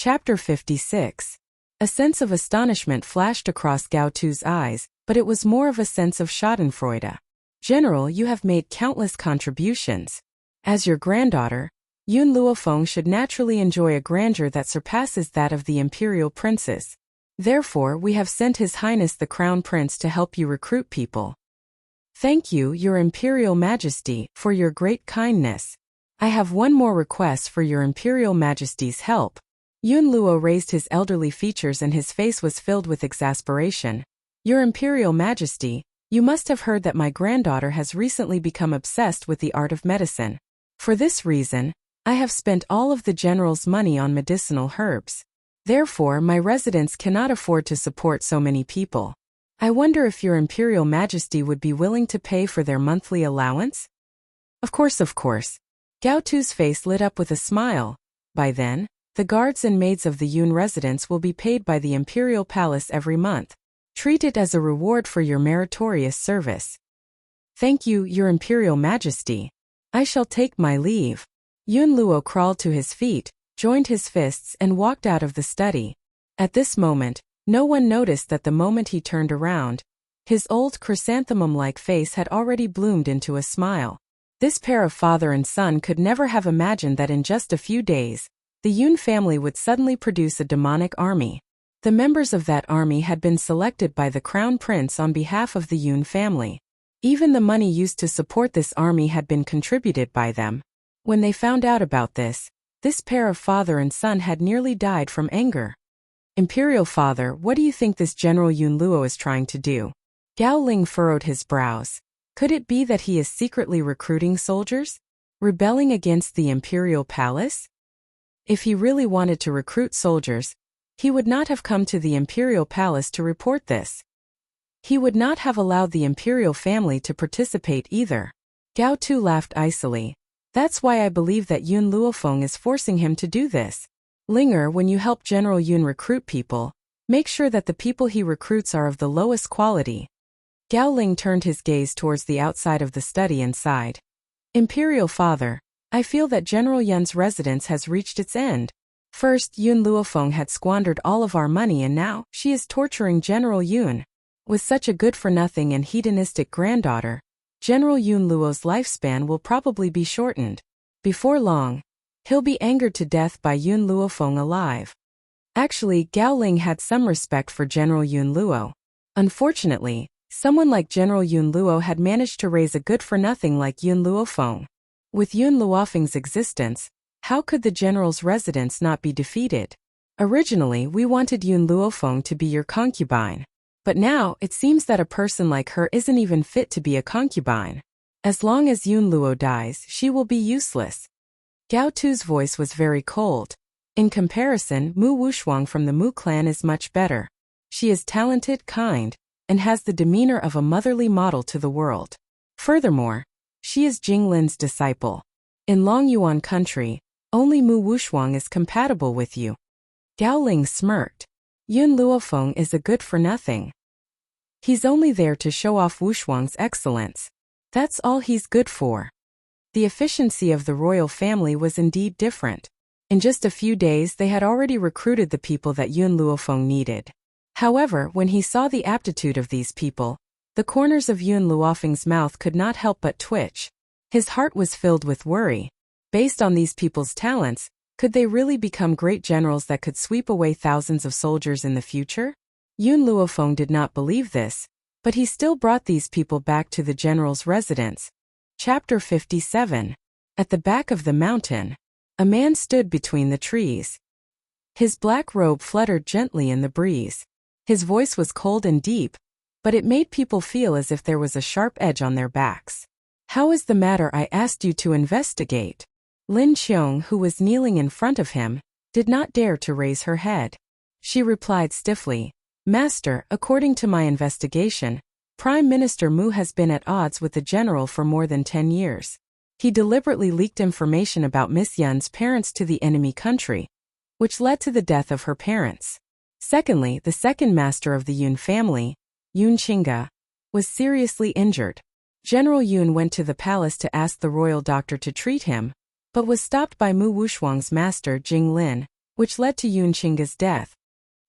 Chapter 56. A sense of astonishment flashed across Gao Tu's eyes, but it was more of a sense of schadenfreude. General, you have made countless contributions. As your granddaughter, Yun Luofeng should naturally enjoy a grandeur that surpasses that of the imperial princes. Therefore, we have sent His Highness the Crown Prince to help you recruit people. Thank you, Your Imperial Majesty, for your great kindness. I have one more request for Your Imperial Majesty's help. Yun Luo raised his elderly features and his face was filled with exasperation. Your Imperial Majesty, you must have heard that my granddaughter has recently become obsessed with the art of medicine. For this reason, I have spent all of the general's money on medicinal herbs. Therefore, my residence cannot afford to support so many people. I wonder if Your Imperial Majesty would be willing to pay for their monthly allowance? Of course. Gao Tu's face lit up with a smile. By then, the guards and maids of the Yun residence will be paid by the Imperial Palace every month. Treat it as a reward for your meritorious service. Thank you, Your Imperial Majesty. I shall take my leave. Yun Luo crawled to his feet, joined his fists and walked out of the study. At this moment, no one noticed that the moment he turned around, his old chrysanthemum-like face had already bloomed into a smile. This pair of father and son could never have imagined that in just a few days, the Yun family would suddenly produce a demonic army. The members of that army had been selected by the Crown Prince on behalf of the Yun family. Even the money used to support this army had been contributed by them. When they found out about this pair of father and son had nearly died from anger. Imperial Father, what do you think this General Yun Luo is trying to do? Gao Ling furrowed his brows. Could it be that he is secretly recruiting soldiers? Rebelling against the Imperial Palace? If he really wanted to recruit soldiers, he would not have come to the Imperial Palace to report this. He would not have allowed the Imperial family to participate either. Gao Tu laughed icily. That's why I believe that Yun Luofeng is forcing him to do this. Linger, when you help General Yun recruit people, make sure that the people he recruits are of the lowest quality. Gao Ling turned his gaze towards the outside of the study and sighed. Imperial Father, I feel that General Yun's residence has reached its end. First, Yun Luofeng had squandered all of our money and now, she is torturing General Yun. With such a good-for-nothing and hedonistic granddaughter, General Yun Luo's lifespan will probably be shortened. Before long, he'll be angered to death by Yun Luofeng alive. Actually, Gao Ling had some respect for General Yun Luo. Unfortunately, someone like General Yun Luo had managed to raise a good-for-nothing like Yun Luofeng. With Yun Luofeng's existence, how could the general's residence not be defeated? Originally, we wanted Yun Luofeng to be your concubine. But now, it seems that a person like her isn't even fit to be a concubine. As long as Yun Luo dies, she will be useless. Gao Tu's voice was very cold. In comparison, Mu Wushuang from the Mu clan is much better. She is talented, kind, and has the demeanor of a motherly model to the world. Furthermore, she is Jing Lin's disciple. In Long Yuan country, only Mu Wushuang is compatible with you. Gao Ling smirked. Yun Luofeng is a good-for-nothing. He's only there to show off Wushuang's excellence. That's all he's good for. The efficiency of the royal family was indeed different. In just a few days they had already recruited the people that Yun Luofeng needed. However, when he saw the aptitude of these people, the corners of Yun Luofeng's mouth could not help but twitch. His heart was filled with worry. Based on these people's talents, could they really become great generals that could sweep away thousands of soldiers in the future? Yun Luofeng did not believe this, but he still brought these people back to the general's residence. Chapter 57. At the back of the mountain, a man stood between the trees. His black robe fluttered gently in the breeze. His voice was cold and deep, but it made people feel as if there was a sharp edge on their backs. How is the matter I asked you to investigate? Lin Qiong, who was kneeling in front of him, did not dare to raise her head. She replied stiffly, Master, according to my investigation, Prime Minister Mu has been at odds with the general for more than 10 years. He deliberately leaked information about Miss Yun's parents to the enemy country, which led to the death of her parents. Secondly, the second master of the Yun family, Yun Qingge, was seriously injured. General Yun went to the palace to ask the royal doctor to treat him, but was stopped by Mu Wushuang's master Jing Lin, which led to Yun Qingge's death.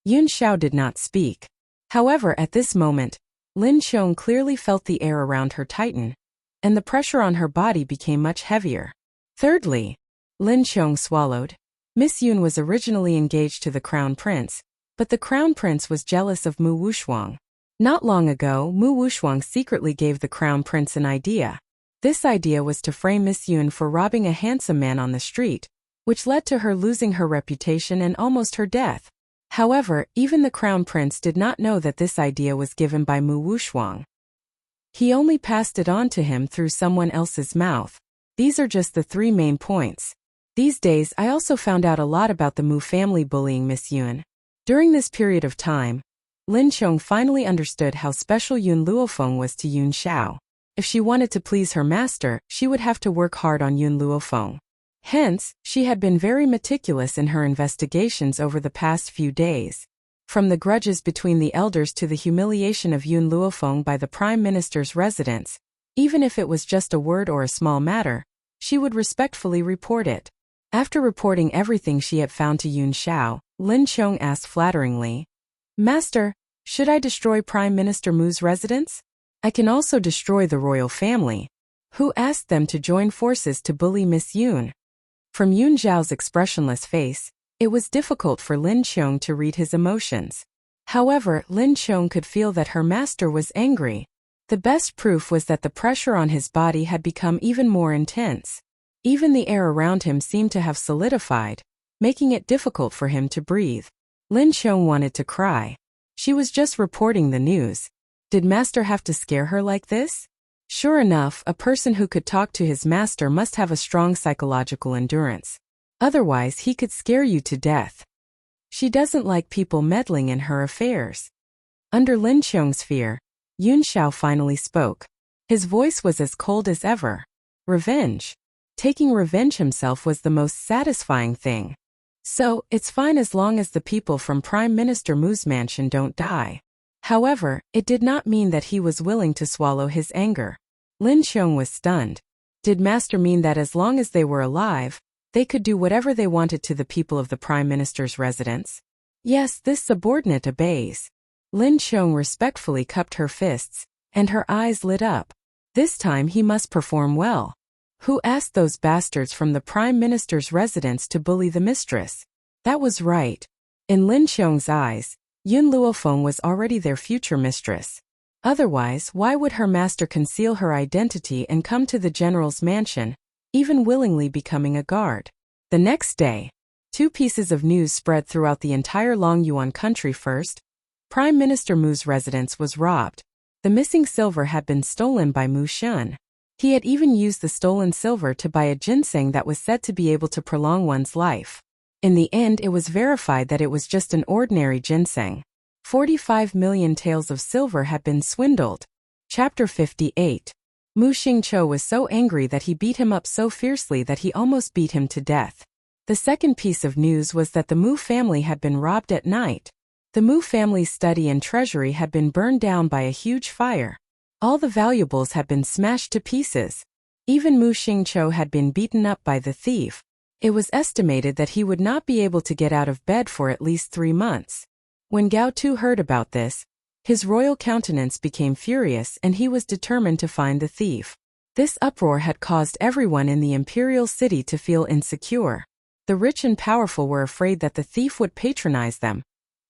Yun Xiao did not speak. However, at this moment, Lin Qiong clearly felt the air around her tighten, and the pressure on her body became much heavier. Thirdly, Lin Qiong swallowed. Miss Yun was originally engaged to the crown prince, but the crown prince was jealous of Mu Wushuang. Not long ago, Mu Wushuang secretly gave the crown prince an idea. This idea was to frame Miss Yun for robbing a handsome man on the street, which led to her losing her reputation and almost her death. However, even the crown prince did not know that this idea was given by Mu Wushuang. He only passed it on to him through someone else's mouth. These are just the 3 main points. These days, I also found out a lot about the Mu family bullying Miss Yun. During this period of time, Lin Qiong finally understood how special Yun Luofeng was to Yun Xiao. If she wanted to please her master, she would have to work hard on Yun Luofeng. Hence, she had been very meticulous in her investigations over the past few days. From the grudges between the elders to the humiliation of Yun Luofeng by the Prime Minister's residence, even if it was just a word or a small matter, she would respectfully report it. After reporting everything she had found to Yun Xiao, Lin Qiong asked flatteringly, "Master, should I destroy Prime Minister Mu's residence? I can also destroy the royal family. Who asked them to join forces to bully Miss Yun?" From Yun Zhao's expressionless face, it was difficult for Lin Qiong to read his emotions. However, Lin Qiong could feel that her master was angry. The best proof was that the pressure on his body had become even more intense. Even the air around him seemed to have solidified, making it difficult for him to breathe. Lin Qiong wanted to cry. She was just reporting the news. Did master have to scare her like this? Sure enough, a person who could talk to his master must have a strong psychological endurance. Otherwise, he could scare you to death. She doesn't like people meddling in her affairs. Under Lin Qiong's fear, Yun Xiao finally spoke. His voice was as cold as ever. Revenge. Taking revenge himself was the most satisfying thing. So, it's fine as long as the people from Prime Minister Mu's mansion don't die. However, it did not mean that he was willing to swallow his anger. Lin Qiong was stunned. Did master mean that as long as they were alive, they could do whatever they wanted to the people of the Prime Minister's residence? Yes, this subordinate obeys. Lin Qiong respectfully cupped her fists, and her eyes lit up. This time he must perform well. Who asked those bastards from the Prime Minister's residence to bully the mistress? That was right. In Lin Qiong's eyes, Yun Luofeng was already their future mistress. Otherwise, why would her master conceal her identity and come to the general's mansion, even willingly becoming a guard? The next day, 2 pieces of news spread throughout the entire Longyuan country. First, Prime Minister Mu's residence was robbed. The missing silver had been stolen by Mu Shun. He had even used the stolen silver to buy a ginseng that was said to be able to prolong one's life. In the end, it was verified that it was just an ordinary ginseng. 45 million taels of silver had been swindled. Chapter 58. Mu Xingqiu was so angry that he beat him up so fiercely that he almost beat him to death. The second piece of news was that the Mu family had been robbed at night. The Mu family's study and treasury had been burned down by a huge fire. All the valuables had been smashed to pieces. Even Mu Xingqiu had been beaten up by the thief. It was estimated that he would not be able to get out of bed for at least 3 months. When Gao Tu heard about this, his royal countenance became furious and he was determined to find the thief. This uproar had caused everyone in the imperial city to feel insecure. The rich and powerful were afraid that the thief would patronize them,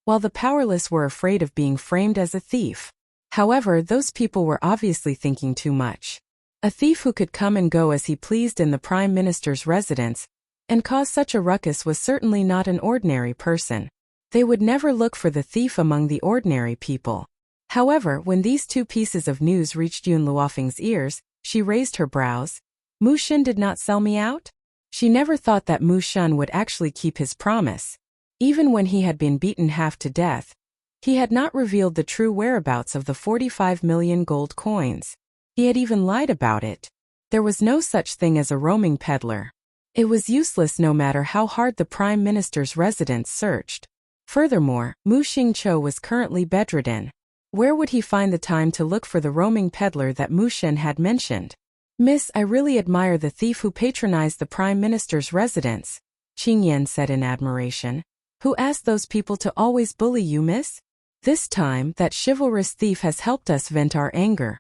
while the powerless were afraid of being framed as a thief. However, those people were obviously thinking too much. A thief who could come and go as he pleased in the Prime Minister's residence and cause such a ruckus was certainly not an ordinary person. They would never look for the thief among the ordinary people. However, when these 2 pieces of news reached Yun Luofeng's ears, she raised her brows. Mu Shun did not sell me out? She never thought that Mu Shun would actually keep his promise. Even when he had been beaten half to death, he had not revealed the true whereabouts of the 45 million gold coins. He had even lied about it. There was no such thing as a roaming peddler. It was useless no matter how hard the Prime Minister's residence searched. Furthermore, Mu Xingqiu was currently bedridden. Where would he find the time to look for the roaming peddler that Mu Shun had mentioned? "Miss, I really admire the thief who patronized the Prime Minister's residence," Qing Yan said in admiration. Who asked those people to always bully you, miss? This time, that chivalrous thief has helped us vent our anger.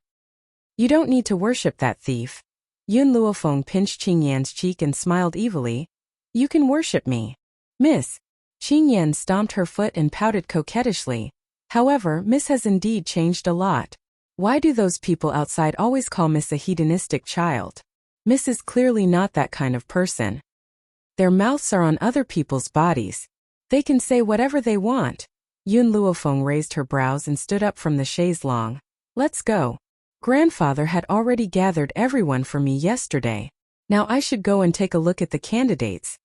You don't need to worship that thief. Yun Luofeng pinched Qingyan's cheek and smiled evilly. You can worship me. Miss. Qingyan stomped her foot and pouted coquettishly. However, Miss has indeed changed a lot. Why do those people outside always call Miss a hedonistic child? Miss is clearly not that kind of person. Their mouths are on other people's bodies. They can say whatever they want. Yun Luofeng raised her brows and stood up from the chaise longue. Let's go. Grandfather had already gathered everyone for me yesterday. Now I should go and take a look at the candidates.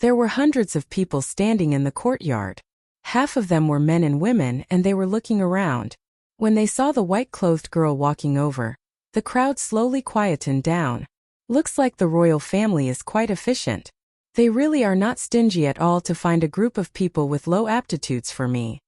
There were hundreds of people standing in the courtyard. Half of them were men and women, and they were looking around. When they saw the white-clothed girl walking over, the crowd slowly quietened down. Looks like the royal family is quite efficient. They really are not stingy at all to find a group of people with low aptitudes for me.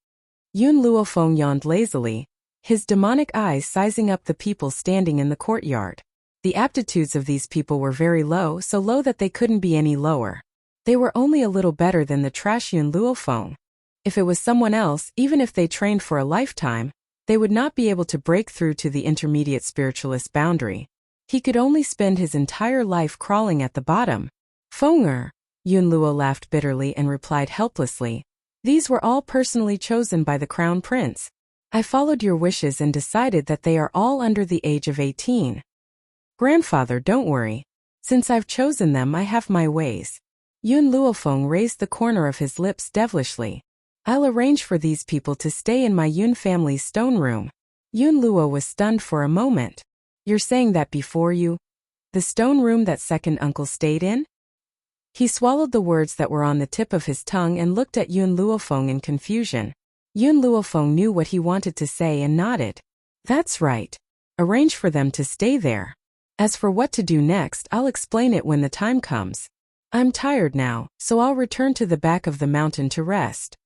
Yun Luofeng yawned lazily, his demonic eyes sizing up the people standing in the courtyard. The aptitudes of these people were very low, so low that they couldn't be any lower. They were only a little better than the trash Yun Luofeng. If it was someone else, even if they trained for a lifetime, they would not be able to break through to the intermediate spiritualist boundary. He could only spend his entire life crawling at the bottom. Fenger, Yun Luo laughed bitterly and replied helplessly. These were all personally chosen by the Crown Prince. I followed your wishes and decided that they are all under the age of 18. Grandfather, don't worry. Since I've chosen them, I have my ways. Yun Luofeng raised the corner of his lips devilishly. I'll arrange for these people to stay in my Yun family's stone room. Yun Luo was stunned for a moment. You're saying that before you? The stone room that second uncle stayed in? He swallowed the words that were on the tip of his tongue and looked at Yun Luofeng in confusion. Yun Luofeng knew what he wanted to say and nodded. That's right. Arrange for them to stay there. As for what to do next, I'll explain it when the time comes. I'm tired now, so I'll return to the back of the mountain to rest.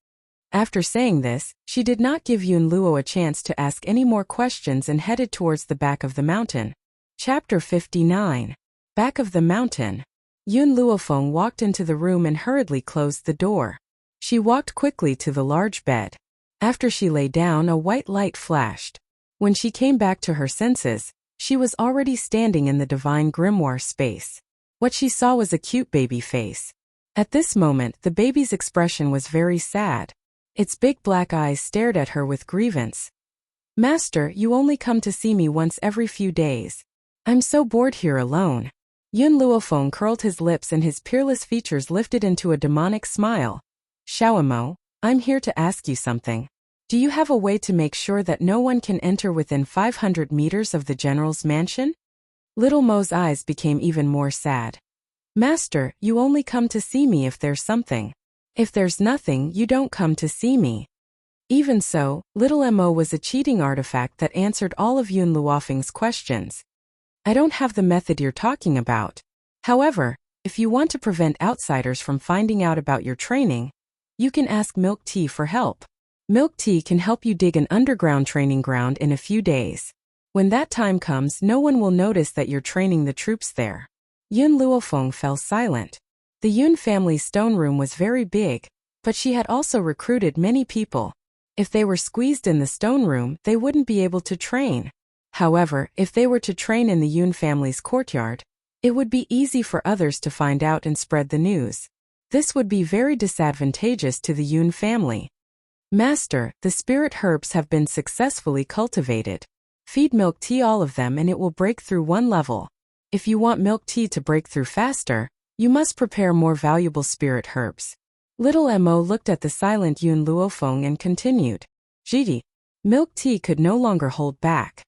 After saying this, she did not give Yun Luo a chance to ask any more questions and headed towards the back of the mountain. Chapter 59. Back of the mountain. Yun Luofeng walked into the room and hurriedly closed the door. She walked quickly to the large bed. After she lay down, a white light flashed. When she came back to her senses, she was already standing in the divine grimoire space. What she saw was a cute baby face. At this moment, the baby's expression was very sad. Its big black eyes stared at her with grievance. Master, you only come to see me once every few days. I'm so bored here alone. Yun Luofeng curled his lips and his peerless features lifted into a demonic smile. Xiaomo, I'm here to ask you something. Do you have a way to make sure that no one can enter within 500 meters of the general's mansion? Little Mo's eyes became even more sad. Master, you only come to see me if there's something. If there's nothing, you don't come to see me. Even so, Little Mo was a cheating artifact that answered all of Yun Luofeng's questions. I don't have the method you're talking about. However, if you want to prevent outsiders from finding out about your training, you can ask Milk Tea for help. Milk Tea can help you dig an underground training ground in a few days. When that time comes, no one will notice that you're training the troops there. Yun Luofeng fell silent. The Yun family's stone room was very big, but she had also recruited many people. If they were squeezed in the stone room, they wouldn't be able to train. However, if they were to train in the Yun family's courtyard, it would be easy for others to find out and spread the news. This would be very disadvantageous to the Yun family. Master, the spirit herbs have been successfully cultivated. Feed Milk Tea all of them and it will break through one level. If you want Milk Tea to break through faster, you must prepare more valuable spirit herbs. Little Mo looked at the silent Yun Luofeng and continued. Jidi. Milk Tea could no longer hold back.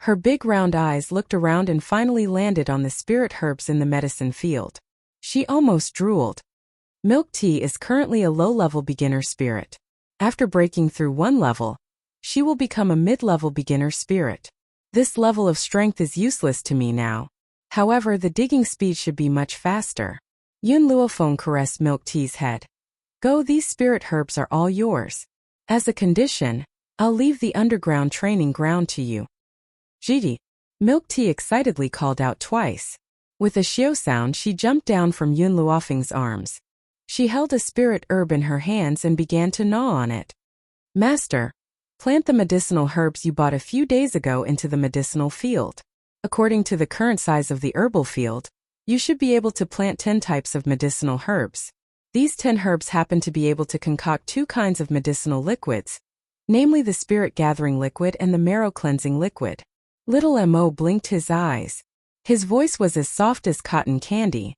Her big round eyes looked around and finally landed on the spirit herbs in the medicine field. She almost drooled. Milk Tea is currently a low-level beginner spirit. After breaking through one level, she will become a mid-level beginner spirit. This level of strength is useless to me now. However, the digging speed should be much faster. Yun Luofeng caressed Milk Tea's head. Go, these spirit herbs are all yours. As a condition, I'll leave the underground training ground to you. Jidi. Milk Tea excitedly called out twice. With a xiao sound, she jumped down from Yun Luofeng's arms. She held a spirit herb in her hands and began to gnaw on it. Master, plant the medicinal herbs you bought a few days ago into the medicinal field. According to the current size of the herbal field, you should be able to plant 10 types of medicinal herbs. These 10 herbs happen to be able to concoct 2 kinds of medicinal liquids, namely the spirit-gathering liquid and the marrow-cleansing liquid. Little Mo blinked his eyes. His voice was as soft as cotton candy.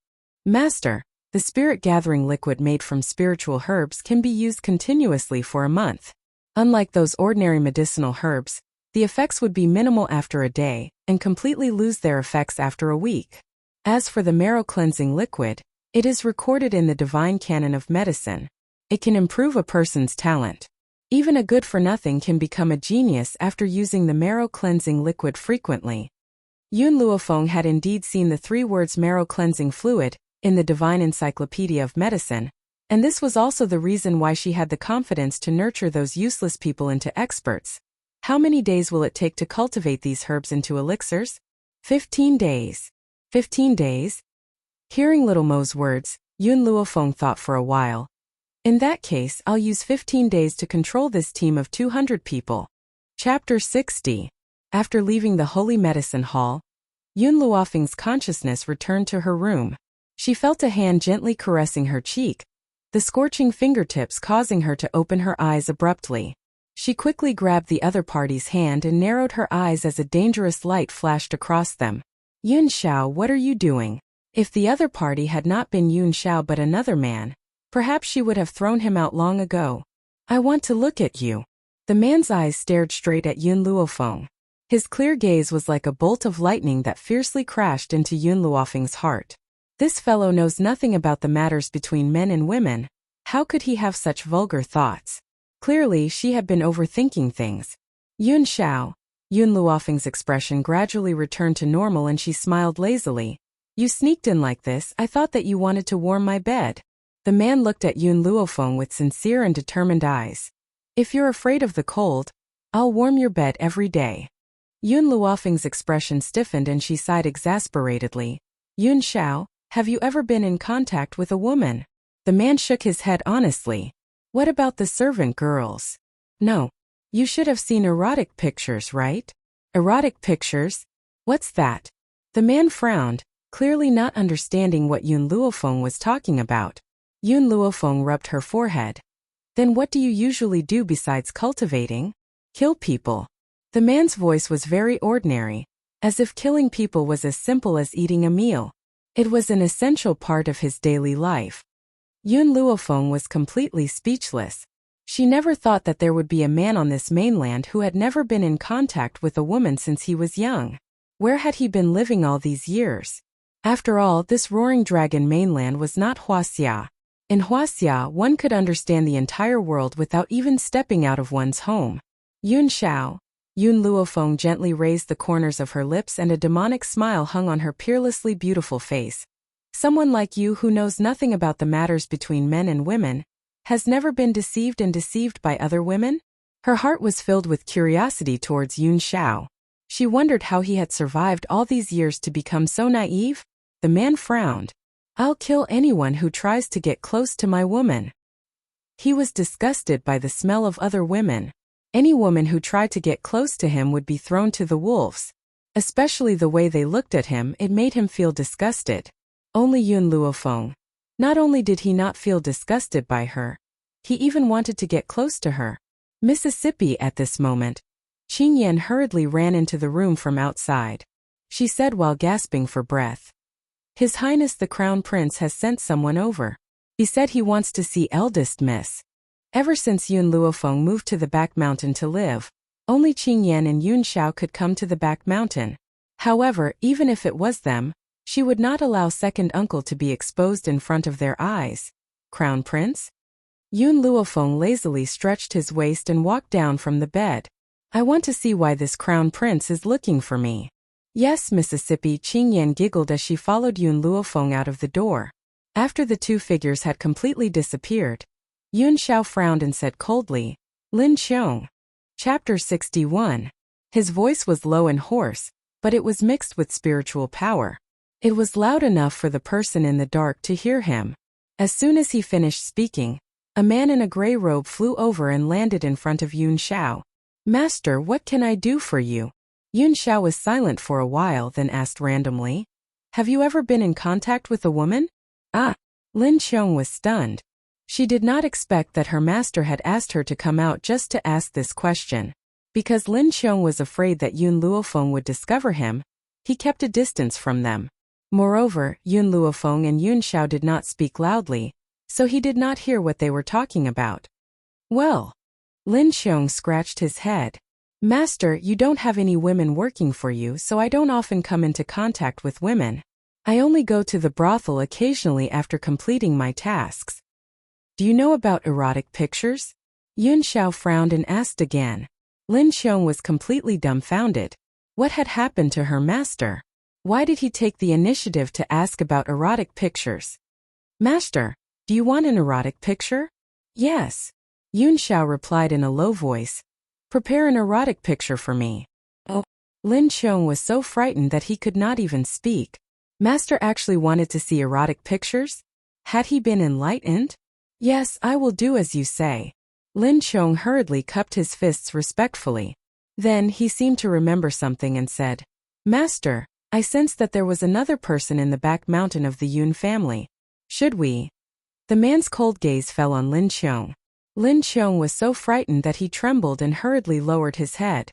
Master, the spirit-gathering liquid made from spiritual herbs can be used continuously for a month. Unlike those ordinary medicinal herbs, the effects would be minimal after a day and completely lose their effects after a week. As for the marrow-cleansing liquid, it is recorded in the divine canon of medicine. It can improve a person's talent. Even a good-for-nothing can become a genius after using the marrow-cleansing liquid frequently. Yun Luofeng had indeed seen the 3 words marrow-cleansing fluid in the Divine Encyclopedia of Medicine, and this was also the reason why she had the confidence to nurture those useless people into experts. How many days will it take to cultivate these herbs into elixirs? 15 days. 15 days? Hearing Little Mo's words, Yun Luofeng thought for a while. In that case, I'll use 15 days to control this team of 200 people. Chapter 60. After leaving the Holy Medicine Hall, Yun Luofeng's consciousness returned to her room. She felt a hand gently caressing her cheek, the scorching fingertips causing her to open her eyes abruptly. She quickly grabbed the other party's hand and narrowed her eyes as a dangerous light flashed across them. Yun Xiao, what are you doing? If the other party had not been Yun Xiao but another man, perhaps she would have thrown him out long ago. I want to look at you. The man's eyes stared straight at Yun Luofeng. His clear gaze was like a bolt of lightning that fiercely crashed into Yun Luofeng's heart. This fellow knows nothing about the matters between men and women. How could he have such vulgar thoughts? Clearly, she had been overthinking things. Yun Xiao. Yun Luofeng's expression gradually returned to normal and she smiled lazily. You sneaked in like this. I thought that you wanted to warm my bed. The man looked at Yun Luofeng with sincere and determined eyes. If you're afraid of the cold, I'll warm your bed every day. Yun Luofeng's expression stiffened and she sighed exasperatedly. Yun Xiao, have you ever been in contact with a woman? The man shook his head honestly. What about the servant girls? No. You should have seen erotic pictures, right? Erotic pictures? What's that? The man frowned, clearly not understanding what Yun Luofeng was talking about. Yun Luofeng rubbed her forehead. Then what do you usually do besides cultivating? Kill people. The man's voice was very ordinary, as if killing people was as simple as eating a meal. It was an essential part of his daily life. Yun Luofeng was completely speechless. She never thought that there would be a man on this mainland who had never been in contact with a woman since he was young. Where had he been living all these years? After all, this roaring dragon mainland was not Huaxia. In Huaxia, one could understand the entire world without even stepping out of one's home. Yun Xiao. Yun Luofeng gently raised the corners of her lips and a demonic smile hung on her peerlessly beautiful face. Someone like you who knows nothing about the matters between men and women, has never been deceived and deceived by other women? Her heart was filled with curiosity towards Yun Xiao. She wondered how he had survived all these years to become so naive. The man frowned. I'll kill anyone who tries to get close to my woman. He was disgusted by the smell of other women. Any woman who tried to get close to him would be thrown to the wolves. Especially the way they looked at him, it made him feel disgusted. Only Yun Luofeng. Not only did he not feel disgusted by her, he even wanted to get close to her. Mississippi at this moment. Qing Yan hurriedly ran into the room from outside. She said while gasping for breath. His Highness the Crown Prince has sent someone over. He said he wants to see eldest Miss. Ever since Yun Luofeng moved to the back mountain to live, only Qing Yan and Yun Xiao could come to the back mountain. However, even if it was them, she would not allow second uncle to be exposed in front of their eyes. Crown Prince? Yun Luofeng lazily stretched his waist and walked down from the bed. I want to see why this Crown Prince is looking for me. Yes, Mississippi, Qing Yan giggled as she followed Yun Luofeng out of the door. After the two figures had completely disappeared, Yun Xiao frowned and said coldly, Lin Qiong. Chapter 61. His voice was low and hoarse, but it was mixed with spiritual power. It was loud enough for the person in the dark to hear him. As soon as he finished speaking, a man in a gray robe flew over and landed in front of Yun Xiao. "Master, what can I do for you?" Yun Xiao was silent for a while, then asked randomly, "Have you ever been in contact with a woman?" Ah! Lin Qiong was stunned. She did not expect that her master had asked her to come out just to ask this question. Because Lin Qiong was afraid that Yun Luofeng would discover him, he kept a distance from them. Moreover, Yun Luofeng and Yun Xiao did not speak loudly, so he did not hear what they were talking about. "Well," Lin Qiong scratched his head. "Master, you don't have any women working for you, so I don't often come into contact with women. I only go to the brothel occasionally after completing my tasks." "Do you know about erotic pictures?" Yun Xiao frowned and asked again. Lin Qiong was completely dumbfounded. What had happened to her master? Why did he take the initiative to ask about erotic pictures? "Master, do you want an erotic picture?" "Yes." Yun Xiao replied in a low voice. "Prepare an erotic picture for me." Oh. Lin Qiong was so frightened that he could not even speak. Master actually wanted to see erotic pictures? Had he been enlightened? "Yes, I will do as you say." Lin Qiong hurriedly cupped his fists respectfully. Then he seemed to remember something and said, "Master, I sensed that there was another person in the back mountain of the Yun family. Should we?" The man's cold gaze fell on Lin Qiong. Lin Qiong was so frightened that he trembled and hurriedly lowered his head.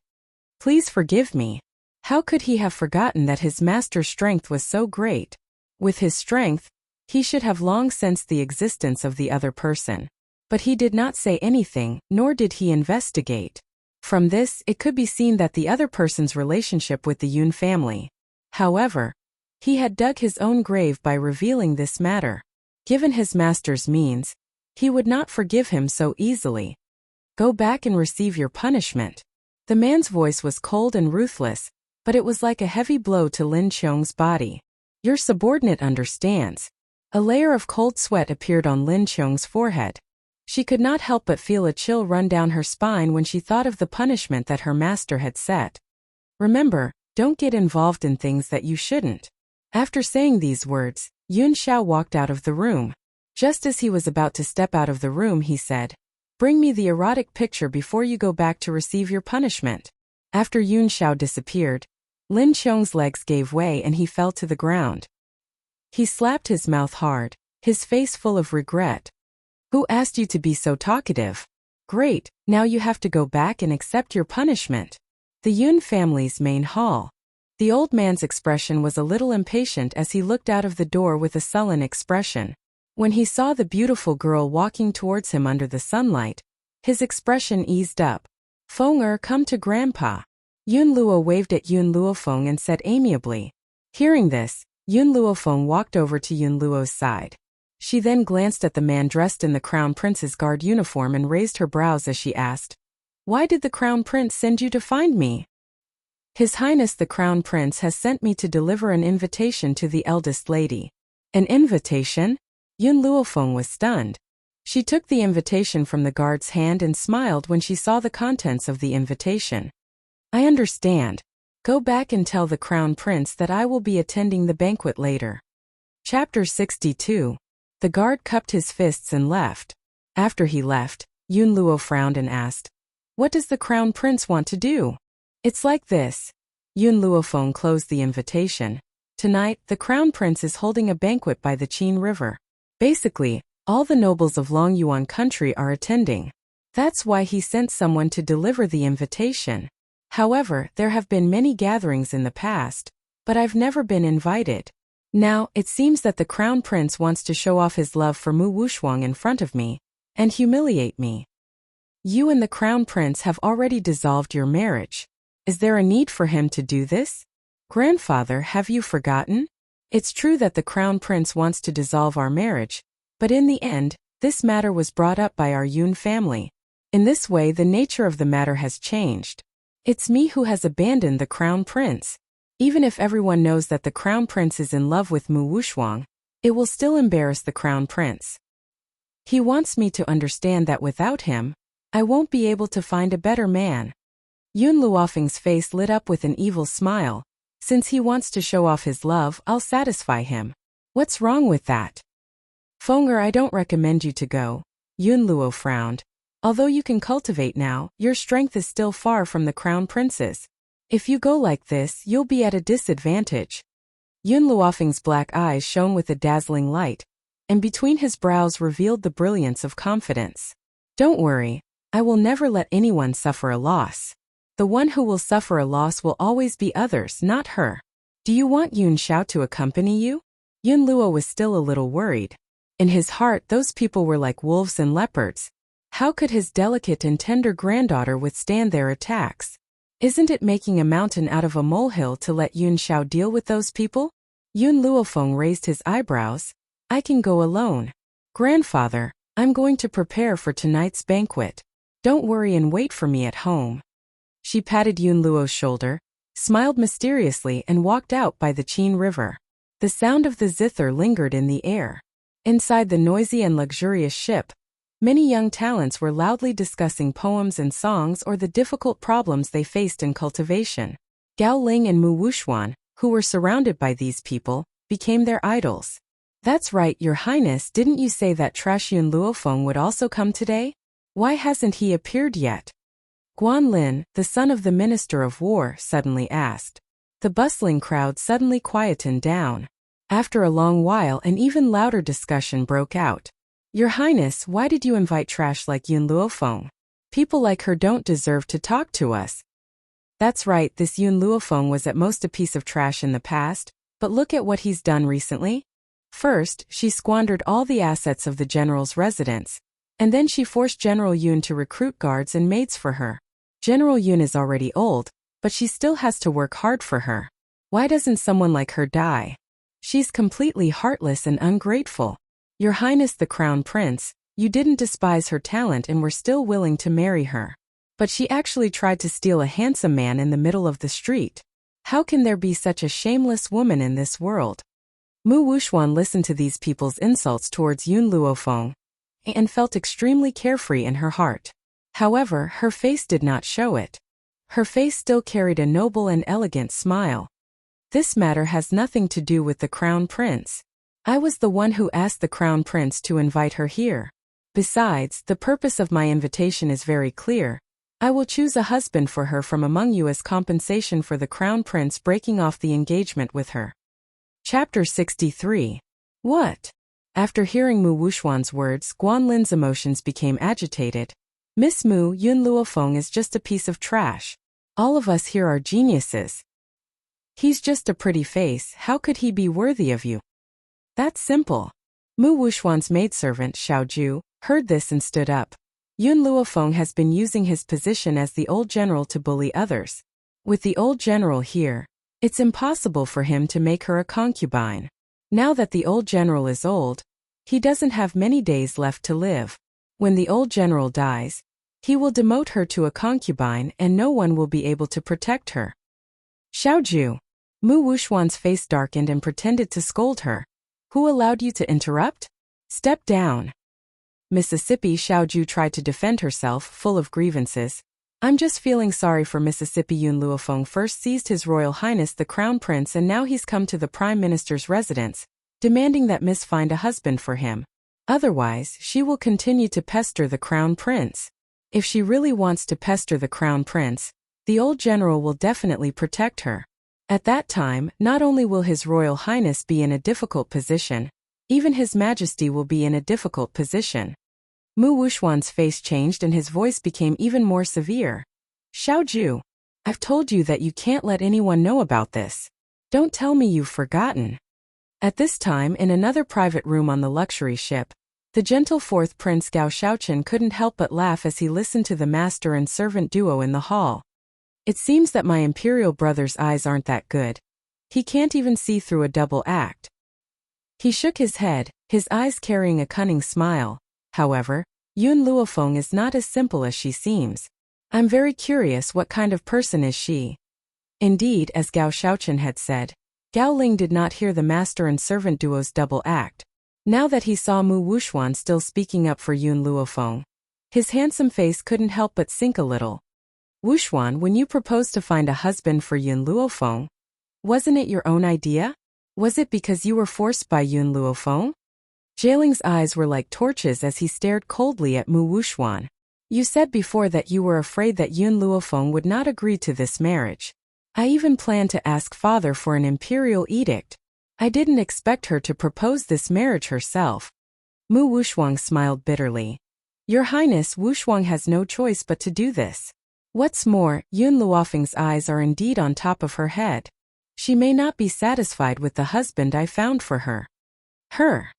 "Please forgive me." How could he have forgotten that his master's strength was so great? With his strength, he should have long sensed the existence of the other person. But he did not say anything, nor did he investigate. From this, it could be seen that the other person's relationship with the Yun family. However, he had dug his own grave by revealing this matter. Given his master's means, he would not forgive him so easily. "Go back and receive your punishment." The man's voice was cold and ruthless, but it was like a heavy blow to Lin Qiong's body. "Your subordinate understands." A layer of cold sweat appeared on Lin Qiong's forehead. She could not help but feel a chill run down her spine when she thought of the punishment that her master had set. "Remember, don't get involved in things that you shouldn't." After saying these words, Yun Xiao walked out of the room. Just as he was about to step out of the room, he said, "Bring me the erotic picture before you go back to receive your punishment." After Yun Xiao disappeared, Lin Qiong's legs gave way and he fell to the ground. He slapped his mouth hard, his face full of regret. "Who asked you to be so talkative? Great, now you have to go back and accept your punishment." The Yun family's main hall. The old man's expression was a little impatient as he looked out of the door with a sullen expression. When he saw the beautiful girl walking towards him under the sunlight, his expression eased up. "Feng come to Grandpa." Yun Luo waved at Yun Luofeng and said amiably. Hearing this, Yun Luofeng walked over to Yun Luo's side. She then glanced at the man dressed in the Crown Prince's guard uniform and raised her brows as she asked, "Why did the Crown Prince send you to find me?" "His Highness the Crown Prince has sent me to deliver an invitation to the eldest lady." "An invitation?" Yun Luofeng was stunned. She took the invitation from the guard's hand and smiled when she saw the contents of the invitation. "I understand. Go back and tell the Crown Prince that I will be attending the banquet later." Chapter 62. The guard cupped his fists and left. After he left, Yun Luo frowned and asked, "What does the Crown Prince want to do?" "It's like this." Yun Luofeng closed the invitation. "Tonight, the Crown Prince is holding a banquet by the Qin River. Basically, all the nobles of Long Yuan country are attending. That's why he sent someone to deliver the invitation. However, there have been many gatherings in the past, but I've never been invited. Now, it seems that the Crown Prince wants to show off his love for Mu Wushuang in front of me, and humiliate me. You and the Crown Prince have already dissolved your marriage. Is there a need for him to do this? Grandfather, have you forgotten? It's true that the Crown Prince wants to dissolve our marriage, but in the end, this matter was brought up by our Yun family. In this way, the nature of the matter has changed. It's me who has abandoned the Crown Prince. Even if everyone knows that the Crown Prince is in love with Mu Wushuang, it will still embarrass the Crown Prince. He wants me to understand that without him, I won't be able to find a better man." Yun Luofeng's face lit up with an evil smile. "Since he wants to show off his love, I'll satisfy him. What's wrong with that?" Fenger, I don't recommend you to go. Yun Luo frowned. Although you can cultivate now, your strength is still far from the crown prince's. If you go like this, you'll be at a disadvantage. Yun Luofeng's black eyes shone with a dazzling light, and between his brows revealed the brilliance of confidence. Don't worry, I will never let anyone suffer a loss. The one who will suffer a loss will always be others, not her. Do you want Yun Xiao to accompany you? Yun Luo was still a little worried. In his heart, those people were like wolves and leopards. How could his delicate and tender granddaughter withstand their attacks? Isn't it making a mountain out of a molehill to let Yun Xiao deal with those people? Yun Luofeng raised his eyebrows. I can go alone. Grandfather, I'm going to prepare for tonight's banquet. Don't worry and wait for me at home. She patted Yun Luo's shoulder, smiled mysteriously and walked out by the Qin River. The sound of the zither lingered in the air. Inside the noisy and luxurious ship, many young talents were loudly discussing poems and songs or the difficult problems they faced in cultivation. Gao Ling and Mu Wuxuan, who were surrounded by these people, became their idols. That's right, Your Highness, didn't you say that trash Yun Luofeng would also come today? Why hasn't he appeared yet? Guan Lin, the son of the Minister of War, suddenly asked. The bustling crowd suddenly quietened down. After a long while, an even louder discussion broke out. Your Highness, why did you invite trash like Yun Luofeng? People like her don't deserve to talk to us. That's right, this Yun Luofeng was at most a piece of trash in the past, but look at what he's done recently. First, she squandered all the assets of the general's residence, and then she forced General Yun to recruit guards and maids for her. General Yun is already old, but she still has to work hard for her. Why doesn't someone like her die? She's completely heartless and ungrateful. Your Highness the Crown Prince, you didn't despise her talent and were still willing to marry her. But she actually tried to steal a handsome man in the middle of the street. How can there be such a shameless woman in this world? Mu Wuxuan listened to these people's insults towards Yun Luofeng and felt extremely carefree in her heart. However, her face did not show it. Her face still carried a noble and elegant smile. This matter has nothing to do with the Crown Prince. I was the one who asked the Crown Prince to invite her here. Besides, the purpose of my invitation is very clear. I will choose a husband for her from among you as compensation for the Crown Prince breaking off the engagement with her. Chapter 63. What? After hearing Mu Wuxuan's words, Guan Lin's emotions became agitated. Miss Mu, Yun Luofeng is just a piece of trash. All of us here are geniuses. He's just a pretty face, how could he be worthy of you? That's simple. Mu Wuxuan's maidservant, Xiaoju, heard this and stood up. Yun Luofeng has been using his position as the old general to bully others. With the old general here, it's impossible for him to make her a concubine. Now that the old general is old, he doesn't have many days left to live. When the old general dies, he will demote her to a concubine and no one will be able to protect her. Xiaoju. Mu Wuxuan's face darkened and pretended to scold her. Who allowed you to interrupt? Step down. Mississippi, Xiaoju tried to defend herself, full of grievances. I'm just feeling sorry for Mississippi. Yun Luofeng first seized His Royal Highness the Crown Prince and now he's come to the Prime Minister's residence, demanding that Miss find a husband for him. Otherwise, she will continue to pester the Crown Prince. If she really wants to pester the Crown Prince, the old general will definitely protect her. At that time, not only will His Royal Highness be in a difficult position, even His Majesty will be in a difficult position. Mu Wuxuan's face changed and his voice became even more severe. Xiaoju, I've told you that you can't let anyone know about this. Don't tell me you've forgotten. At this time, in another private room on the luxury ship, the gentle fourth Prince Gao Xiaoqin couldn't help but laugh as he listened to the master and servant duo in the hall. It seems that my imperial brother's eyes aren't that good. He can't even see through a double act. He shook his head, his eyes carrying a cunning smile. However, Yun Luofeng is not as simple as she seems. I'm very curious, what kind of person is she? Indeed, as Gao Xiaoqin had said, Gao Ling did not hear the master and servant duo's double act. Now that he saw Mu Wuxuan still speaking up for Yun Luofeng, his handsome face couldn't help but sink a little. Wuxuan, when you proposed to find a husband for Yun Luofeng, wasn't it your own idea? Was it because you were forced by Yun Luofeng? Jialing's eyes were like torches as he stared coldly at Mu Wuxuan. You said before that you were afraid that Yun Luofeng would not agree to this marriage. I even planned to ask father for an imperial edict. I didn't expect her to propose this marriage herself. Mu Wuxuan smiled bitterly. Your Highness, Wuxuan has no choice but to do this. What's more, Yun Luofeng's eyes are indeed on top of her head. She may not be satisfied with the husband I found for her. Her.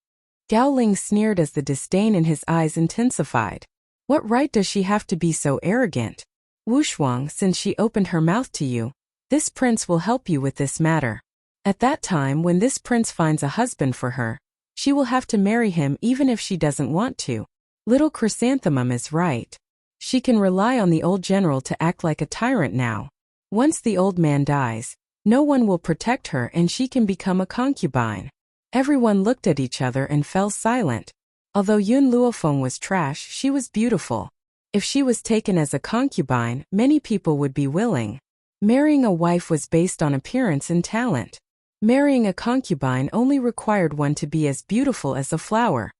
Gao Ling sneered as the disdain in his eyes intensified. What right does she have to be so arrogant? Wuxuan, since she opened her mouth to you, this prince will help you with this matter. At that time when this prince finds a husband for her, she will have to marry him even if she doesn't want to. Little Chrysanthemum is right. She can rely on the old general to act like a tyrant now. Once the old man dies, no one will protect her and she can become a concubine. Everyone looked at each other and fell silent. Although Yun Luofeng was trash, she was beautiful. If she was taken as a concubine, many people would be willing. Marrying a wife was based on appearance and talent. Marrying a concubine only required one to be as beautiful as a flower.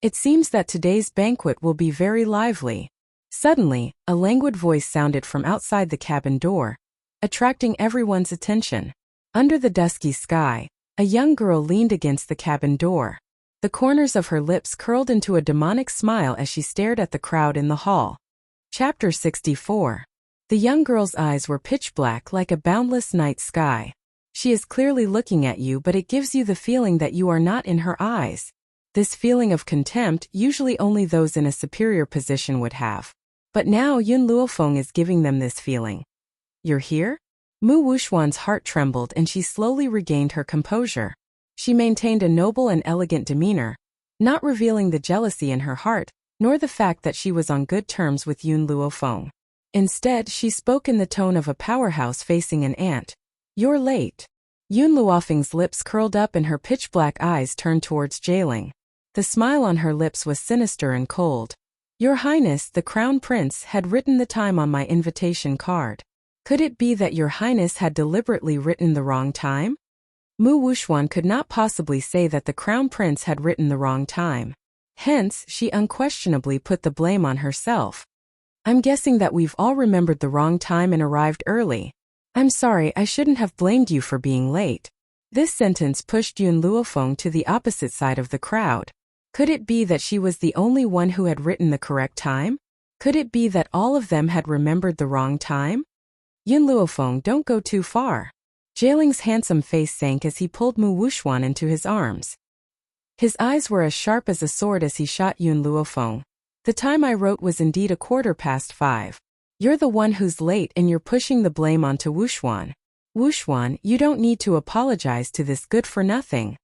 It seems that today's banquet will be very lively. Suddenly, a languid voice sounded from outside the cabin door, attracting everyone's attention. Under the dusky sky, a young girl leaned against the cabin door. The corners of her lips curled into a demonic smile as she stared at the crowd in the hall. Chapter 64. The young girl's eyes were pitch black like a boundless night sky. She is clearly looking at you, but it gives you the feeling that you are not in her eyes. This feeling of contempt usually only those in a superior position would have. But now Yun Luofeng is giving them this feeling. You're here? Mu Wuxuan's heart trembled and she slowly regained her composure. She maintained a noble and elegant demeanor, not revealing the jealousy in her heart, nor the fact that she was on good terms with Yun Luofeng. Instead, she spoke in the tone of a powerhouse facing an ant. You're late. Yun Luofeng's lips curled up and her pitch-black eyes turned towards Jialing. The smile on her lips was sinister and cold. Your Highness, the Crown Prince, had written the time on my invitation card. Could it be that Your Highness had deliberately written the wrong time? Mu Wuxuan could not possibly say that the Crown Prince had written the wrong time. Hence, she unquestionably put the blame on herself. I'm guessing that we've all remembered the wrong time and arrived early. I'm sorry, I shouldn't have blamed you for being late. This sentence pushed Yun Luofeng to the opposite side of the crowd. Could it be that she was the only one who had written the correct time? Could it be that all of them had remembered the wrong time? Yun Luofeng, don't go too far. Jialing's handsome face sank as he pulled Mu Wuxuan into his arms. His eyes were as sharp as a sword as he shot Yun Luofeng. The time I wrote was indeed 5:15. You're the one who's late and you're pushing the blame onto Wuxuan. Wuxuan, you don't need to apologize to this good-for-nothing.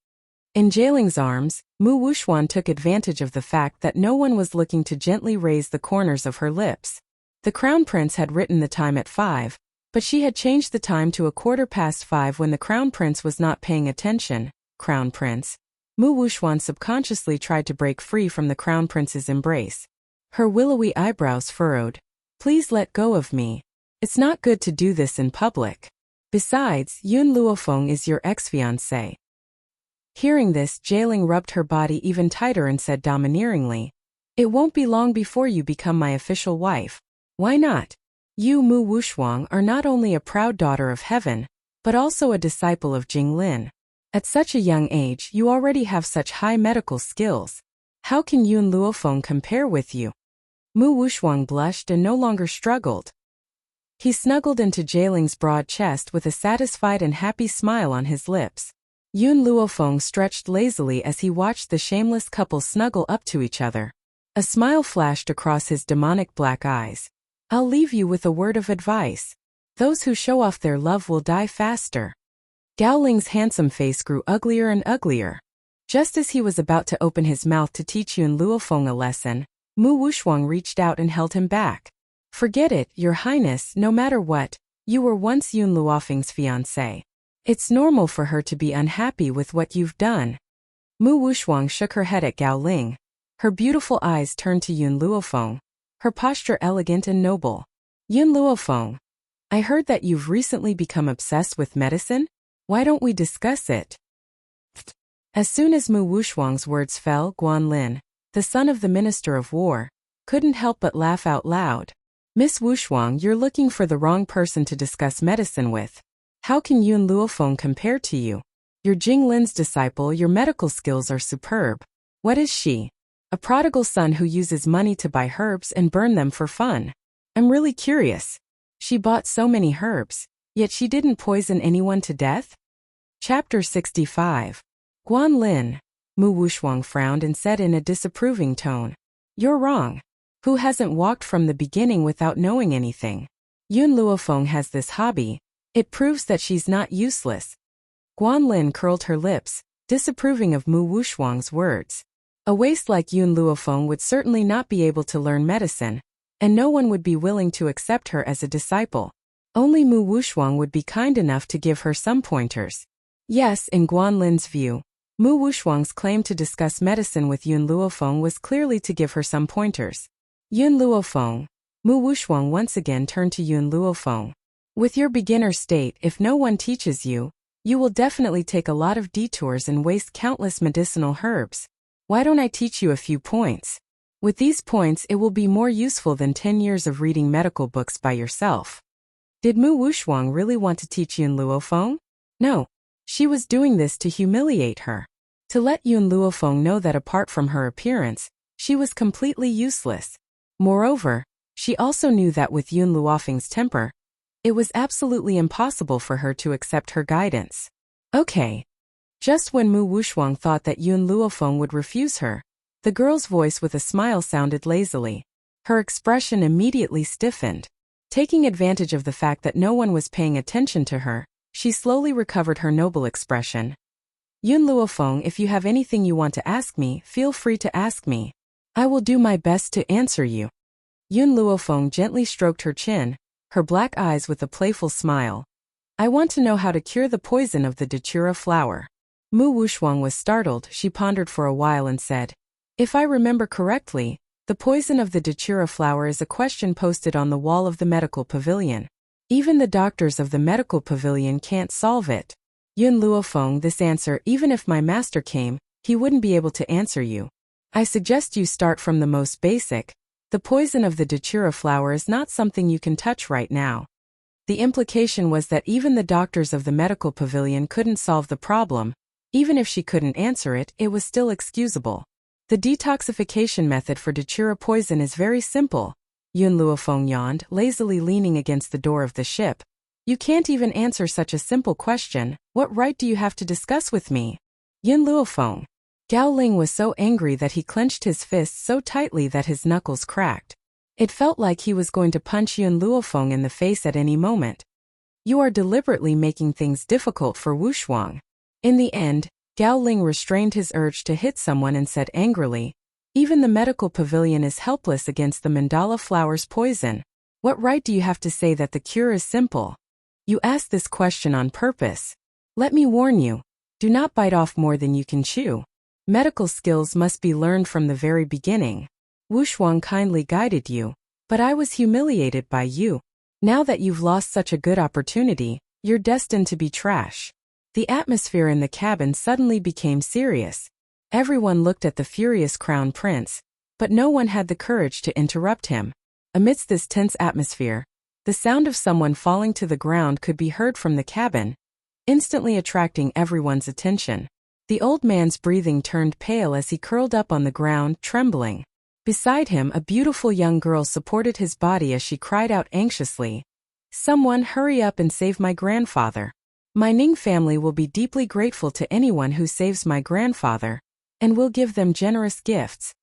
In Jialing's arms, Mu Wuxuan took advantage of the fact that no one was looking to gently raise the corners of her lips. The Crown Prince had written the time at 5, but she had changed the time to 5:15 when the Crown Prince was not paying attention. Crown Prince. Mu Wuxuan subconsciously tried to break free from the Crown Prince's embrace. Her willowy eyebrows furrowed. Please let go of me. It's not good to do this in public. Besides, Yun Luofeng is your ex-fiancé. Hearing this, Jialing rubbed her body even tighter and said domineeringly, It won't be long before you become my official wife. Why not? You, Mu Wuxuan, are not only a proud daughter of heaven, but also a disciple of Jinglin. At such a young age, you already have such high medical skills. How can Yun Luofeng compare with you? Mu Wuxuan blushed and no longer struggled. He snuggled into Jialing's broad chest with a satisfied and happy smile on his lips. Yun Luofeng stretched lazily as he watched the shameless couple snuggle up to each other. A smile flashed across his demonic black eyes. I'll leave you with a word of advice. Those who show off their love will die faster. Gao Ling's handsome face grew uglier and uglier. Just as he was about to open his mouth to teach Yun Luofeng a lesson, Mu Wuxuan reached out and held him back. Forget it, Your Highness, no matter what, you were once Yun Luofeng's fiancé. It's normal for her to be unhappy with what you've done. Mu Wuxuan shook her head at Gao Ling. Her beautiful eyes turned to Yun Luofeng, her posture elegant and noble. Yun Luofeng, I heard that you've recently become obsessed with medicine. Why don't we discuss it? As soon as Mu Wushuang's words fell, Guanlin, the son of the Minister of War, couldn't help but laugh out loud. Miss Wushuang, you're looking for the wrong person to discuss medicine with. How can Yun Luofeng compare to you? You're Jing Lin's disciple, your medical skills are superb. What is she? A prodigal son who uses money to buy herbs and burn them for fun. I'm really curious. She bought so many herbs, yet she didn't poison anyone to death? Chapter 65. Guanlin. Mu Wushuang frowned and said in a disapproving tone. You're wrong. Who hasn't walked from the beginning without knowing anything? Yun Luofeng has this hobby. It proves that she's not useless. Guanlin curled her lips, disapproving of Mu Wushuang's words. A waste like Yun Luofeng would certainly not be able to learn medicine, and no one would be willing to accept her as a disciple. Only Mu Wushuang would be kind enough to give her some pointers. Yes, in Guanlin's view, Mu Wushuang's claim to discuss medicine with Yun Luofeng was clearly to give her some pointers. Yun Luofeng. Mu Wushuang once again turned to Yun Luofeng. With your beginner state, if no one teaches you, you will definitely take a lot of detours and waste countless medicinal herbs. Why don't I teach you a few points? With these points, it will be more useful than 10 years of reading medical books by yourself. Did Mu Wushuang really want to teach Yun Luofeng? No. She was doing this to humiliate her. To let Yun Luofeng know that apart from her appearance, she was completely useless. Moreover, she also knew that with Yun Luofeng's temper, it was absolutely impossible for her to accept her guidance. Okay. Just when Mu Wushuang thought that Yun Luofeng would refuse her, the girl's voice with a smile sounded lazily. Her expression immediately stiffened. Taking advantage of the fact that no one was paying attention to her, she slowly recovered her noble expression. Yun Luofeng, if you have anything you want to ask me, feel free to ask me. I will do my best to answer you. Yun Luofeng gently stroked her chin, her black eyes with a playful smile. I want to know how to cure the poison of the datura flower. Mu Wushuang was startled. She pondered for a while and said, if I remember correctly, the poison of the datura flower is a question posted on the wall of the medical pavilion. Even the doctors of the medical pavilion can't solve it. Yun Luofeng, this answer, even if my master came, he wouldn't be able to answer you. I suggest you start from the most basic. The poison of the datura flower is not something you can touch right now. The implication was that even the doctors of the medical pavilion couldn't solve the problem. Even if she couldn't answer it, it was still excusable. The detoxification method for datura poison is very simple. Yun Luofeng yawned, lazily leaning against the door of the ship. You can't even answer such a simple question. What right do you have to discuss with me? Yun Luofeng. Gao Ling was so angry that he clenched his fists so tightly that his knuckles cracked. It felt like he was going to punch Yun Luofeng in the face at any moment. You are deliberately making things difficult for Wushuang. In the end, Gao Ling restrained his urge to hit someone and said angrily, even the medical pavilion is helpless against the mandala flower's poison. What right do you have to say that the cure is simple? You asked this question on purpose. Let me warn you, do not bite off more than you can chew. Medical skills must be learned from the very beginning. Wushuang kindly guided you, but I was humiliated by you. Now that you've lost such a good opportunity, you're destined to be trash. The atmosphere in the cabin suddenly became serious. Everyone looked at the furious crown prince, but no one had the courage to interrupt him. Amidst this tense atmosphere, the sound of someone falling to the ground could be heard from the cabin, instantly attracting everyone's attention. The old man's breathing turned pale as he curled up on the ground, trembling. Beside him, a beautiful young girl supported his body as she cried out anxiously, someone hurry up and save my grandfather. My Ning family will be deeply grateful to anyone who saves my grandfather, and will give them generous gifts.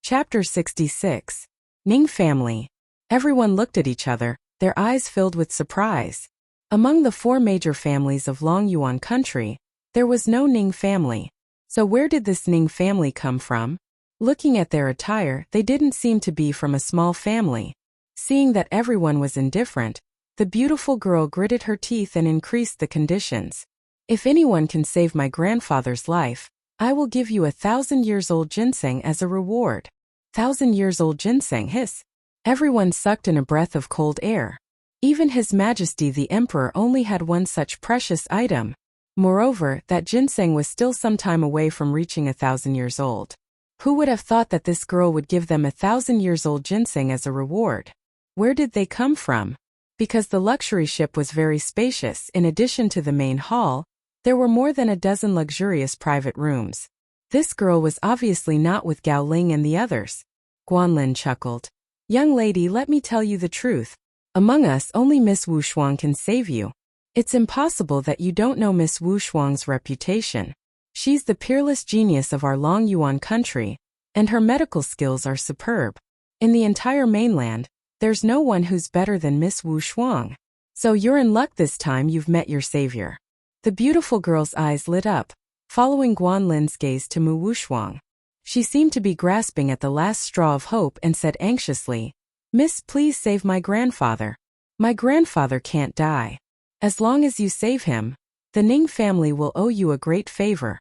Chapter 66. Ning family. Everyone looked at each other, their eyes filled with surprise. Among the 4 major families of Long Yuan country, there was no Ning family. So where did this Ning family come from? Looking at their attire, they didn't seem to be from a small family. Seeing that everyone was indifferent, the beautiful girl gritted her teeth and increased the conditions. If anyone can save my grandfather's life, I will give you 1,000-years-old ginseng as a reward. 1,000-years-old ginseng, hiss. Everyone sucked in a breath of cold air. Even His Majesty the Emperor only had one such precious item. Moreover, that ginseng was still some time away from reaching 1,000 years old. Who would have thought that this girl would give them 1,000 years old ginseng as a reward? Where did they come from? Because the luxury ship was very spacious, in addition to the main hall, there were more than a dozen luxurious private rooms. This girl was obviously not with Gao Ling and the others. Guanlin chuckled. Young lady, let me tell you the truth. Among us, only Miss Wu Shuang can save you. It's impossible that you don't know Miss Wu Shuang's reputation. She's the peerless genius of our Long Yuan country, and her medical skills are superb. In the entire mainland, there's no one who's better than Miss Wu Shuang. So you're in luck this time you've met your savior. The beautiful girl's eyes lit up, following Guanlin's gaze to Mu Wu Shuang. She seemed to be grasping at the last straw of hope and said anxiously, Miss, please save my grandfather. My grandfather can't die. As long as you save him, the Ning family will owe you a great favor.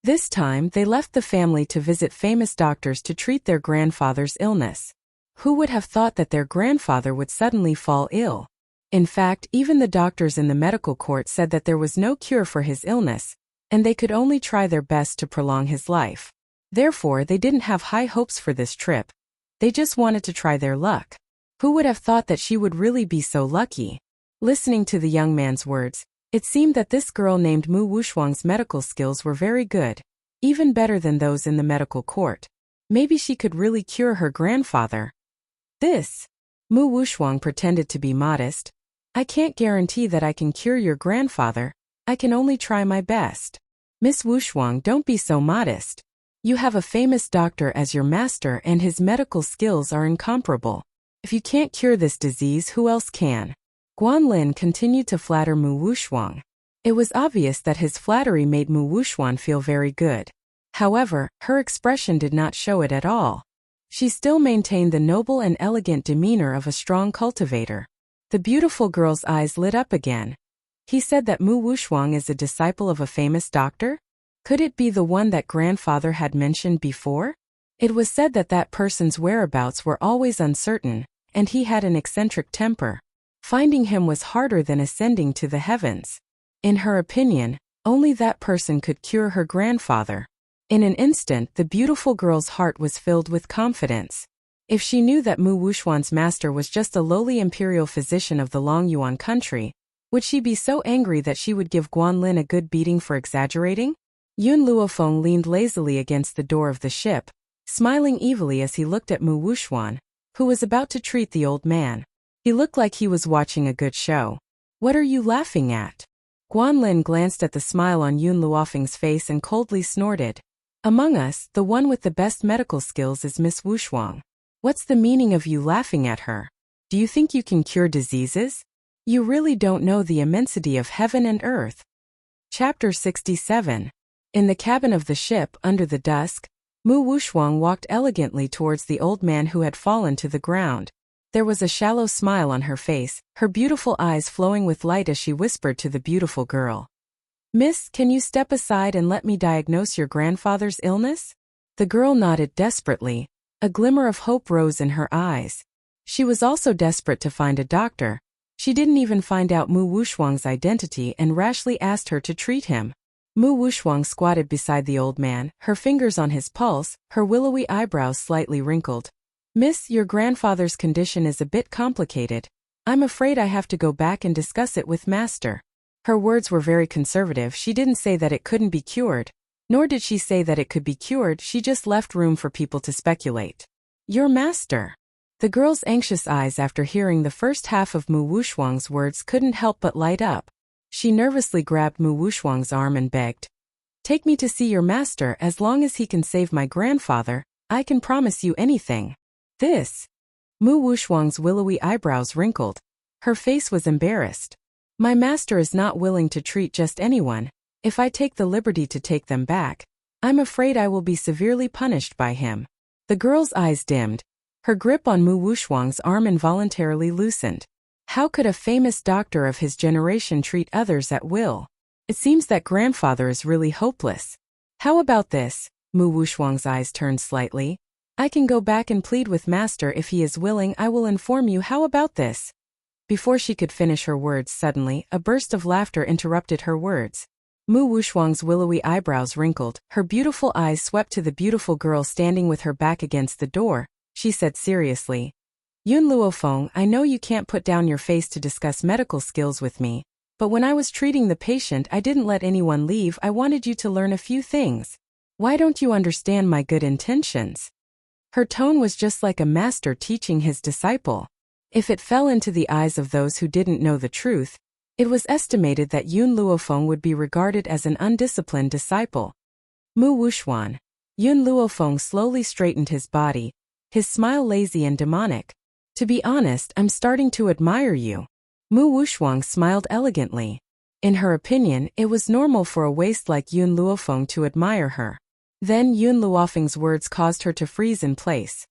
This time, they left the family to visit famous doctors to treat their grandfather's illness. Who would have thought that their grandfather would suddenly fall ill? In fact, even the doctors in the medical court said that there was no cure for his illness, and they could only try their best to prolong his life. Therefore, they didn't have high hopes for this trip. They just wanted to try their luck. Who would have thought that she would really be so lucky? Listening to the young man's words, it seemed that this girl named Mu Wushuang's medical skills were very good, even better than those in the medical court. Maybe she could really cure her grandfather. Mu Wushuang pretended to be modest. I can't guarantee that I can cure your grandfather. I can only try my best. Miss Wushuang, don't be so modest. You have a famous doctor as your master and his medical skills are incomparable. If you can't cure this disease, who else can? Guanlin continued to flatter Mu Wushuang. It was obvious that his flattery made Mu Wushuang feel very good. However, her expression did not show it at all. She still maintained the noble and elegant demeanor of a strong cultivator. The beautiful girl's eyes lit up again. He said that Mu Wushuang is a disciple of a famous doctor? Could it be the one that grandfather had mentioned before? It was said that that person's whereabouts were always uncertain, and he had an eccentric temper. Finding him was harder than ascending to the heavens. In her opinion, only that person could cure her grandfather. In an instant, the beautiful girl's heart was filled with confidence. If she knew that Mu Wushuang's master was just a lowly imperial physician of the Long Yuan country, would she be so angry that she would give Guanlin a good beating for exaggerating? Yun Luofeng leaned lazily against the door of the ship, smiling evilly as he looked at Mu Wushuang, who was about to treat the old man. He looked like he was watching a good show. What are you laughing at? Guanlin glanced at the smile on Yun Luofeng's face and coldly snorted. Among us, the one with the best medical skills is Miss Wushuang. What's the meaning of you laughing at her? Do you think you can cure diseases? You really don't know the immensity of heaven and earth. Chapter 67. In the cabin of the ship, under the dusk, Mu Wushuang walked elegantly towards the old man who had fallen to the ground. There was a shallow smile on her face, her beautiful eyes flowing with light as she whispered to the beautiful girl. Miss, can you step aside and let me diagnose your grandfather's illness? The girl nodded desperately. A glimmer of hope rose in her eyes. She was also desperate to find a doctor. She didn't even find out Mu Wushuang's identity and rashly asked her to treat him. Mu Wushuang squatted beside the old man, her fingers on his pulse, her willowy eyebrows slightly wrinkled. Miss, your grandfather's condition is a bit complicated. I'm afraid I have to go back and discuss it with Master. Her words were very conservative. She didn't say that it couldn't be cured. Nor did she say that it could be cured, she just left room for people to speculate. Your master. The girl's anxious eyes after hearing the first half of Mu Wushuang's words couldn't help but light up. She nervously grabbed Mu Wushuang's arm and begged. Take me to see your master. As long as he can save my grandfather, I can promise you anything. Mu Wushuang's willowy eyebrows wrinkled. Her face was embarrassed. My master is not willing to treat just anyone. If I take the liberty to take them back, I'm afraid I will be severely punished by him. The girl's eyes dimmed. Her grip on Mu Wushuang's arm involuntarily loosened. How could a famous doctor of his generation treat others at will? It seems that grandfather is really hopeless. How about this? Mu Wushuang's eyes turned slightly. I can go back and plead with Master if he is willing. I will inform you. How about this? Before she could finish her words, suddenly, a burst of laughter interrupted her words. Mu Wuxuang's willowy eyebrows wrinkled, her beautiful eyes swept to the beautiful girl standing with her back against the door. She said seriously, Yun Luofeng, I know you can't put down your face to discuss medical skills with me, but when I was treating the patient I didn't let anyone leave. I wanted you to learn a few things. Why don't you understand my good intentions? Her tone was just like a master teaching his disciple. If it fell into the eyes of those who didn't know the truth, it was estimated that Yun Luofeng would be regarded as an undisciplined disciple. Mu Wuxuan. Yun Luofeng slowly straightened his body, his smile lazy and demonic. To be honest, I'm starting to admire you. Mu Wuxuang smiled elegantly. In her opinion, it was normal for a waste like Yun Luofeng to admire her. Then Yun Luofeng's words caused her to freeze in place.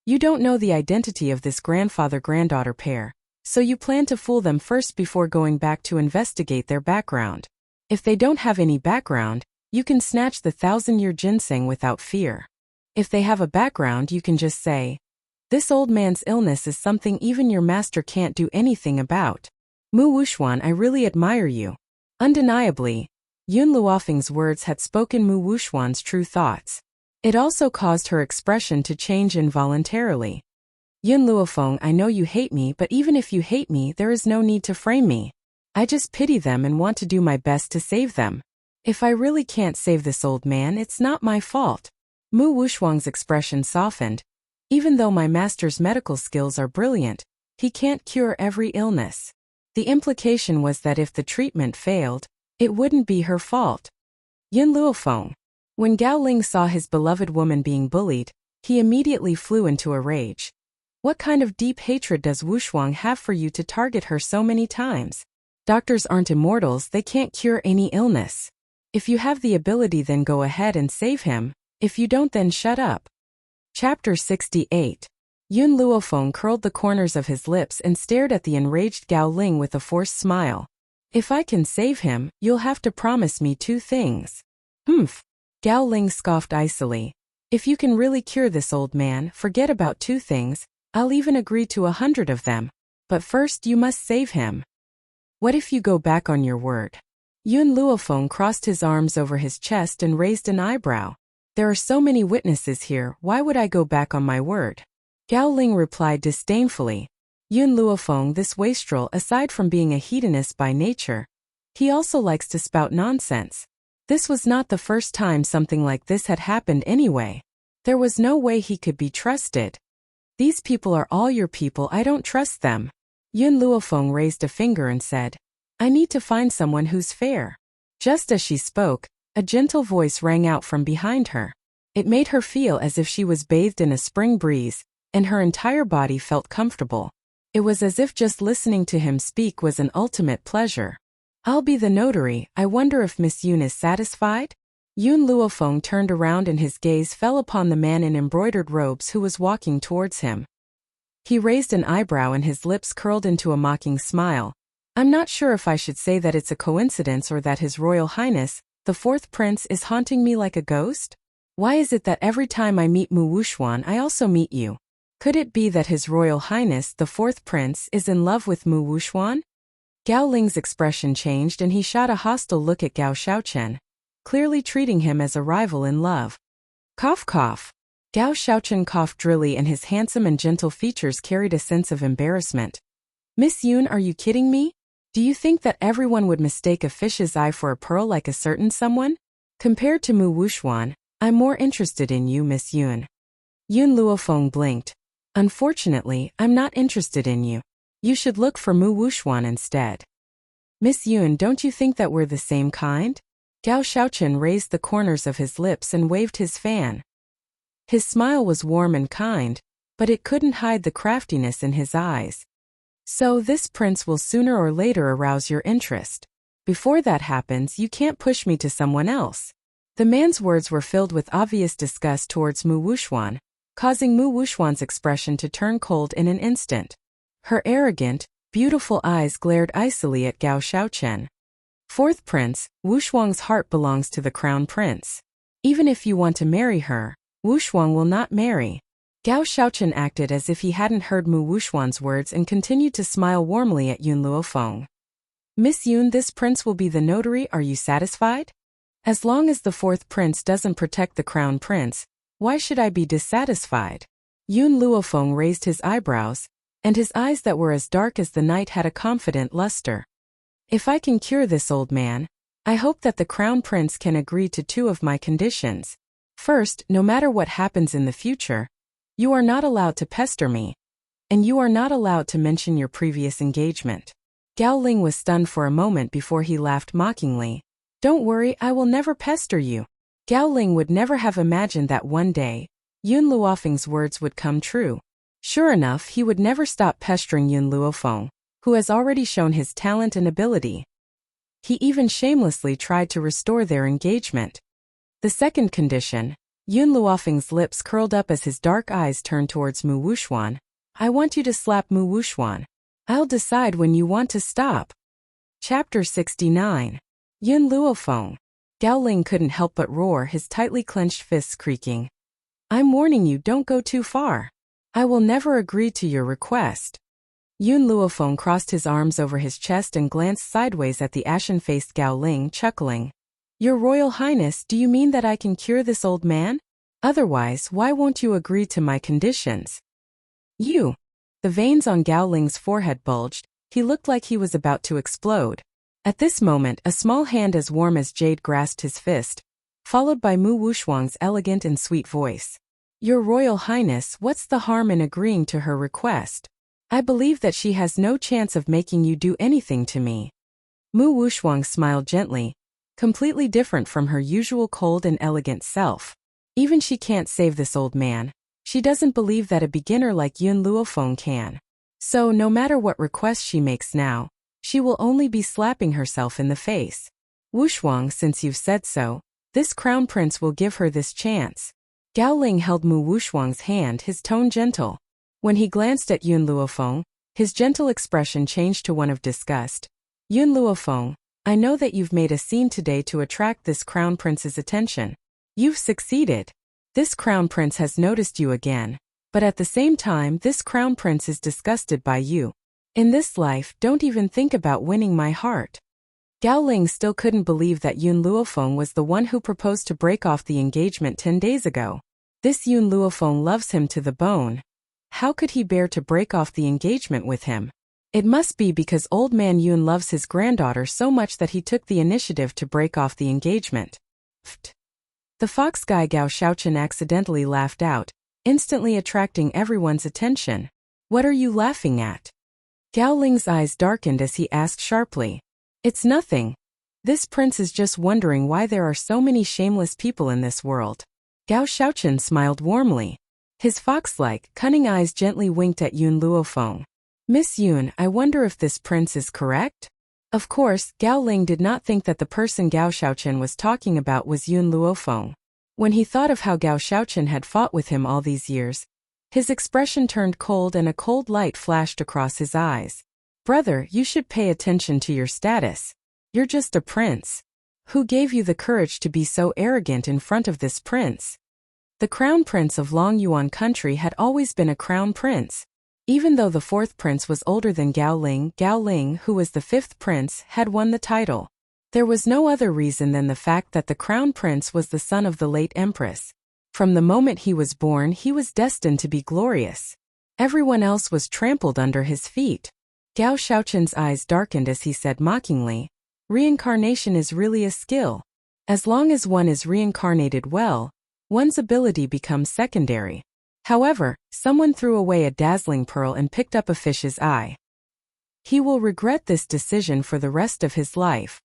You don't know the identity of this grandfather-granddaughter pair, so you plan to fool them first before going back to investigate their background. If they don't have any background, you can snatch the 1,000-year ginseng without fear. If they have a background, you can just say, this old man's illness is something even your master can't do anything about. Mu Wuxuan, I really admire you. Undeniably, Yun Luofeng's words had spoken Mu Wuxuan's true thoughts. It also caused her expression to change involuntarily. Yun Luofeng, I know you hate me, but even if you hate me, there is no need to frame me. I just pity them and want to do my best to save them. If I really can't save this old man, it's not my fault. Mu Wuxuang's expression softened. Even though my master's medical skills are brilliant, he can't cure every illness. The implication was that if the treatment failed, it wouldn't be her fault. Yun Luofeng. When Gao Ling saw his beloved woman being bullied, he immediately flew into a rage. What kind of deep hatred does Wuxuang have for you to target her so many times? Doctors aren't immortals, they can't cure any illness. If you have the ability, then go ahead and save him. If you don't, then shut up. Chapter 68. Yun Luofeng curled the corners of his lips and stared at the enraged Gao Ling with a forced smile. If I can save him, you'll have to promise me 2 things. Humph. Gao Ling scoffed icily. If you can really cure this old man, forget about 2 things. I'll even agree to 100 of them. But first you must save him. What if you go back on your word? Yun Luofeng crossed his arms over his chest and raised an eyebrow. There are so many witnesses here, why would I go back on my word? Gao Ling replied disdainfully. Yun Luofeng, this wastrel, aside from being a hedonist by nature, he also likes to spout nonsense. This was not the first time something like this had happened anyway. There was no way he could be trusted. These people are all your people, I don't trust them. Yun Luofeng raised a finger and said, I need to find someone who's fair. Just as she spoke, a gentle voice rang out from behind her. It made her feel as if she was bathed in a spring breeze, and her entire body felt comfortable. It was as if just listening to him speak was an ultimate pleasure. I'll be the notary, I wonder if Miss Yun is satisfied? Yun Luofeng turned around and his gaze fell upon the man in embroidered robes who was walking towards him. He raised an eyebrow and his lips curled into a mocking smile. I'm not sure if I should say that it's a coincidence or that His Royal Highness, the 4th Prince, is haunting me like a ghost? Why is it that every time I meet Mu Wuxuan I also meet you? Could it be that His Royal Highness, the 4th Prince, is in love with Mu Wuxuan? Gao Ling's expression changed and he shot a hostile look at Gao Xiaochen, clearly treating him as a rival in love. Cough cough. Gao Xiaochen coughed drily and his handsome and gentle features carried a sense of embarrassment. Miss Yun, are you kidding me? Do you think that everyone would mistake a fish's eye for a pearl like a certain someone? Compared to Mu Wuxuan, I'm more interested in you, Miss Yun. Yun Luofeng blinked. Unfortunately, I'm not interested in you. You should look for Mu Wuxuan instead. Miss Yun, don't you think that we're the same kind? Gao Xiaochen raised the corners of his lips and waved his fan. His smile was warm and kind, but it couldn't hide the craftiness in his eyes. So this prince will sooner or later arouse your interest. Before that happens, you can't push me to someone else. The man's words were filled with obvious disgust towards Mu Wuxuan, causing Mu Wuxuan's expression to turn cold in an instant. Her arrogant, beautiful eyes glared icily at Gao Xiaochen. 4th Prince, Wuxuang's heart belongs to the Crown Prince. Even if you want to marry her, Wuxuang will not marry. Gao Xiaochen acted as if he hadn't heard Mu Wuxuan's words and continued to smile warmly at Yun Luofeng. Miss Yun, this prince will be the notary, are you satisfied? As long as the fourth prince doesn't protect the crown prince, why should I be dissatisfied? Yun Luofeng raised his eyebrows, and his eyes that were as dark as the night had a confident luster. If I can cure this old man, I hope that the crown prince can agree to two of my conditions. First, no matter what happens in the future, you are not allowed to pester me, and you are not allowed to mention your previous engagement. Gao Ling was stunned for a moment before he laughed mockingly. Don't worry, I will never pester you. Gao Ling would never have imagined that one day, Yun Luofeng's words would come true. Sure enough, he would never stop pestering Yun Luofeng, who has already shown his talent and ability. He even shamelessly tried to restore their engagement. The second condition, Yun Luofeng's lips curled up as his dark eyes turned towards Mu Wuxuan. I want you to slap Mu Wuxuan. I'll decide when you want to stop. Chapter 69. Yun Luofeng. Gao Ling couldn't help but roar, his tightly clenched fists creaking. I'm warning you, don't go too far. I will never agree to your request. Yun Luofeng crossed his arms over his chest and glanced sideways at the ashen-faced Gao Ling, chuckling. Your Royal Highness, do you mean that I can cure this old man? Otherwise, why won't you agree to my conditions? You. The veins on Gao Ling's forehead bulged. He looked like he was about to explode. At this moment, a small hand as warm as jade grasped his fist, followed by Mu Wuxuang's elegant and sweet voice. Your Royal Highness, what's the harm in agreeing to her request? I believe that she has no chance of making you do anything to me. Mu Wuxuang smiled gently, completely different from her usual cold and elegant self. Even she can't save this old man. She doesn't believe that a beginner like Yun Luofeng can. So no matter what request she makes now, she will only be slapping herself in the face. Wuxuang, since you've said so, this crown prince will give her this chance. Gao Ling held Mu Wuxuang's hand, his tone gentle. When he glanced at Yun Luofeng, his gentle expression changed to one of disgust. Yun Luofeng, I know that you've made a scene today to attract this crown prince's attention. You've succeeded. This crown prince has noticed you again, but at the same time this crown prince is disgusted by you. In this life, don't even think about winning my heart. Gao Ling still couldn't believe that Yun Luofeng was the one who proposed to break off the engagement 10 days ago. This Yun Luofeng loves him to the bone. How could he bear to break off the engagement with him? It must be because old man Yun loves his granddaughter so much that he took the initiative to break off the engagement. Pfft. The fox guy Gao Shaochen accidentally laughed out, instantly attracting everyone's attention. What are you laughing at? Gao Ling's eyes darkened as he asked sharply. It's nothing. This prince is just wondering why there are so many shameless people in this world. Gao Shaochen smiled warmly. His fox-like, cunning eyes gently winked at Yun Luofeng. Miss Yun, I wonder if this prince is correct? Of course, Gao Ling did not think that the person Gao Shaochen was talking about was Yun Luofeng. When he thought of how Gao Shaochen had fought with him all these years, his expression turned cold and a cold light flashed across his eyes. Brother, you should pay attention to your status. You're just a prince. Who gave you the courage to be so arrogant in front of this prince? The crown prince of Long Yuan country had always been a crown prince. Even though the fourth prince was older than Gao Ling, who was the fifth prince, had won the title. There was no other reason than the fact that the crown prince was the son of the late empress. From the moment he was born, he was destined to be glorious. Everyone else was trampled under his feet. Gao Shaochen's eyes darkened as he said mockingly, reincarnation is really a skill. As long as one is reincarnated well, one's ability becomes secondary. However, someone threw away a dazzling pearl and picked up a fish's eye. He will regret this decision for the rest of his life.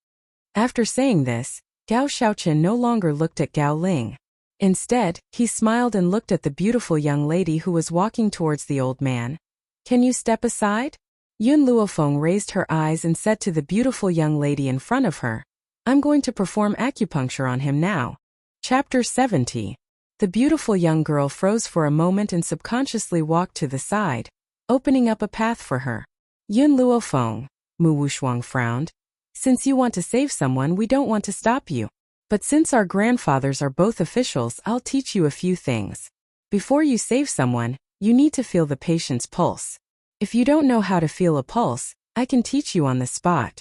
After saying this, Gao Shaochen no longer looked at Gao Ling. Instead, he smiled and looked at the beautiful young lady who was walking towards the old man. Can you step aside? Yun Luofeng raised her eyes and said to the beautiful young lady in front of her, I'm going to perform acupuncture on him now. Chapter 70. The beautiful young girl froze for a moment and subconsciously walked to the side, opening up a path for her. Yun Luofeng, Mu Wuxuang frowned. Since you want to save someone, we don't want to stop you. But since our grandfathers are both officials, I'll teach you a few things. Before you save someone, you need to feel the patient's pulse. If you don't know how to feel a pulse, I can teach you on the spot.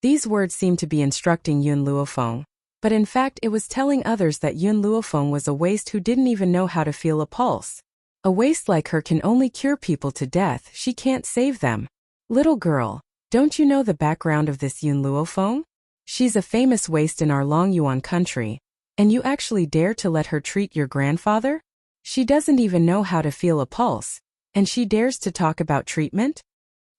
These words seemed to be instructing Yun Luofeng, but in fact it was telling others that Yun Luofeng was a waste who didn't even know how to feel a pulse. A waste like her can only cure people to death, she can't save them. Little girl, don't you know the background of this Yun Luofeng? She's a famous waste in our Longyuan country, and you actually dare to let her treat your grandfather? She doesn't even know how to feel a pulse, and she dares to talk about treatment?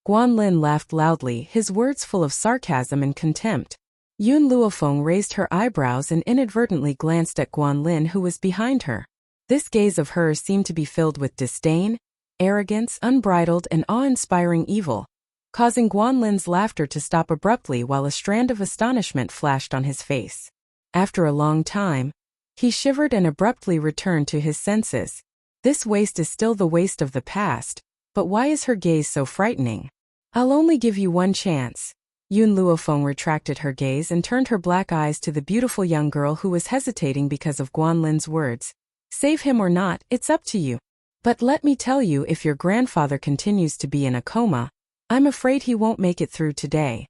Guanlin laughed loudly, his words full of sarcasm and contempt. Yun Luofeng raised her eyebrows and inadvertently glanced at Guanlin, who was behind her. This gaze of hers seemed to be filled with disdain, arrogance, unbridled and awe-inspiring evil, causing Guanlin's laughter to stop abruptly while a strand of astonishment flashed on his face. After a long time, he shivered and abruptly returned to his senses. This waste is still the waste of the past, but why is her gaze so frightening? I'll only give you one chance. Yun Luofeng retracted her gaze and turned her black eyes to the beautiful young girl who was hesitating because of Guanlin's words. Save him or not, it's up to you. But let me tell you, if your grandfather continues to be in a coma, I'm afraid he won't make it through today.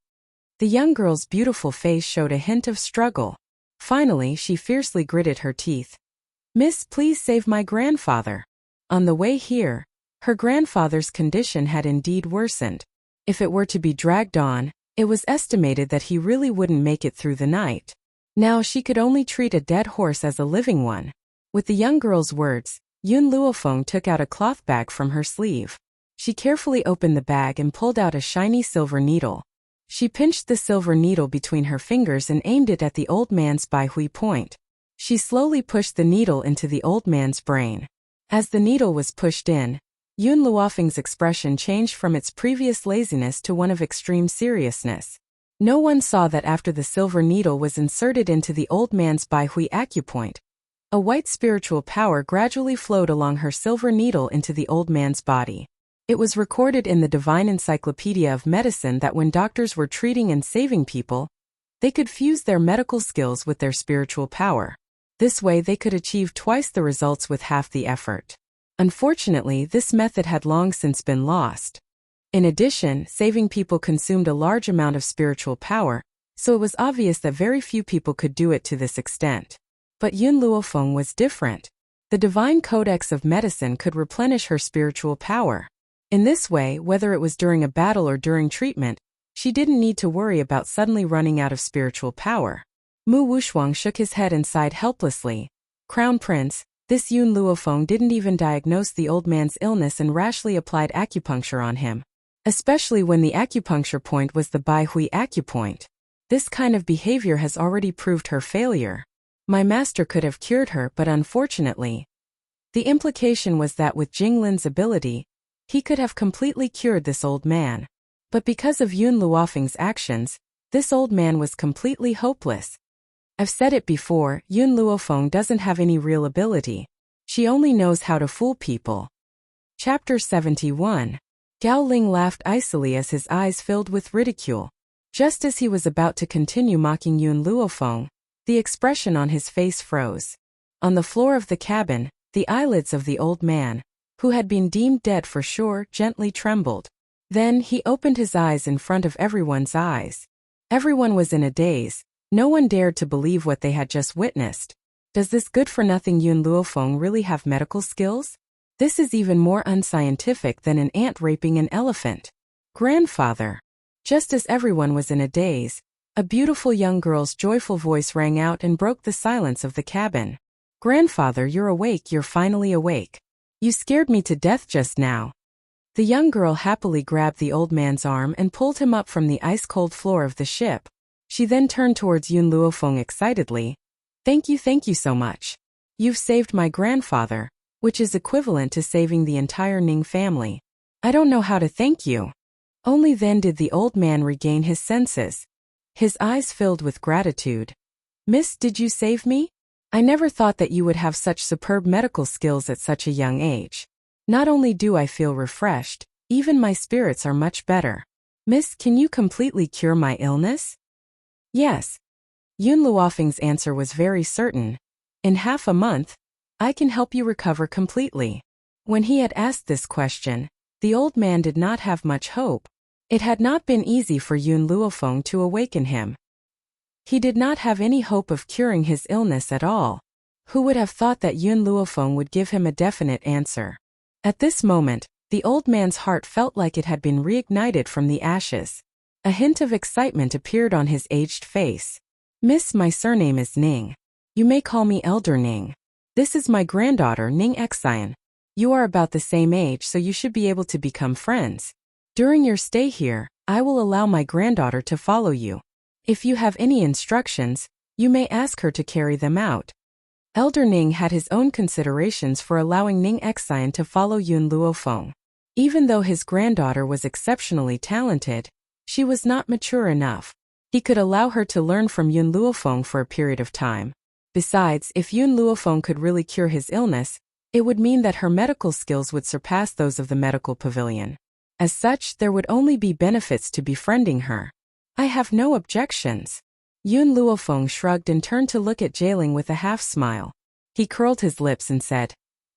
The young girl's beautiful face showed a hint of struggle. Finally, she fiercely gritted her teeth. Miss, please save my grandfather. On the way here, her grandfather's condition had indeed worsened. If it were to be dragged on, it was estimated that he really wouldn't make it through the night. Now she could only treat a dead horse as a living one. With the young girl's words, Yun Luofeng took out a cloth bag from her sleeve. She carefully opened the bag and pulled out a shiny silver needle. She pinched the silver needle between her fingers and aimed it at the old man's Baihui point. She slowly pushed the needle into the old man's brain. As the needle was pushed in, Yun Luofeng's expression changed from its previous laziness to one of extreme seriousness. No one saw that after the silver needle was inserted into the old man's Baihui acupoint, a white spiritual power gradually flowed along her silver needle into the old man's body. It was recorded in the Divine Encyclopedia of Medicine that when doctors were treating and saving people, they could fuse their medical skills with their spiritual power. This way they could achieve twice the results with half the effort. Unfortunately, this method had long since been lost. In addition, saving people consumed a large amount of spiritual power, so it was obvious that very few people could do it to this extent. But Yun Luofeng was different. The Divine Codex of Medicine could replenish her spiritual power. In this way, whether it was during a battle or during treatment, she didn't need to worry about suddenly running out of spiritual power. Mu Wushuang shook his head and sighed helplessly. Crown Prince, this Yun Luofeng didn't even diagnose the old man's illness and rashly applied acupuncture on him. Especially when the acupuncture point was the Baihui acupoint. This kind of behavior has already proved her failure. My master could have cured her, but unfortunately, the implication was that with Jinglin's ability, he could have completely cured this old man. But because of Yun Luofeng's actions, this old man was completely hopeless. I've said it before, Yun Luofeng doesn't have any real ability. She only knows how to fool people. Chapter 71. Gao Ling laughed icily as his eyes filled with ridicule. Just as he was about to continue mocking Yun Luofeng, the expression on his face froze. On the floor of the cabin, the eyelids of the old man, who had been deemed dead for sure, gently trembled. Then he opened his eyes in front of everyone's eyes. Everyone was in a daze. No one dared to believe what they had just witnessed. Does this good-for-nothing Yun Luofeng really have medical skills? This is even more unscientific than an ant raping an elephant. Grandfather. Just as everyone was in a daze, a beautiful young girl's joyful voice rang out and broke the silence of the cabin. Grandfather, you're awake, you're finally awake. You scared me to death just now. The young girl happily grabbed the old man's arm and pulled him up from the ice-cold floor of the ship. She then turned towards Yun Luofeng excitedly. Thank you so much. You've saved my grandfather, which is equivalent to saving the entire Ning family. I don't know how to thank you. Only then did the old man regain his senses. His eyes filled with gratitude. Miss, did you save me? I never thought that you would have such superb medical skills at such a young age. Not only do I feel refreshed, even my spirits are much better. Miss, can you completely cure my illness? Yes. Yun Luofeng's answer was very certain. In half a month, I can help you recover completely. When he had asked this question, the old man did not have much hope. It had not been easy for Yun Luofeng to awaken him. He did not have any hope of curing his illness at all. Who would have thought that Yun Luofeng would give him a definite answer? At this moment, the old man's heart felt like it had been reignited from the ashes. A hint of excitement appeared on his aged face. Miss, my surname is Ning. You may call me Elder Ning. This is my granddaughter Ning Xian. You are about the same age, so you should be able to become friends. During your stay here, I will allow my granddaughter to follow you. If you have any instructions, you may ask her to carry them out. Elder Ning had his own considerations for allowing Ning Xian to follow Yun Luofeng. Even though his granddaughter was exceptionally talented, she was not mature enough. He could allow her to learn from Yun Luofeng for a period of time. Besides, if Yun Luofeng could really cure his illness, it would mean that her medical skills would surpass those of the medical pavilion. As such, there would only be benefits to befriending her. I have no objections. Yun Luofeng shrugged and turned to look at Jailing with a half-smile. He curled his lips and said,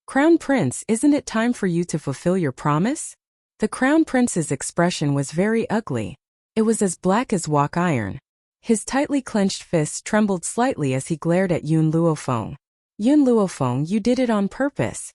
Crown Prince, isn't it time for you to fulfill your promise? The Crown Prince's expression was very ugly. It was as black as wrought iron. His tightly clenched fists trembled slightly as he glared at Yun Luofeng. Yun Luofeng, you did it on purpose.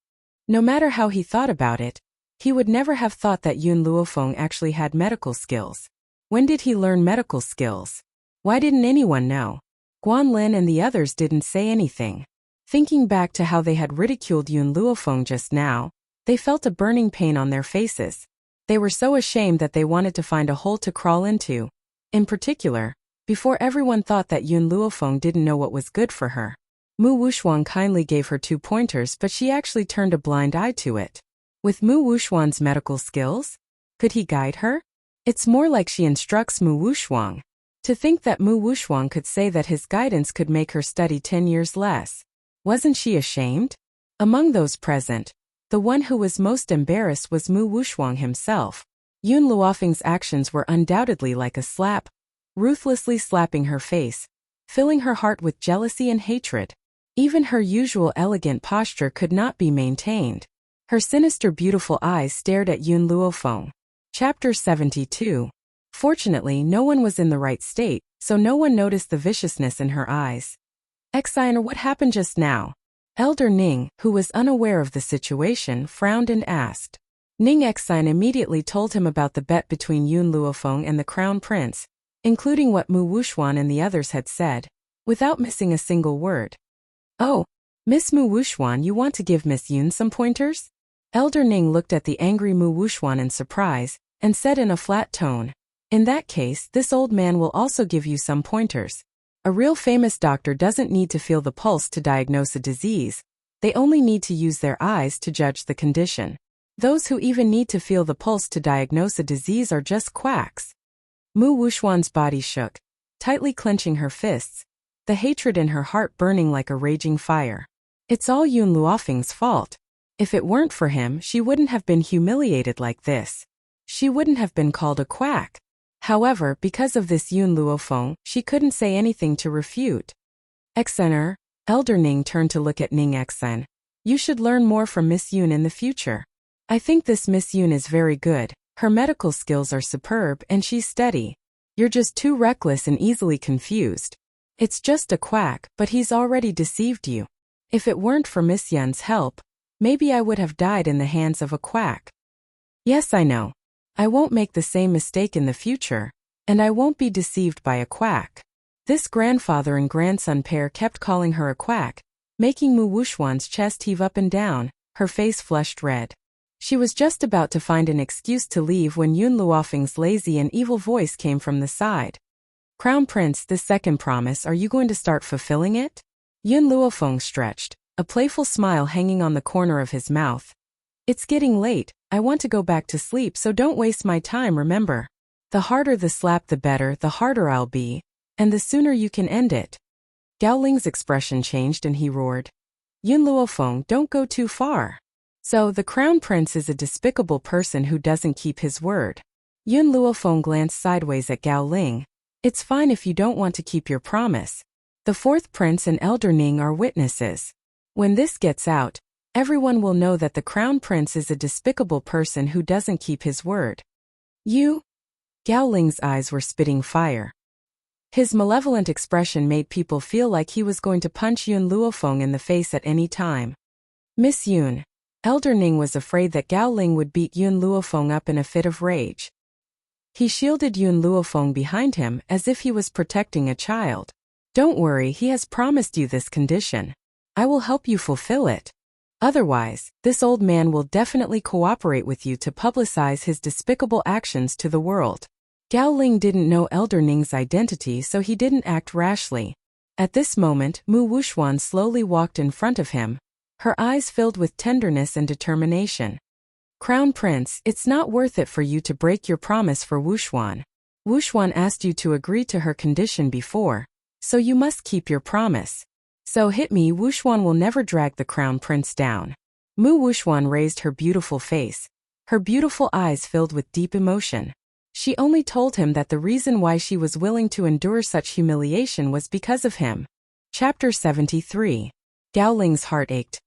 No matter how he thought about it, he would never have thought that Yun Luofeng actually had medical skills. When did he learn medical skills? Why didn't anyone know? Guan Lin and the others didn't say anything. Thinking back to how they had ridiculed Yun Luofeng just now, they felt a burning pain on their faces. They were so ashamed that they wanted to find a hole to crawl into. In particular, before everyone thought that Yun Luofeng didn't know what was good for her. Mu Wuxuan kindly gave her 2 pointers, but she actually turned a blind eye to it. With Mu Wuxuan's medical skills? Could he guide her? It's more like she instructs Mu Wuxuan. To think that Mu Wuxuan could say that his guidance could make her study 10 years less. Wasn't she ashamed? Among those present, the one who was most embarrassed was Mu Wuxuan himself. Yun Luofeng's actions were undoubtedly like a slap, ruthlessly slapping her face, filling her heart with jealousy and hatred. Even her usual elegant posture could not be maintained. Her sinister beautiful eyes stared at Yun Luofeng. Chapter 72. Fortunately, no one was in the right state, so no one noticed the viciousness in her eyes. Xian, what happened just now? Elder Ning, who was unaware of the situation, frowned and asked. Ning Xian immediately told him about the bet between Yun Luofeng and the Crown Prince, including what Mu Wuxuan and the others had said, without missing a single word. Oh, Miss Mu Wuxuan, you want to give Miss Yun some pointers? Elder Ning looked at the angry Mu Wuxuan in surprise, and said in a flat tone, in that case, this old man will also give you some pointers. A real famous doctor doesn't need to feel the pulse to diagnose a disease, they only need to use their eyes to judge the condition. Those who even need to feel the pulse to diagnose a disease are just quacks. Mu Wuxuan's body shook, tightly clenching her fists, the hatred in her heart burning like a raging fire. It's all Yun Luofeng's fault. If it weren't for him, she wouldn't have been humiliated like this. She wouldn't have been called a quack. However, because of this Yun Luofeng, she couldn't say anything to refute. Xian, Elder Ning turned to look at Ning Xian. You should learn more from Miss Yun in the future. I think this Miss Yun is very good, her medical skills are superb and she's steady. You're just too reckless and easily confused. It's just a quack, but he's already deceived you. If it weren't for Miss Yun's help, maybe I would have died in the hands of a quack. Yes, I know. I won't make the same mistake in the future, and I won't be deceived by a quack. This grandfather and grandson pair kept calling her a quack, making Mu Wuxuan's chest heave up and down, her face flushed red. She was just about to find an excuse to leave when Yun Luofeng's lazy and evil voice came from the side. Crown Prince, this second promise, are you going to start fulfilling it? Yun Luofeng stretched, a playful smile hanging on the corner of his mouth. It's getting late, I want to go back to sleep, so don't waste my time, remember. The harder the slap the better, the harder I'll be, and the sooner you can end it. Gao Ling's expression changed and he roared. Yun Luofeng, don't go too far. So, the Crown Prince is a despicable person who doesn't keep his word. Yun Luofeng glanced sideways at Gao Ling. It's fine if you don't want to keep your promise. The fourth prince and Elder Ning are witnesses. When this gets out, everyone will know that the Crown Prince is a despicable person who doesn't keep his word. You? Gao Ling's eyes were spitting fire. His malevolent expression made people feel like he was going to punch Yun Luofeng in the face at any time. Miss Yun. Elder Ning was afraid that Gao Ling would beat Yun Luofeng up in a fit of rage. He shielded Yun Luofeng behind him as if he was protecting a child. Don't worry, he has promised you this condition. I will help you fulfill it. Otherwise, this old man will definitely cooperate with you to publicize his despicable actions to the world. Gao Ling didn't know Elder Ning's identity, so he didn't act rashly. At this moment, Mu Wuxuan slowly walked in front of him, her eyes filled with tenderness and determination. Crown Prince, it's not worth it for you to break your promise for Wuxuan. Wuxuan asked you to agree to her condition before, so you must keep your promise. So hit me. Wuxuan will never drag the Crown Prince down. Mu Wuxuan raised her beautiful face, her beautiful eyes filled with deep emotion. She only told him that the reason why she was willing to endure such humiliation was because of him. Chapter 73. Gao Ling's heart ached.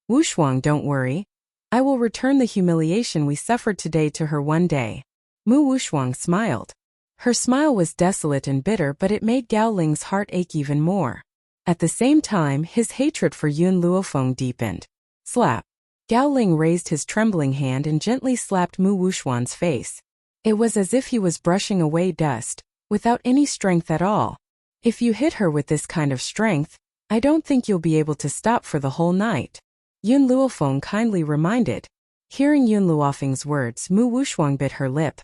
Wuxuan, don't worry. I will return the humiliation we suffered today to her one day. Mu Wuxuan smiled. Her smile was desolate and bitter, but it made Gao Ling's heart ache even more. At the same time, his hatred for Yun Luofeng deepened. Slap. Gao Ling raised his trembling hand and gently slapped Mu Wuxuan's face. It was as if he was brushing away dust, without any strength at all. If you hit her with this kind of strength, I don't think you'll be able to stop for the whole night. Yun Luofeng kindly reminded. Hearing Yun Luofeng's words, Mu Wuxuan bit her lip.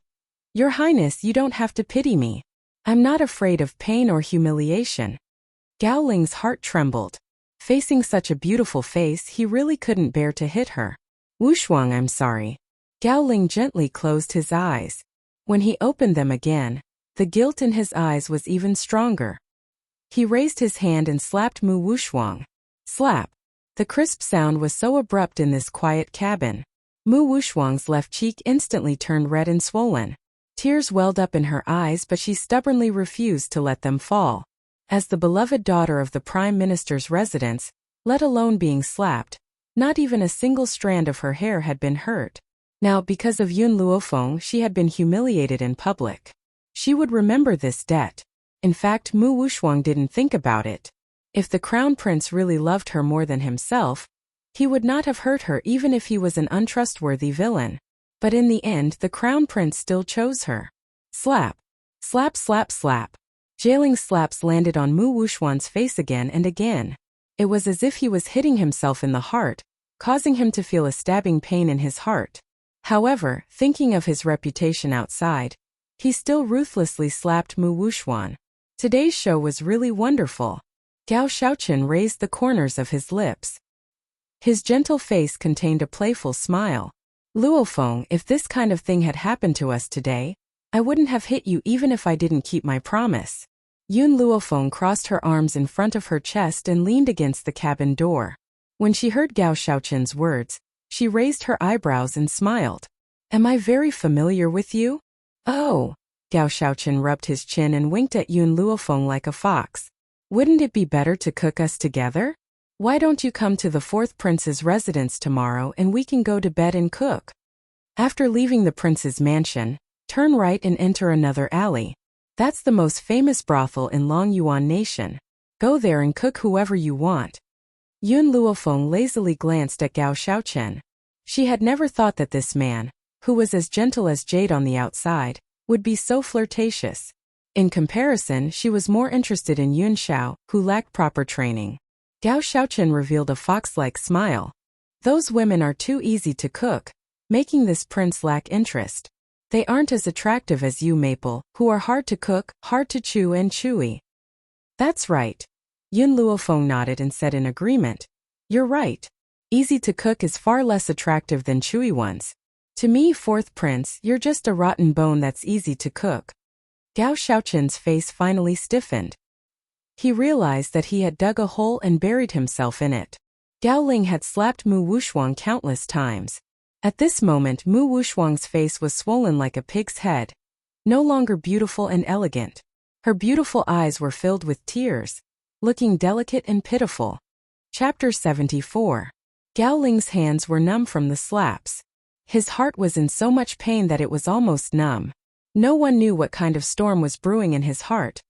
Your Highness, you don't have to pity me. I'm not afraid of pain or humiliation. Gao Ling's heart trembled. Facing such a beautiful face, he really couldn't bear to hit her. Wuxuan, I'm sorry. Gao Ling gently closed his eyes. When he opened them again, the guilt in his eyes was even stronger. He raised his hand and slapped Mu Wuxuan. Slap. The crisp sound was so abrupt in this quiet cabin. Mu Wuxuan's left cheek instantly turned red and swollen. Tears welled up in her eyes, but she stubbornly refused to let them fall. As the beloved daughter of the Prime Minister's residence, let alone being slapped, not even a single strand of her hair had been hurt. Now, because of Yun Luofeng, she had been humiliated in public. She would remember this debt. In fact, Mu Wuxuan didn't think about it. If the Crown Prince really loved her more than himself, he would not have hurt her even if he was an untrustworthy villain. But in the end, the Crown Prince still chose her. Slap. Slap, slap, slap. Jailing slaps landed on Mu Wuxuan's face again and again. It was as if he was hitting himself in the heart, causing him to feel a stabbing pain in his heart. However, thinking of his reputation outside, he still ruthlessly slapped Mu Wuxuan. Today's show was really wonderful. Gao Shaochen raised the corners of his lips. His gentle face contained a playful smile. Luofeng, if this kind of thing had happened to us today, I wouldn't have hit you even if I didn't keep my promise. Yun Luofeng crossed her arms in front of her chest and leaned against the cabin door. When she heard Gao Shaochen's words, she raised her eyebrows and smiled. Am I very familiar with you? Oh. Gao Shaochen rubbed his chin and winked at Yun Luofeng like a fox. Wouldn't it be better to cook us together? Why don't you come to the fourth prince's residence tomorrow and we can go to bed and cook? After leaving the prince's mansion, turn right and enter another alley. That's the most famous brothel in Long Yuan Nation. Go there and cook whoever you want. Yun Luofeng lazily glanced at Gao Shaochen. She had never thought that this man, who was as gentle as jade on the outside, would be so flirtatious. In comparison, she was more interested in Yun Xiao, who lacked proper training. Gao Shaochen revealed a fox-like smile. Those women are too easy to cook, making this prince lack interest. They aren't as attractive as you, Maple, who are hard to cook, hard to chew and chewy. That's right. Yun Luofeng nodded and said in agreement. You're right. Easy to cook is far less attractive than chewy ones. To me, fourth prince, you're just a rotten bone that's easy to cook. Gao Shaochen's face finally stiffened. He realized that he had dug a hole and buried himself in it. Gao Ling had slapped Mu Wuxuan countless times. At this moment, Mu Wuxuan's face was swollen like a pig's head. No longer beautiful and elegant. Her beautiful eyes were filled with tears, looking delicate and pitiful. Chapter 74. Gao Ling's hands were numb from the slaps. His heart was in so much pain that it was almost numb. No one knew what kind of storm was brewing in his heart.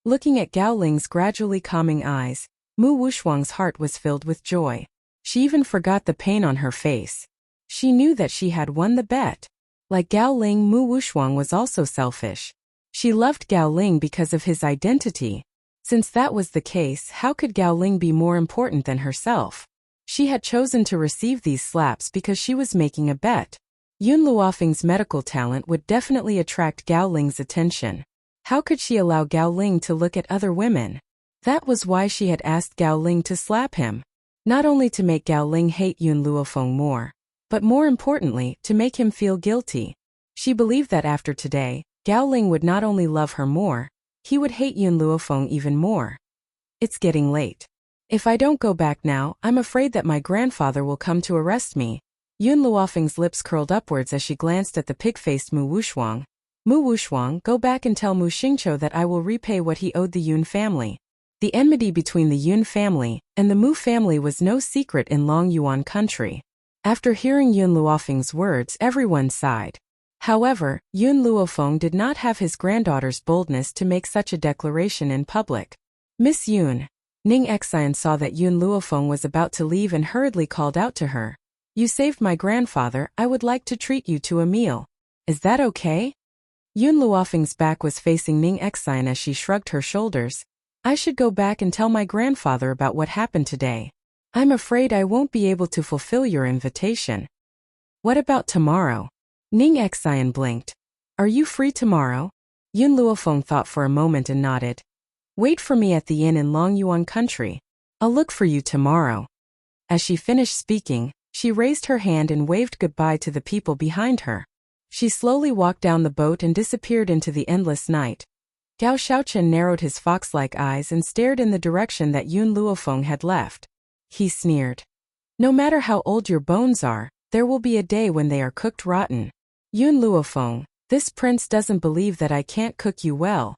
Looking at Gao Ling's gradually calming eyes, Mu Wushuang's heart was filled with joy. She even forgot the pain on her face. She knew that she had won the bet. Like Gao Ling, Mu Wushuang was also selfish. She loved Gao Ling because of his identity. Since that was the case, how could Gao Ling be more important than herself? She had chosen to receive these slaps because she was making a bet. Yun Luofeng's medical talent would definitely attract Gao Ling's attention. How could she allow Gao Ling to look at other women? That was why she had asked Gao Ling to slap him. Not only to make Gao Ling hate Yun Luofeng more, but more importantly, to make him feel guilty. She believed that after today, Gao Ling would not only love her more, he would hate Yun Luofeng even more. It's getting late. If I don't go back now, I'm afraid that my grandfather will come to arrest me. Yun Luofeng's lips curled upwards as she glanced at the pig-faced Mu Wushuang. Mu Wushuang, go back and tell Mu Xingqiu that I will repay what he owed the Yun family. The enmity between the Yun family and the Mu family was no secret in Long Yuan country. After hearing Yun Luofeng's words, everyone sighed. However, Yun Luofeng did not have his granddaughter's boldness to make such a declaration in public. Miss Yun. Ning Xian saw that Yun Luofeng was about to leave and hurriedly called out to her. You saved my grandfather, I would like to treat you to a meal. Is that okay? Yun Luofeng's back was facing Ning Xian as she shrugged her shoulders. I should go back and tell my grandfather about what happened today. I'm afraid I won't be able to fulfill your invitation. What about tomorrow? Ning Xian blinked. Are you free tomorrow? Yun Luofeng thought for a moment and nodded. Wait for me at the inn in Long Yuan country. I'll look for you tomorrow. As she finished speaking, she raised her hand and waved goodbye to the people behind her. She slowly walked down the boat and disappeared into the endless night. Gao Xiaochen narrowed his fox-like eyes and stared in the direction that Yun Luofeng had left. He sneered. No matter how old your bones are, there will be a day when they are cooked rotten. Yun Luofeng, this prince doesn't believe that I can't cook you well.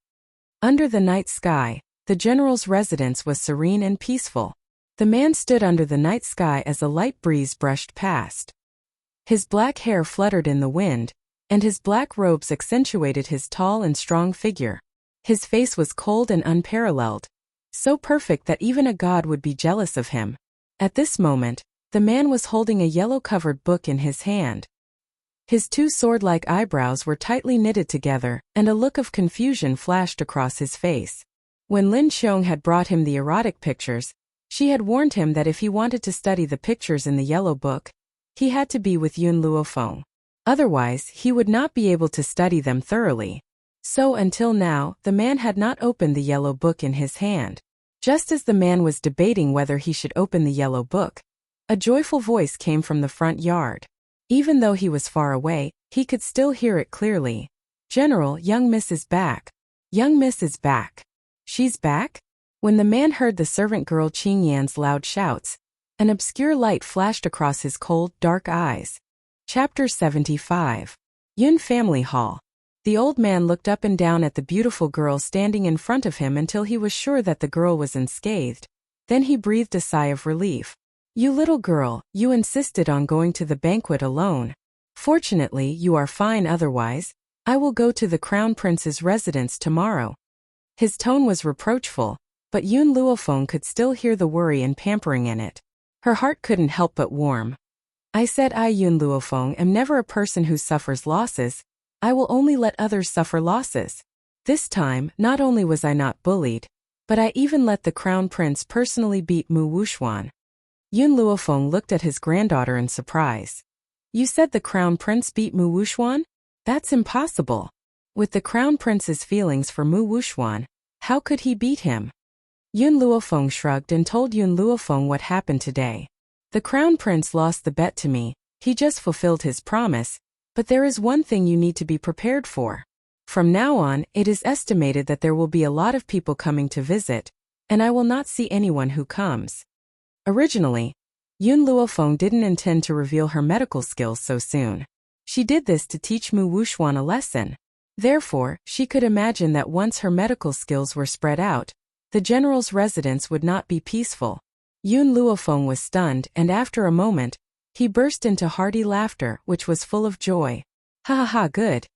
Under the night sky, the general's residence was serene and peaceful. The man stood under the night sky as a light breeze brushed past. His black hair fluttered in the wind, and his black robes accentuated his tall and strong figure. His face was cold and unparalleled, so perfect that even a god would be jealous of him. At this moment, the man was holding a yellow-covered book in his hand. His two sword-like eyebrows were tightly knitted together, and a look of confusion flashed across his face. When Lin Xiong had brought him the erotic pictures, she had warned him that if he wanted to study the pictures in the yellow book, he had to be with Yun Luofeng. Otherwise, he would not be able to study them thoroughly. So until now, the man had not opened the yellow book in his hand. Just as the man was debating whether he should open the yellow book, a joyful voice came from the front yard. Even though he was far away, he could still hear it clearly. General, young miss is back. Young miss is back. She's back? When the man heard the servant girl Qing Yan's loud shouts, an obscure light flashed across his cold, dark eyes. Chapter 75. Yun Family Hall. The old man looked up and down at the beautiful girl standing in front of him until he was sure that the girl was unscathed. Then he breathed a sigh of relief. You little girl, you insisted on going to the banquet alone. Fortunately, you are fine otherwise. I will go to the Crown Prince's residence tomorrow. His tone was reproachful, but Yun Luofeng could still hear the worry and pampering in it. Her heart couldn't help but warm. I said I, Yun Luofeng, am never a person who suffers losses. I will only let others suffer losses. This time, not only was I not bullied, but I even let the Crown Prince personally beat Mu Wushuan. Yun Luofeng looked at his granddaughter in surprise. You said the Crown Prince beat Mu Wushuan? That's impossible. With the Crown Prince's feelings for Mu Wushuan, how could he beat him? Yun Luofeng shrugged and told Yun Luofeng what happened today. The Crown Prince lost the bet to me. He just fulfilled his promise. But there is one thing you need to be prepared for. From now on, it is estimated that there will be a lot of people coming to visit, and I will not see anyone who comes. Originally, Yun Luofeng didn't intend to reveal her medical skills so soon. She did this to teach Mu Wushuan a lesson. Therefore, she could imagine that once her medical skills were spread out, the general's residence would not be peaceful. Yun Luofeng was stunned, and after a moment, he burst into hearty laughter, which was full of joy. Ha ha ha, good.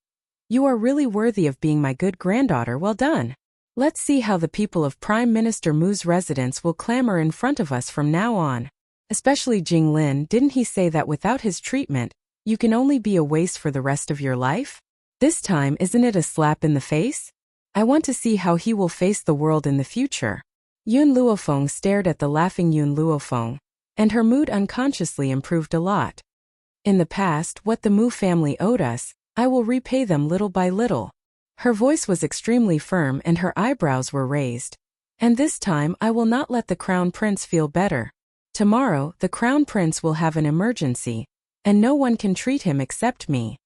You are really worthy of being my good granddaughter. Well done. Let's see how the people of Prime Minister Mu's residence will clamor in front of us from now on. Especially Jing Lin, didn't he say that without his treatment, you can only be a waste for the rest of your life? This time, isn't it a slap in the face? I want to see how he will face the world in the future. Yun Luofeng stared at the laughing Yun Luofeng, and her mood unconsciously improved a lot. In the past, what the Mu family owed us, I will repay them little by little. Her voice was extremely firm and her eyebrows were raised. And this time I will not let the Crown Prince feel better. Tomorrow, the Crown Prince will have an emergency, and no one can treat him except me.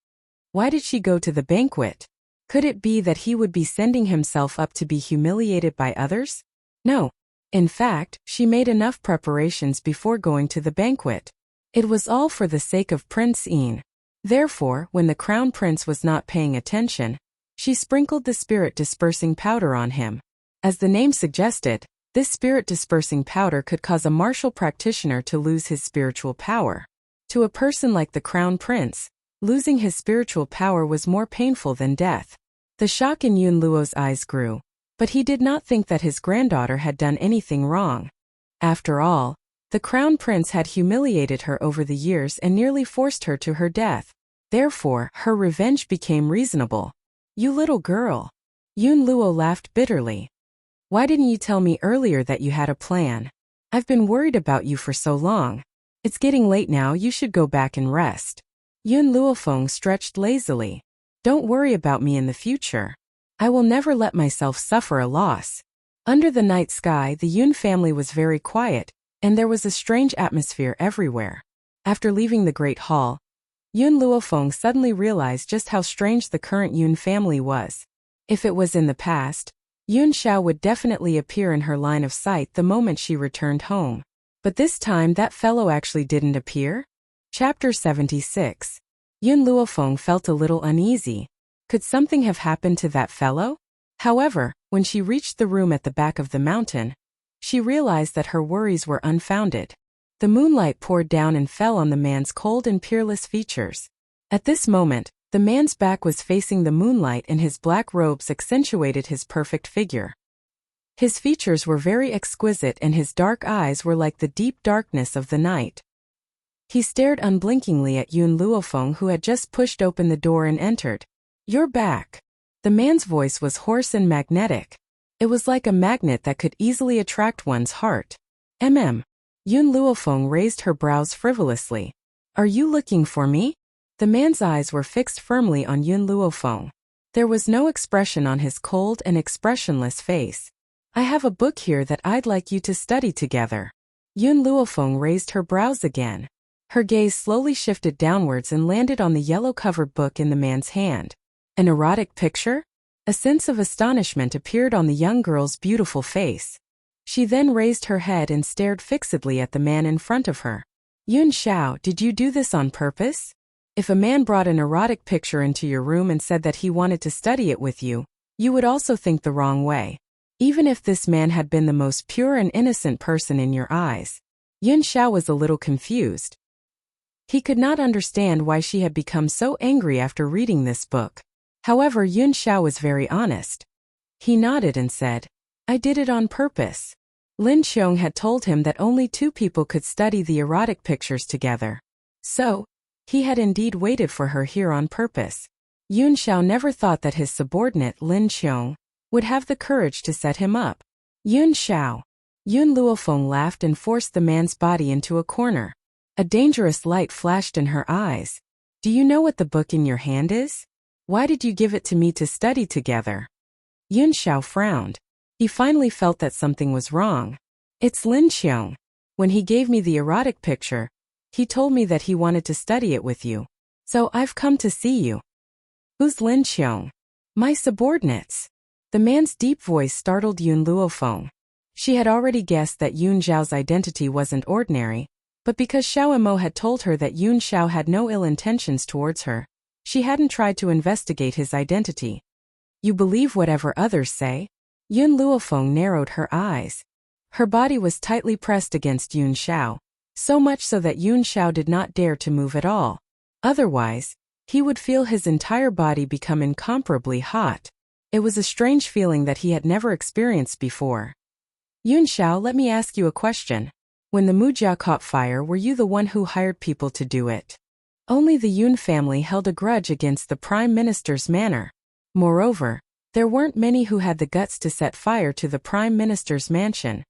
Why did she go to the banquet? Could it be that he would be sending himself up to be humiliated by others? No. In fact, she made enough preparations before going to the banquet. It was all for the sake of Prince Yin. Therefore, when the Crown Prince was not paying attention, she sprinkled the spirit-dispersing powder on him. As the name suggested, this spirit-dispersing powder could cause a martial practitioner to lose his spiritual power. To a person like the Crown Prince, losing his spiritual power was more painful than death. The shock in Yun Luo's eyes grew, but he did not think that his granddaughter had done anything wrong. After all, the Crown Prince had humiliated her over the years and nearly forced her to her death. Therefore, her revenge became reasonable. You little girl. Yun Luo laughed bitterly. Why didn't you tell me earlier that you had a plan? I've been worried about you for so long. It's getting late now, you should go back and rest. Yun Luofeng stretched lazily. Don't worry about me in the future. I will never let myself suffer a loss. Under the night sky, the Yun family was very quiet, and there was a strange atmosphere everywhere. After leaving the Great Hall, Yun Luofeng suddenly realized just how strange the current Yun family was. If it was in the past, Yun Xiao would definitely appear in her line of sight the moment she returned home. But this time that fellow actually didn't appear? Chapter 76. Yun Luofeng felt a little uneasy. Could something have happened to that fellow? However, when she reached the room at the back of the mountain, she realized that her worries were unfounded. The moonlight poured down and fell on the man's cold and peerless features. At this moment, the man's back was facing the moonlight and his black robes accentuated his perfect figure. His features were very exquisite and his dark eyes were like the deep darkness of the night. He stared unblinkingly at Yun Luofeng, who had just pushed open the door and entered. You're back. The man's voice was hoarse and magnetic. It was like a magnet that could easily attract one's heart. Yun Luofeng raised her brows frivolously. Are you looking for me? The man's eyes were fixed firmly on Yun Luofeng. There was no expression on his cold and expressionless face. I have a book here that I'd like you to study together. Yun Luofeng raised her brows again. Her gaze slowly shifted downwards and landed on the yellow-covered book in the man's hand. An erotic picture? A sense of astonishment appeared on the young girl's beautiful face. She then raised her head and stared fixedly at the man in front of her. Yun Xiao, did you do this on purpose? If a man brought an erotic picture into your room and said that he wanted to study it with you, you would also think the wrong way. Even if this man had been the most pure and innocent person in your eyes. Yun Xiao was a little confused. He could not understand why she had become so angry after reading this book. However, Yun Xiao was very honest. He nodded and said, I did it on purpose. Lin Qiong had told him that only two people could study the erotic pictures together. So, he had indeed waited for her here on purpose. Yun Xiao never thought that his subordinate, Lin Qiong, would have the courage to set him up. Yun Xiao. Yun Luofeng laughed and forced the man's body into a corner. A dangerous light flashed in her eyes. Do you know what the book in your hand is? Why did you give it to me to study together? Yun Xiao frowned. He finally felt that something was wrong. It's Lin Qiong. When he gave me the erotic picture, he told me that he wanted to study it with you. So I've come to see you. Who's Lin Qiong? My subordinates. The man's deep voice startled Yun Luofeng. She had already guessed that Yun Xiao's identity wasn't ordinary, but because Xiao Emo had told her that Yun Xiao had no ill intentions towards her, she hadn't tried to investigate his identity. You believe whatever others say? Yun Luofeng narrowed her eyes. Her body was tightly pressed against Yun Xiao, so much so that Yun Xiao did not dare to move at all. Otherwise, he would feel his entire body become incomparably hot. It was a strange feeling that he had never experienced before. Yun Xiao, let me ask you a question. When the Mujia caught fire, were you the one who hired people to do it? Only the Yun family held a grudge against the Prime Minister's manor. Moreover, there weren't many who had the guts to set fire to the Prime Minister's mansion.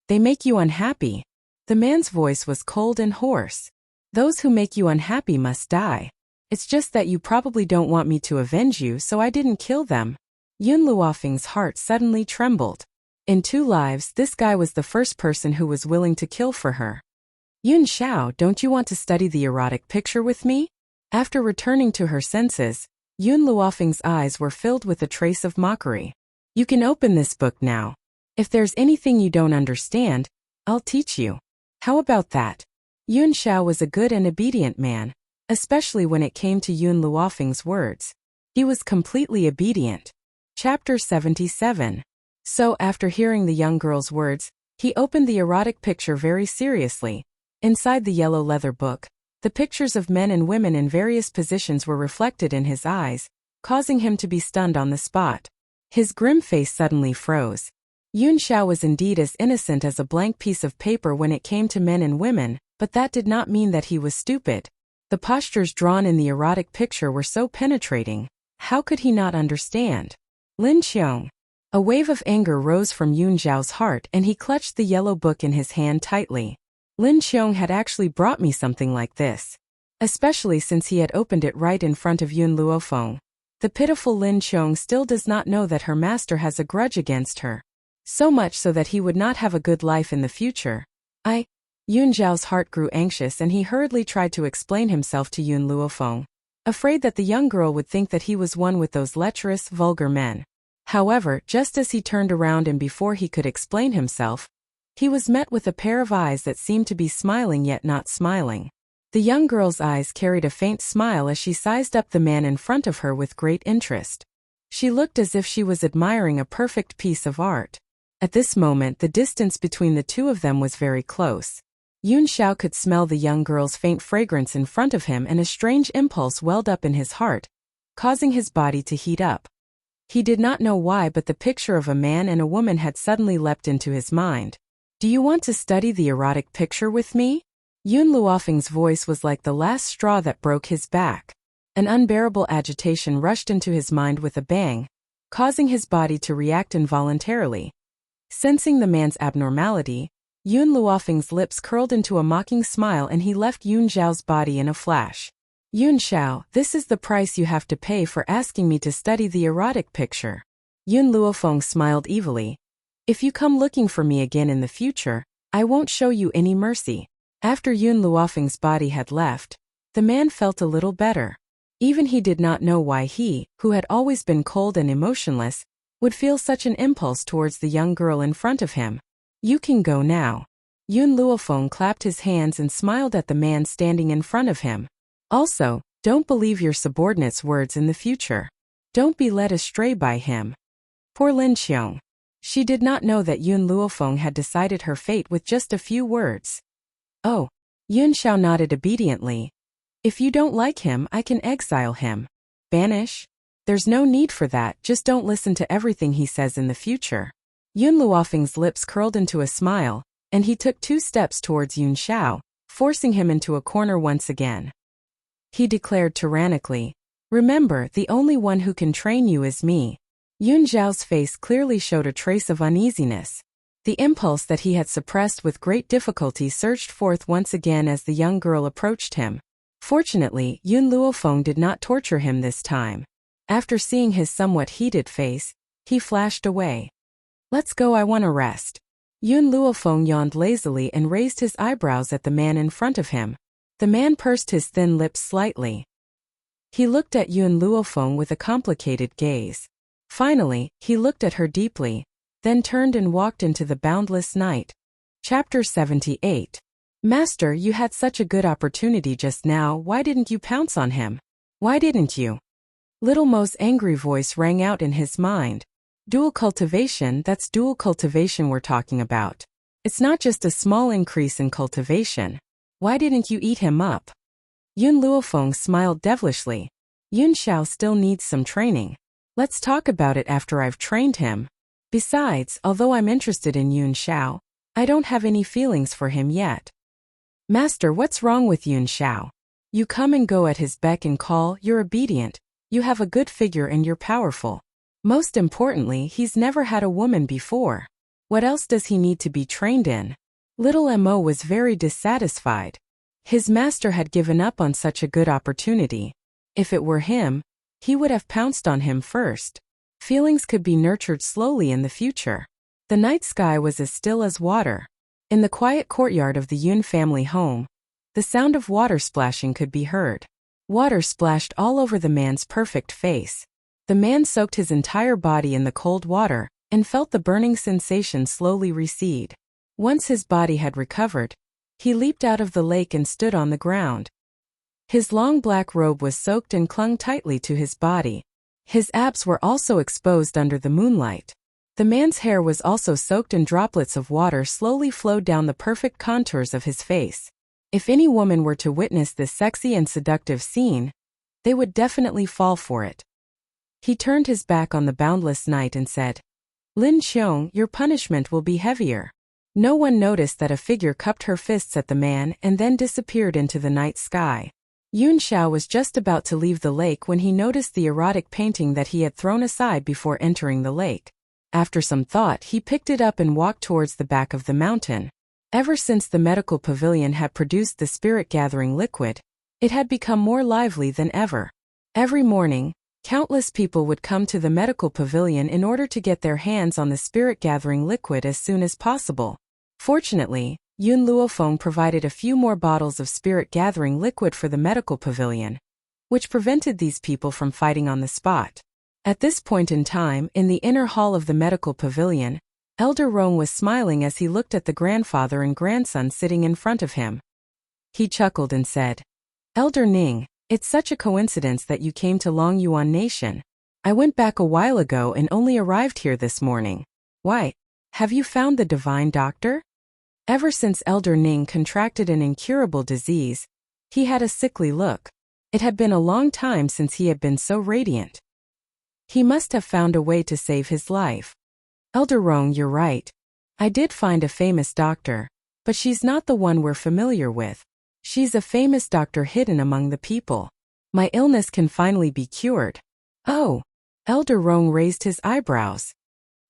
They make you unhappy. The man's voice was cold and hoarse. Those who make you unhappy must die. It's just that you probably don't want me to avenge you, so I didn't kill them. Yun Luofeng's heart suddenly trembled. In 2 lives, this guy was the first person who was willing to kill for her. Yun Xiao, don't you want to study the erotic picture with me? After returning to her senses, Yun Luofeng's eyes were filled with a trace of mockery. You can open this book now. If there's anything you don't understand, I'll teach you. How about that? Yun Xiao was a good and obedient man, especially when it came to Yun Luofeng's words. He was completely obedient. Chapter 77. So after hearing the young girl's words, he opened the erotic picture very seriously. Inside the yellow leather book, the pictures of men and women in various positions were reflected in his eyes, causing him to be stunned on the spot. His grim face suddenly froze. Yun Xiao was indeed as innocent as a blank piece of paper when it came to men and women, but that did not mean that he was stupid. The postures drawn in the erotic picture were so penetrating. How could he not understand? Lin Qiong. A wave of anger rose from Yun Xiao's heart and he clutched the yellow book in his hand tightly. Lin Qiong had actually brought me something like this. Especially since he had opened it right in front of Yun Luofeng. The pitiful Lin Qiong still does not know that her master has a grudge against her. So much so that he would not have a good life in the future. Yun Xiao's heart grew anxious and he hurriedly tried to explain himself to Yun Luofeng, afraid that the young girl would think that he was one with those lecherous, vulgar men. However, just as he turned around and before he could explain himself, he was met with a pair of eyes that seemed to be smiling yet not smiling. The young girl's eyes carried a faint smile as she sized up the man in front of her with great interest. She looked as if she was admiring a perfect piece of art. At this moment, the distance between the two of them was very close. Yun Xiao could smell the young girl's faint fragrance in front of him and a strange impulse welled up in his heart, causing his body to heat up. He did not know why, but the picture of a man and a woman had suddenly leapt into his mind. Do you want to study the erotic picture with me? Yun Luofeng's voice was like the last straw that broke his back. An unbearable agitation rushed into his mind with a bang, causing his body to react involuntarily. Sensing the man's abnormality, Yun Luofeng's lips curled into a mocking smile and he left Yun Xiao's body in a flash. Yun Xiao, this is the price you have to pay for asking me to study the erotic picture. Yun Luofeng smiled evilly. If you come looking for me again in the future, I won't show you any mercy. After Yun Luofeng's body had left, the man felt a little better. Even he did not know why he, who had always been cold and emotionless, would feel such an impulse towards the young girl in front of him. You can go now. Yun Luofeng clapped his hands and smiled at the man standing in front of him. Also, don't believe your subordinate's words in the future. Don't be led astray by him. Poor Lin Qiong. She did not know that Yun Luofeng had decided her fate with just a few words. Oh. Yun Xiao nodded obediently. If you don't like him, I can exile him. Banish? There's no need for that, just don't listen to everything he says in the future. Yun Luofeng's lips curled into a smile, and he took 2 steps towards Yun Xiao, forcing him into a corner once again. He declared tyrannically, remember, the only one who can train you is me. Yun Xiao's face clearly showed a trace of uneasiness. The impulse that he had suppressed with great difficulty surged forth once again as the young girl approached him. Fortunately, Yun Luofeng did not torture him this time. After seeing his somewhat heated face, he flashed away. Let's go, I want to rest. Yun Luofeng yawned lazily and raised his eyebrows at the man in front of him. The man pursed his thin lips slightly. He looked at Yun Luofeng with a complicated gaze. Finally, he looked at her deeply, then turned and walked into the boundless night. Chapter 78. Master, you had such a good opportunity just now, why didn't you pounce on him? Why didn't you? Little Mo's angry voice rang out in his mind. Dual cultivation, that's dual cultivation we're talking about. It's not just a small increase in cultivation. Why didn't you eat him up? Yun Luofeng smiled devilishly. Yun Xiao still needs some training. Let's talk about it after I've trained him. Besides, although I'm interested in Yun Xiao, I don't have any feelings for him yet. Master, what's wrong with Yun Xiao? You come and go at his beck and call, you're obedient, you have a good figure and you're powerful. Most importantly, he's never had a woman before. What else does he need to be trained in? Little Mo was very dissatisfied. His master had given up on such a good opportunity. If it were him, he would have pounced on him first. Feelings could be nurtured slowly in the future. The night sky was as still as water. In the quiet courtyard of the Yun family home, the sound of water splashing could be heard. Water splashed all over the man's perfect face. The man soaked his entire body in the cold water and felt the burning sensation slowly recede. Once his body had recovered, he leaped out of the lake and stood on the ground. His long black robe was soaked and clung tightly to his body. His abs were also exposed under the moonlight. The man's hair was also soaked and droplets of water slowly flowed down the perfect contours of his face. If any woman were to witness this sexy and seductive scene, they would definitely fall for it. He turned his back on the boundless night and said, Lin Xiong, your punishment will be heavier. No one noticed that a figure cupped her fists at the man and then disappeared into the night sky. Yun Xiao was just about to leave the lake when he noticed the erotic painting that he had thrown aside before entering the lake. After some thought, he picked it up and walked towards the back of the mountain. Ever since the medical pavilion had produced the spirit-gathering liquid, it had become more lively than ever. Every morning, countless people would come to the medical pavilion in order to get their hands on the spirit-gathering liquid as soon as possible. Fortunately, Yun Luofeng provided a few more bottles of spirit-gathering liquid for the medical pavilion, which prevented these people from fighting on the spot. At this point in time, in the inner hall of the medical pavilion, Elder Rong was smiling as he looked at the grandfather and grandson sitting in front of him. He chuckled and said, Elder Ning, it's such a coincidence that you came to Long Yuan Nation. I went back a while ago and only arrived here this morning. Why? Have you found the divine doctor? Ever since Elder Ning contracted an incurable disease, he had a sickly look. It had been a long time since he had been so radiant. He must have found a way to save his life. Elder Rong, you're right. I did find a famous doctor, but she's not the one we're familiar with. She's a famous doctor hidden among the people. My illness can finally be cured. Oh, Elder Rong raised his eyebrows.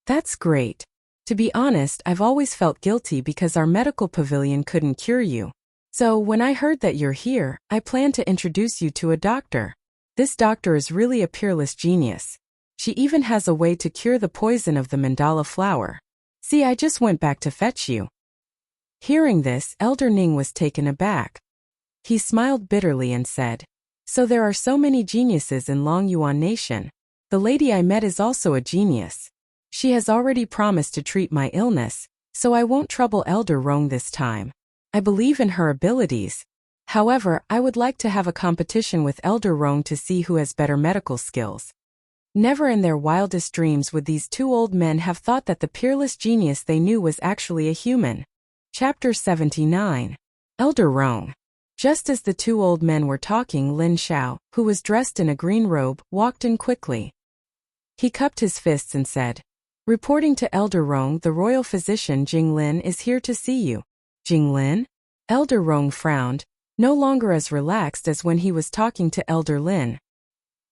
That's great. To be honest, I've always felt guilty because our medical pavilion couldn't cure you. So when I heard that you're here, I planned to introduce you to a doctor. This doctor is really a peerless genius. She even has a way to cure the poison of the mandala flower. See, I just went back to fetch you. Hearing this, Elder Ning was taken aback. He smiled bitterly and said, So there are so many geniuses in Long Yuan Nation. The lady I met is also a genius. She has already promised to treat my illness, so I won't trouble Elder Rong this time. I believe in her abilities. However, I would like to have a competition with Elder Rong to see who has better medical skills. Never in their wildest dreams would these two old men have thought that the peerless genius they knew was actually a human. Chapter 79. Elder Rong. Just as the two old men were talking, Lin Xiao, who was dressed in a green robe, walked in quickly. He cupped his fists and said, Reporting to Elder Rong, the royal physician Jing Lin is here to see you. Jing Lin? Elder Rong frowned, no longer as relaxed as when he was talking to Elder Lin.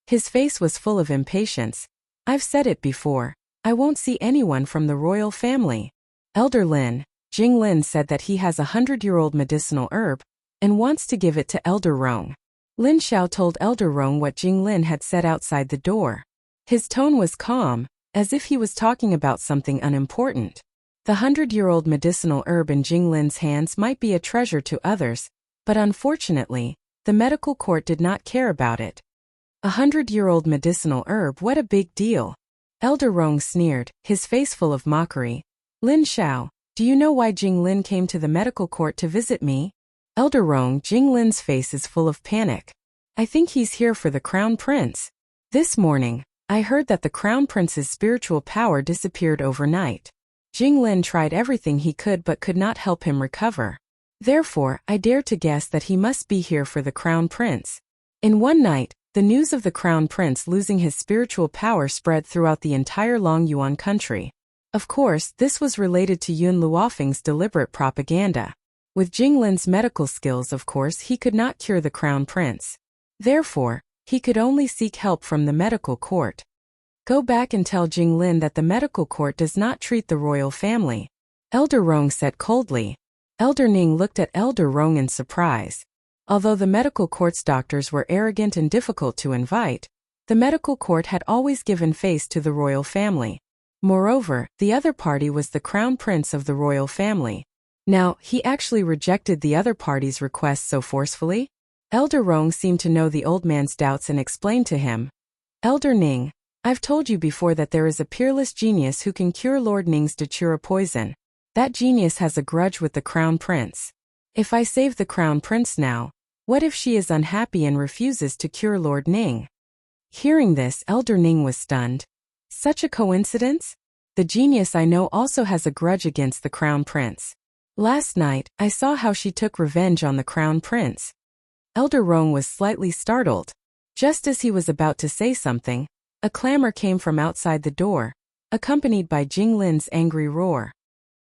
His face was full of impatience. I've said it before, I won't see anyone from the royal family. Elder Lin, Jing Lin said that he has 100-year-old medicinal herb and wants to give it to Elder Rong. Lin Xiao told Elder Rong what Jing Lin had said outside the door. His tone was calm, as if he was talking about something unimportant. The 100-year-old medicinal herb in Jing Lin's hands might be a treasure to others, but unfortunately, the medical court did not care about it. 100-year-old medicinal herb, what a big deal. Elder Rong sneered, his face full of mockery. Lin Xiao, do you know why Jing Lin came to the medical court to visit me? Elder Rong, Jing Lin's face is full of panic. I think he's here for the crown prince. This morning, I heard that the crown prince's spiritual power disappeared overnight. Jing Lin tried everything he could but could not help him recover. Therefore, I dare to guess that he must be here for the crown prince. In one night, The news of the crown prince losing his spiritual power spread throughout the entire Long Yuan country. Of course, this was related to Yun Luofeng's deliberate propaganda. With Jinglin's medical skills, of course, he could not cure the crown prince. Therefore, he could only seek help from the medical court. Go back and tell Jinglin that the medical court does not treat the royal family, Elder Rong said coldly. Elder Ning looked at Elder Rong in surprise. Although the medical court's doctors were arrogant and difficult to invite, the medical court had always given face to the royal family. Moreover, the other party was the crown prince of the royal family. Now, he actually rejected the other party's request so forcefully? Elder Rong seemed to know the old man's doubts and explained to him. Elder Ning, I've told you before that there is a peerless genius who can cure Lord Ning's datura poison. That genius has a grudge with the crown prince. If I save the crown prince now, what if she is unhappy and refuses to cure Lord Ning? Hearing this, Elder Ning was stunned. Such a coincidence? The genius I know also has a grudge against the crown prince. Last night, I saw how she took revenge on the crown prince. Elder Rong was slightly startled. Just as he was about to say something, a clamor came from outside the door, accompanied by Jinglin's angry roar.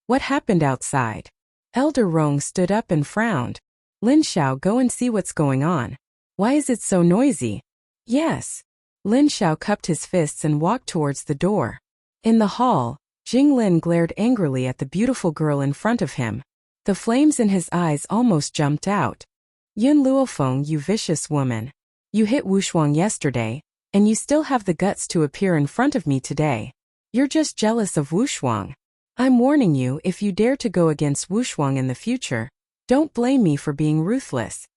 What happened outside? Elder Rong stood up and frowned. Lin Xiao, go and see what's going on. Why is it so noisy? Yes. Lin Xiao cupped his fists and walked towards the door. In the hall, Jinglin glared angrily at the beautiful girl in front of him. The flames in his eyes almost jumped out. Yun Luofeng, you vicious woman. You hit Wushuang yesterday, and you still have the guts to appear in front of me today. You're just jealous of Wushuang. I'm warning you, if you dare to go against Wushuang in the future, don't blame me for being ruthless.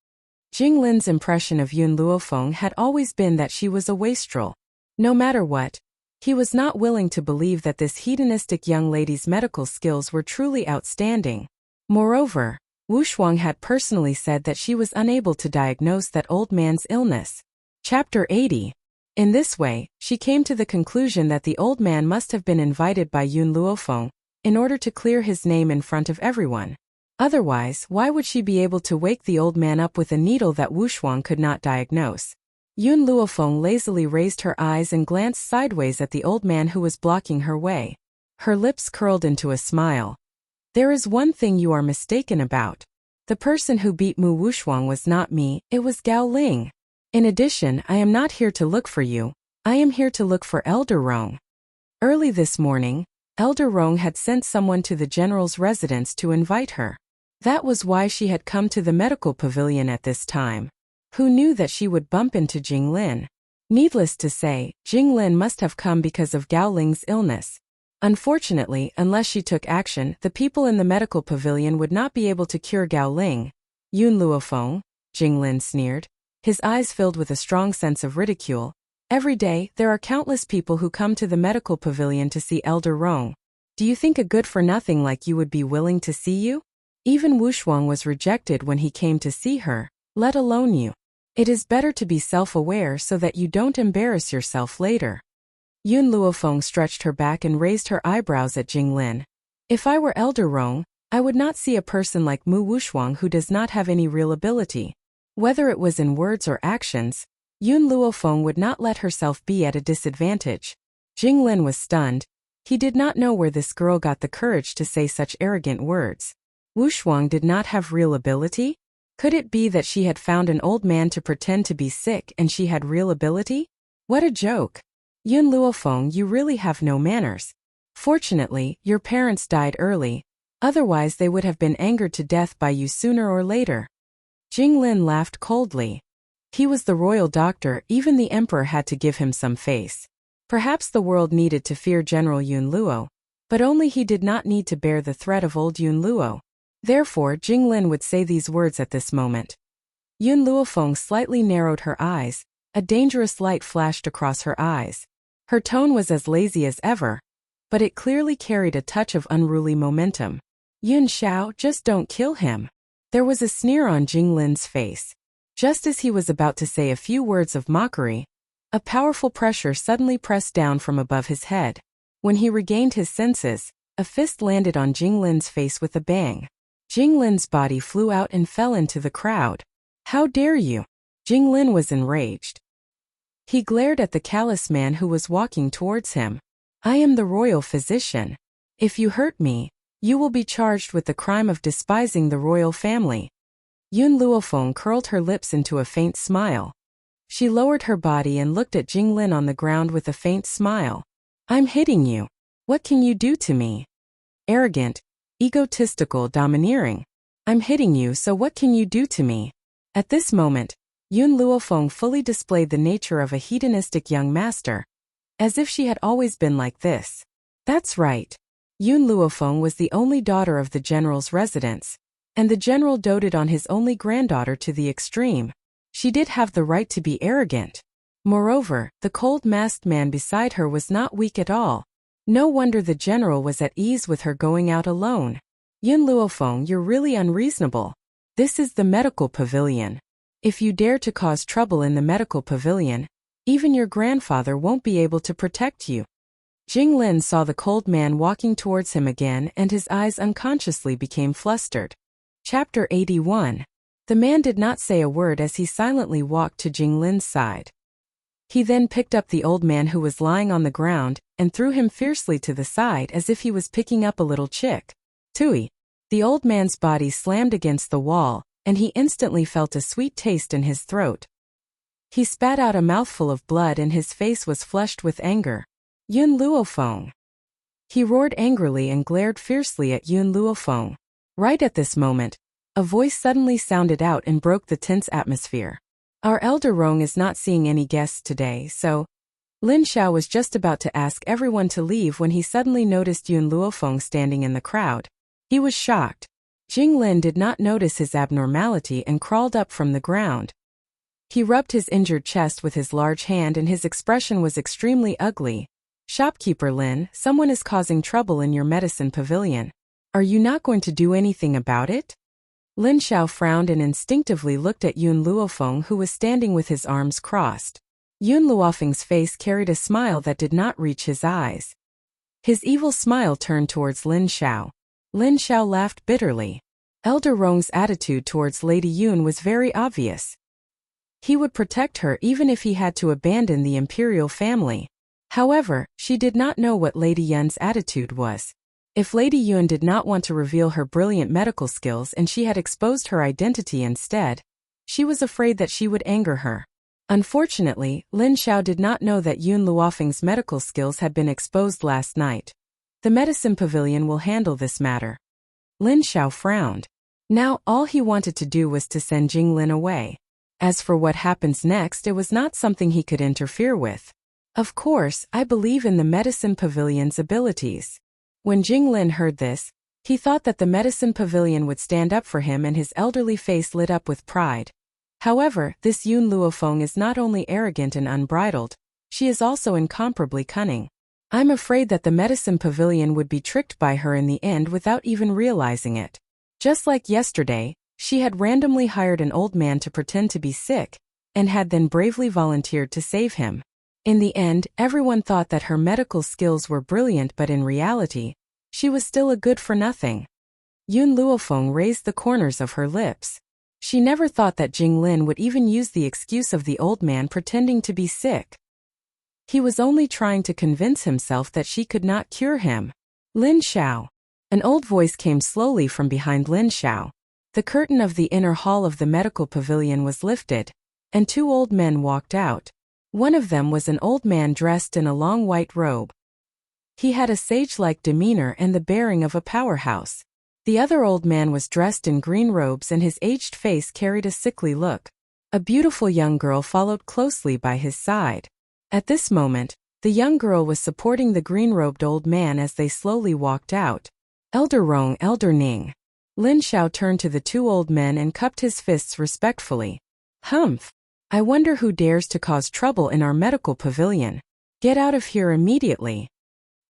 Jinglin's impression of Yun Luofeng had always been that she was a wastrel. No matter what, he was not willing to believe that this hedonistic young lady's medical skills were truly outstanding. Moreover, Wushuang had personally said that she was unable to diagnose that old man's illness. Chapter 80. In this way, she came to the conclusion that the old man must have been invited by Yun Luofeng in order to clear his name in front of everyone. Otherwise, why would she be able to wake the old man up with a needle that Wushuang could not diagnose? Yun Luofeng lazily raised her eyes and glanced sideways at the old man who was blocking her way. Her lips curled into a smile. There is one thing you are mistaken about. The person who beat Mu Wushuang was not me, it was Gao Ling. In addition, I am not here to look for you. I am here to look for Elder Rong. Early this morning, Elder Rong had sent someone to the general's residence to invite her. That was why she had come to the medical pavilion at this time. Who knew that she would bump into Jinglin? Needless to say, Jinglin must have come because of Gao Ling's illness. Unfortunately, unless she took action, the people in the medical pavilion would not be able to cure Gao Ling. Yun Luofeng, Jinglin sneered. His eyes filled with a strong sense of ridicule. Every day, there are countless people who come to the medical pavilion to see Elder Rong. Do you think a good-for-nothing like you would be willing to see you? Even Wushuang was rejected when he came to see her, let alone you. It is better to be self-aware so that you don't embarrass yourself later. Yun Luofeng stretched her back and raised her eyebrows at Jinglin. If I were Elder Rong, I would not see a person like Mu Wushuang who does not have any real ability. Whether it was in words or actions, Yun Luofeng would not let herself be at a disadvantage. Jinglin was stunned. He did not know where this girl got the courage to say such arrogant words. Wushuang did not have real ability? Could it be that she had found an old man to pretend to be sick and she had real ability? What a joke. Yun Luofeng, you really have no manners. Fortunately, your parents died early, otherwise they would have been angered to death by you sooner or later. Jinglin laughed coldly. He was the royal doctor, even the emperor had to give him some face. Perhaps the world needed to fear General Yun Luo, but only he did not need to bear the threat of old Yun Luo. Therefore, Jinglin would say these words at this moment. Yun Luofeng slightly narrowed her eyes. A dangerous light flashed across her eyes. Her tone was as lazy as ever, but it clearly carried a touch of unruly momentum. Yun Xiao, just don't kill him. There was a sneer on Jinglin's face. Just as he was about to say a few words of mockery, a powerful pressure suddenly pressed down from above his head. When he regained his senses, a fist landed on Jinglin's face with a bang. Jinglin's body flew out and fell into the crowd. How dare you? Jinglin was enraged. He glared at the callous man who was walking towards him. I am the royal physician. If you hurt me, you will be charged with the crime of despising the royal family. Yun Luofeng curled her lips into a faint smile. She lowered her body and looked at Jinglin on the ground with a faint smile. I'm hitting you. What can you do to me? Arrogant, egotistical, domineering. I'm hitting you, so what can you do to me? At this moment, Yun Luofeng fully displayed the nature of a hedonistic young master. As if she had always been like this. That's right. Yun Luofeng was the only daughter of the general's residence, and the general doted on his only granddaughter to the extreme. She did have the right to be arrogant. Moreover, the cold-masked man beside her was not weak at all. No wonder the general was at ease with her going out alone. Yun Luofeng, you're really unreasonable. This is the medical pavilion. If you dare to cause trouble in the medical pavilion, even your grandfather won't be able to protect you. Jinglin saw the cold man walking towards him again, and his eyes unconsciously became flustered. Chapter 81. The man did not say a word as he silently walked to Jinglin's side. He then picked up the old man who was lying on the ground and threw him fiercely to the side as if he was picking up a little chick. Tui. The old man's body slammed against the wall, and he instantly felt a sweet taste in his throat. He spat out a mouthful of blood and his face was flushed with anger. Yun Luofeng. He roared angrily and glared fiercely at Yun Luofeng. Right at this moment, a voice suddenly sounded out and broke the tense atmosphere. Our elder Rong is not seeing any guests today, so... Lin Xiao was just about to ask everyone to leave when he suddenly noticed Yun Luofeng standing in the crowd. He was shocked. Jinglin did not notice his abnormality and crawled up from the ground. He rubbed his injured chest with his large hand and his expression was extremely ugly. Shopkeeper Lin, someone is causing trouble in your medicine pavilion. Are you not going to do anything about it? Lin Xiao frowned and instinctively looked at Yun Luofeng who was standing with his arms crossed. Yun Luofeng's face carried a smile that did not reach his eyes. His evil smile turned towards Lin Xiao. Lin Xiao laughed bitterly. Elder Rong's attitude towards Lady Yun was very obvious. He would protect her even if he had to abandon the imperial family. However, she did not know what Lady Yun's attitude was. If Lady Yun did not want to reveal her brilliant medical skills and she had exposed her identity instead, she was afraid that she would anger her. Unfortunately, Lin Xiao did not know that Yun Luofeng's medical skills had been exposed last night. The medicine pavilion will handle this matter. Lin Xiao frowned. Now, all he wanted to do was to send Jinglin away. As for what happens next, it was not something he could interfere with. Of course, I believe in the medicine pavilion's abilities. When Jinglin heard this, he thought that the medicine pavilion would stand up for him and his elderly face lit up with pride. However, this Yun Luofeng is not only arrogant and unbridled, she is also incomparably cunning. I'm afraid that the medicine pavilion would be tricked by her in the end without even realizing it. Just like yesterday, she had randomly hired an old man to pretend to be sick, and had then bravely volunteered to save him. In the end, everyone thought that her medical skills were brilliant, but in reality, she was still a good-for-nothing. Yun Luofeng raised the corners of her lips. She never thought that Jinglin would even use the excuse of the old man pretending to be sick. He was only trying to convince himself that she could not cure him. Lin Xiao. An old voice came slowly from behind Lin Xiao. The curtain of the inner hall of the medical pavilion was lifted, and two old men walked out. One of them was an old man dressed in a long white robe. He had a sage-like demeanor and the bearing of a powerhouse. The other old man was dressed in green robes and his aged face carried a sickly look. A beautiful young girl followed closely by his side. At this moment, the young girl was supporting the green-robed old man as they slowly walked out. Elder Rong, Elder Ning. Lin Xiao turned to the two old men and cupped his fists respectfully. Humph! I wonder who dares to cause trouble in our medical pavilion. Get out of here immediately.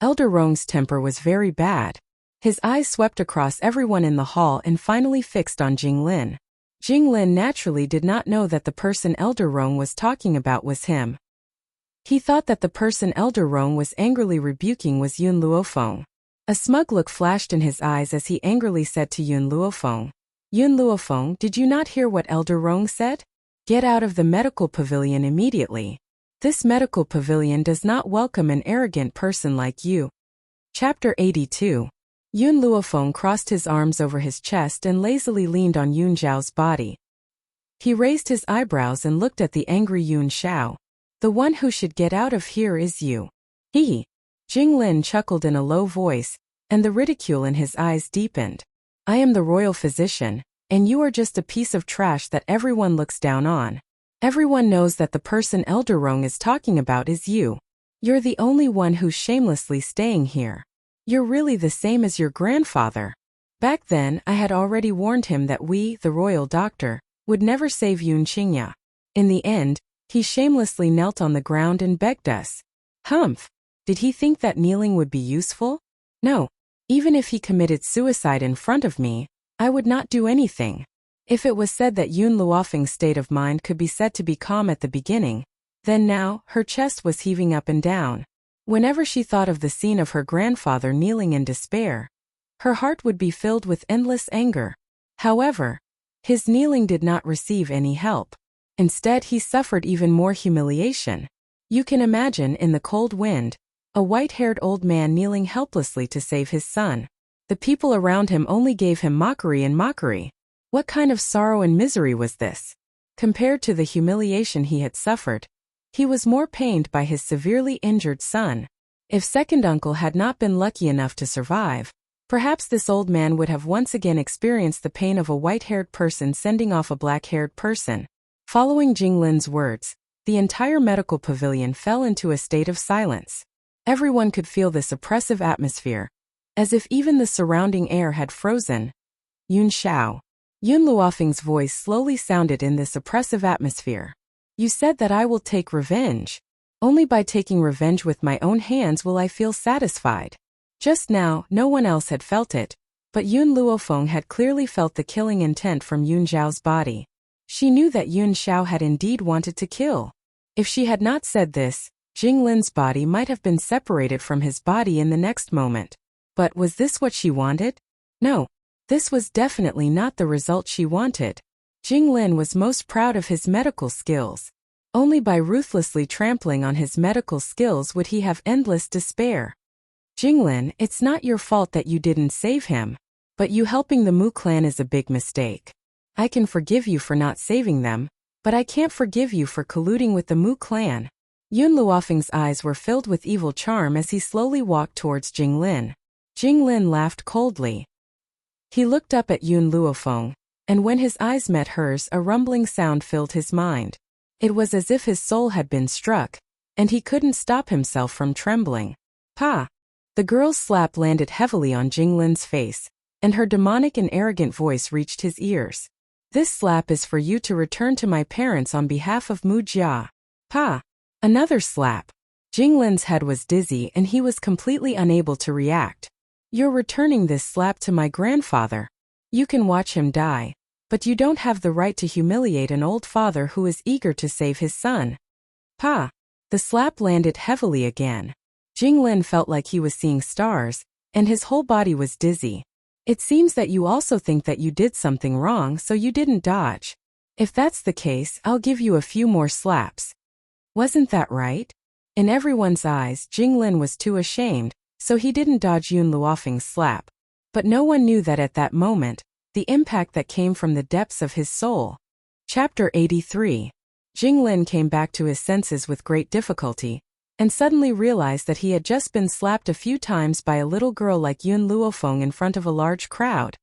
Elder Rong's temper was very bad. His eyes swept across everyone in the hall and finally fixed on Jinglin. Jinglin naturally did not know that the person Elder Rong was talking about was him. He thought that the person Elder Rong was angrily rebuking was Yun Luofeng. A smug look flashed in his eyes as he angrily said to Yun Luofeng, Yun Luofeng, did you not hear what Elder Rong said? Get out of the medical pavilion immediately. This medical pavilion does not welcome an arrogant person like you. Chapter 82. Yun Luofeng crossed his arms over his chest and lazily leaned on Yun Zhao's body. He raised his eyebrows and looked at the angry Yun Xiao. The one who should get out of here is you. He. Jinglin chuckled in a low voice, and the ridicule in his eyes deepened. I am the royal physician, and you are just a piece of trash that everyone looks down on. Everyone knows that the person Elder Rong is talking about is you. You're the only one who's shamelessly staying here. You're really the same as your grandfather. Back then, I had already warned him that we, the royal doctor, would never save Yun Qingya. In the end, he shamelessly knelt on the ground and begged us. Humph! Did he think that kneeling would be useful? No. Even if he committed suicide in front of me, I would not do anything. If it was said that Yun Luofeng's state of mind could be said to be calm at the beginning, then now, her chest was heaving up and down. Whenever she thought of the scene of her grandfather kneeling in despair, her heart would be filled with endless anger. However, his kneeling did not receive any help. Instead, he suffered even more humiliation. You can imagine, in the cold wind, a white-haired old man kneeling helplessly to save his son. The people around him only gave him mockery and mockery. What kind of sorrow and misery was this? Compared to the humiliation he had suffered, he was more pained by his severely injured son. If second uncle had not been lucky enough to survive, perhaps this old man would have once again experienced the pain of a white-haired person sending off a black-haired person. Following Jinglin's words, the entire medical pavilion fell into a state of silence. Everyone could feel this oppressive atmosphere, as if even the surrounding air had frozen. Yun Xiao. Yun Luofeng's voice slowly sounded in this oppressive atmosphere. You said that I will take revenge. Only by taking revenge with my own hands will I feel satisfied. Just now, no one else had felt it, but Yun Luofeng had clearly felt the killing intent from Yun Zhao's body. She knew that Yun Xiao had indeed wanted to kill. If she had not said this, Jinglin's body might have been separated from his body in the next moment. But was this what she wanted? No. This was definitely not the result she wanted. Jinglin was most proud of his medical skills. Only by ruthlessly trampling on his medical skills would he have endless despair. Jinglin, it's not your fault that you didn't save him. But you helping the Mu clan is a big mistake. I can forgive you for not saving them, but I can't forgive you for colluding with the Mu clan. Yun Luofeng's eyes were filled with evil charm as he slowly walked towards Jinglin. Jinglin laughed coldly. He looked up at Yun Luofeng, and when his eyes met hers, a rumbling sound filled his mind. It was as if his soul had been struck, and he couldn't stop himself from trembling. Pa! The girl's slap landed heavily on Jinglin's face, and her demonic and arrogant voice reached his ears. This slap is for you to return to my parents on behalf of Mu Jia. Pa! Another slap. Jinglin's head was dizzy and he was completely unable to react. You're returning this slap to my grandfather. You can watch him die, but you don't have the right to humiliate an old father who is eager to save his son. Pa! The slap landed heavily again. Jinglin felt like he was seeing stars, and his whole body was dizzy. It seems that you also think that you did something wrong, so you didn't dodge. If that's the case, I'll give you a few more slaps. Wasn't that right? In everyone's eyes, Jinglin was too ashamed, so he didn't dodge Yun Luofeng's slap. But no one knew that at that moment, the impact that came from the depths of his soul. Chapter 83. Jinglin came back to his senses with great difficulty, and suddenly realized that he had just been slapped a few times by a little girl like Yun Luofeng in front of a large crowd.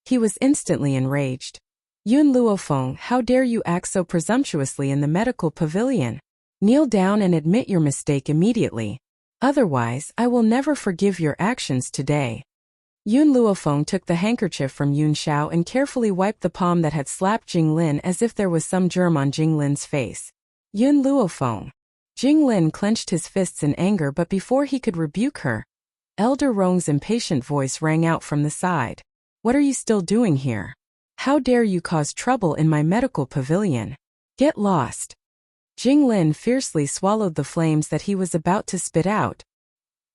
He was instantly enraged. Yun Luofeng, how dare you act so presumptuously in the medical pavilion? Kneel down and admit your mistake immediately. Otherwise, I will never forgive your actions today. Yun Luofeng took the handkerchief from Yun Xiao and carefully wiped the palm that had slapped Jinglin as if there was some germ on Jinglin's face. Yun Luofeng. Jinglin clenched his fists in anger, but before he could rebuke her, Elder Rong's impatient voice rang out from the side. What are you still doing here? How dare you cause trouble in my medical pavilion? Get lost. Jinglin fiercely swallowed the flames that he was about to spit out.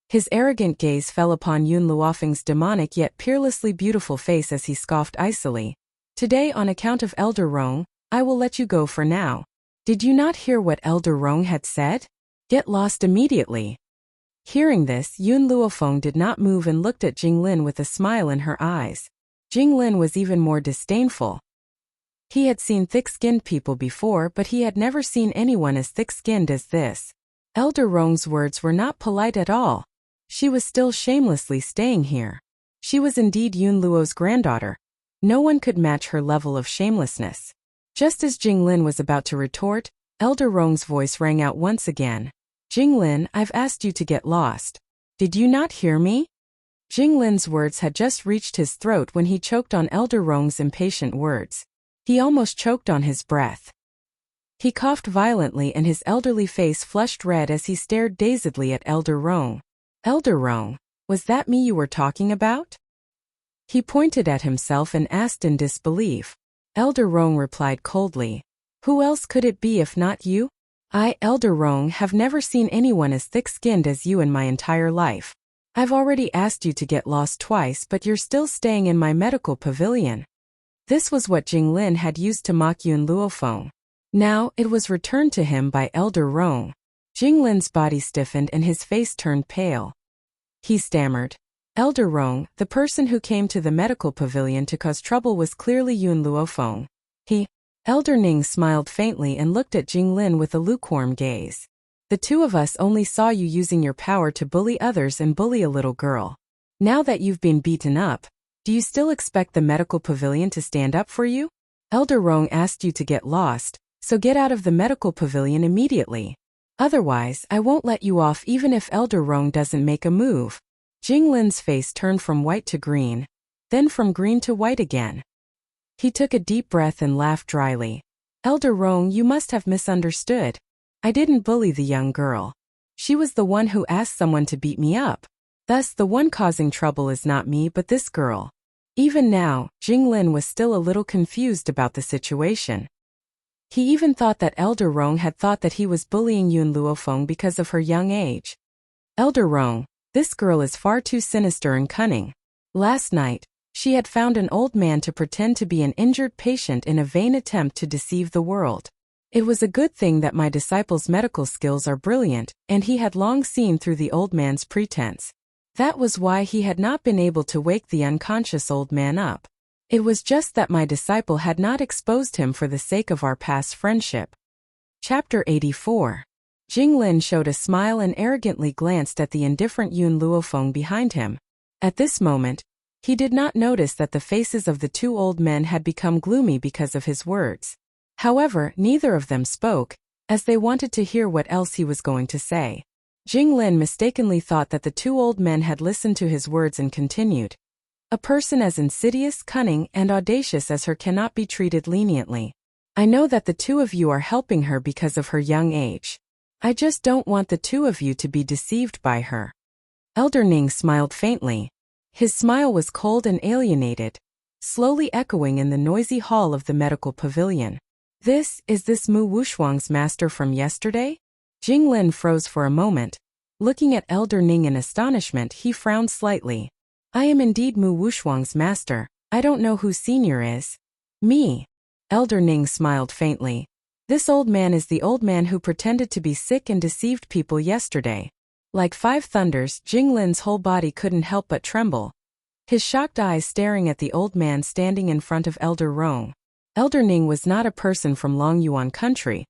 His arrogant gaze fell upon Yun Luofeng's demonic yet peerlessly beautiful face as he scoffed icily. Today, on account of Elder Rong, I will let you go for now. Did you not hear what Elder Rong had said? Get lost immediately. Hearing this, Yun Luofeng did not move and looked at Jinglin with a smile in her eyes. Jinglin was even more disdainful. He had seen thick-skinned people before, but he had never seen anyone as thick-skinned as this. Elder Rong's words were not polite at all. She was still shamelessly staying here. She was indeed Yun Luo's granddaughter. No one could match her level of shamelessness. Just as Jinglin was about to retort, Elder Rong's voice rang out once again. Jinglin, I've asked you to get lost. Did you not hear me? Jinglin's words had just reached his throat when he choked on Elder Rong's impatient words. He almost choked on his breath. He coughed violently and his elderly face flushed red as he stared dazedly at Elder Rong. Elder Rong, was that me you were talking about? He pointed at himself and asked in disbelief. Elder Rong replied coldly. Who else could it be if not you? I, Elder Rong, have never seen anyone as thick-skinned as you in my entire life. I've already asked you to get lost twice, but you're still staying in my medical pavilion. This was what Jinglin had used to mock Yun Luofeng. Now, it was returned to him by Elder Rong. Jinglin's body stiffened and his face turned pale. He stammered. Elder Rong, the person who came to the medical pavilion to cause trouble was clearly Yun Luofeng. Elder Ning smiled faintly and looked at Jinglin with a lukewarm gaze. The two of us only saw you using your power to bully others and bully a little girl. Now that you've been beaten up, do you still expect the medical pavilion to stand up for you? Elder Rong asked you to get lost, so get out of the medical pavilion immediately. Otherwise, I won't let you off even if Elder Rong doesn't make a move. Jinglin's face turned from white to green, then from green to white again. He took a deep breath and laughed dryly. Elder Rong, you must have misunderstood. I didn't bully the young girl. She was the one who asked someone to beat me up. Thus, the one causing trouble is not me but this girl. Even now, Jinglin was still a little confused about the situation. He even thought that Elder Rong had thought that he was bullying Yun Luofeng because of her young age. Elder Rong, this girl is far too sinister and cunning. Last night, she had found an old man to pretend to be an injured patient in a vain attempt to deceive the world. It was a good thing that my disciple's medical skills are brilliant, and he had long seen through the old man's pretense. That was why he had not been able to wake the unconscious old man up. It was just that my disciple had not exposed him for the sake of our past friendship. Chapter 84. Jinglin showed a smile and arrogantly glanced at the indifferent Yun Luofeng behind him. At this moment, he did not notice that the faces of the two old men had become gloomy because of his words. However, neither of them spoke, as they wanted to hear what else he was going to say. Jinglin mistakenly thought that the two old men had listened to his words and continued. A person as insidious, cunning, and audacious as her cannot be treated leniently. I know that the two of you are helping her because of her young age. I just don't want the two of you to be deceived by her. Elder Ning smiled faintly. His smile was cold and alienated, slowly echoing in the noisy hall of the medical pavilion. Is this Mu Wushuang's master from yesterday? Jinglin froze for a moment. Looking at Elder Ning in astonishment, he frowned slightly. I am indeed Mu Wushuang's master. I don't know who senior is. Me. Elder Ning smiled faintly. This old man is the old man who pretended to be sick and deceived people yesterday. Like five thunders, Jinglin's whole body couldn't help but tremble. His shocked eyes staring at the old man standing in front of Elder Rong. Elder Ning was not a person from Long Yuan country,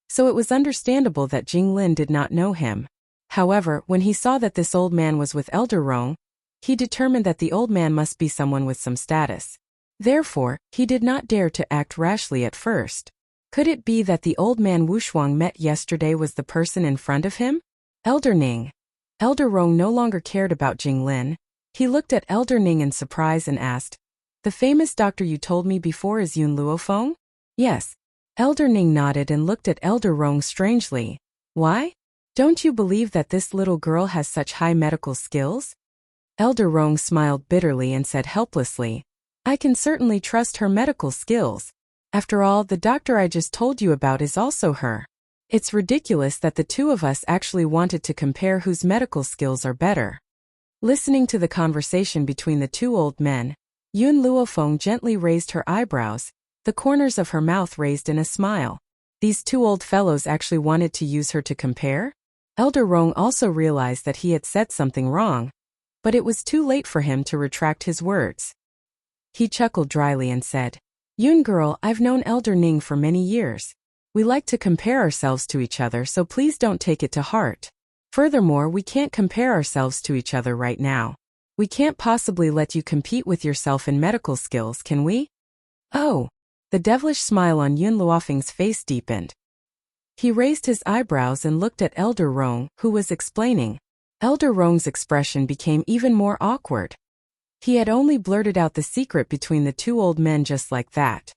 so it was understandable that Jinglin did not know him. However, when he saw that this old man was with Elder Rong, he determined that the old man must be someone with some status. Therefore, he did not dare to act rashly at first. Could it be that the old man Wushuang met yesterday was the person in front of him? Elder Ning. Elder Rong no longer cared about Jinglin. He looked at Elder Ning in surprise and asked, the famous doctor you told me before is Yun Luofeng? Yes. Elder Ning nodded and looked at Elder Rong strangely. Why? Don't you believe that this little girl has such high medical skills? Elder Rong smiled bitterly and said helplessly, I can certainly trust her medical skills. After all, the doctor I just told you about is also her. It's ridiculous that the two of us actually wanted to compare whose medical skills are better. Listening to the conversation between the two old men, Yun Luofeng gently raised her eyebrows, the corners of her mouth raised in a smile. These two old fellows actually wanted to use her to compare? Elder Rong also realized that he had said something wrong, but it was too late for him to retract his words. He chuckled dryly and said, Yun girl, I've known Elder Ning for many years. We like to compare ourselves to each other, so please don't take it to heart. Furthermore, we can't compare ourselves to each other right now. We can't possibly let you compete with yourself in medical skills, can we? Oh. The devilish smile on Yun Luofeng's face deepened. He raised his eyebrows and looked at Elder Rong, who was explaining. Elder Rong's expression became even more awkward. He had only blurted out the secret between the two old men just like that.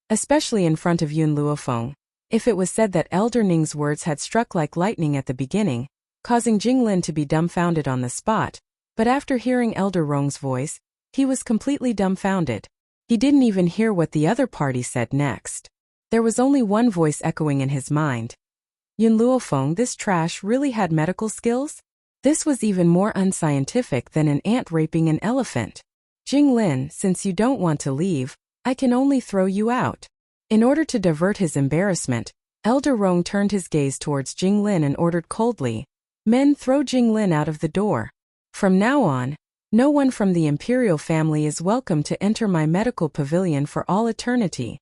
Especially in front of Yun Luofeng. If it was said that Elder Ning's words had struck like lightning at the beginning, causing Jinglin to be dumbfounded on the spot, but after hearing Elder Rong's voice, he was completely dumbfounded. He didn't even hear what the other party said next. There was only one voice echoing in his mind. Yun Luofeng, this trash really had medical skills? This was even more unscientific than an ant raping an elephant. Jinglin, since you don't want to leave, I can only throw you out. In order to divert his embarrassment, Elder Rong turned his gaze towards Jinglin and ordered coldly, Men, throw Jinglin out of the door. From now on, no one from the imperial family is welcome to enter my medical pavilion for all eternity.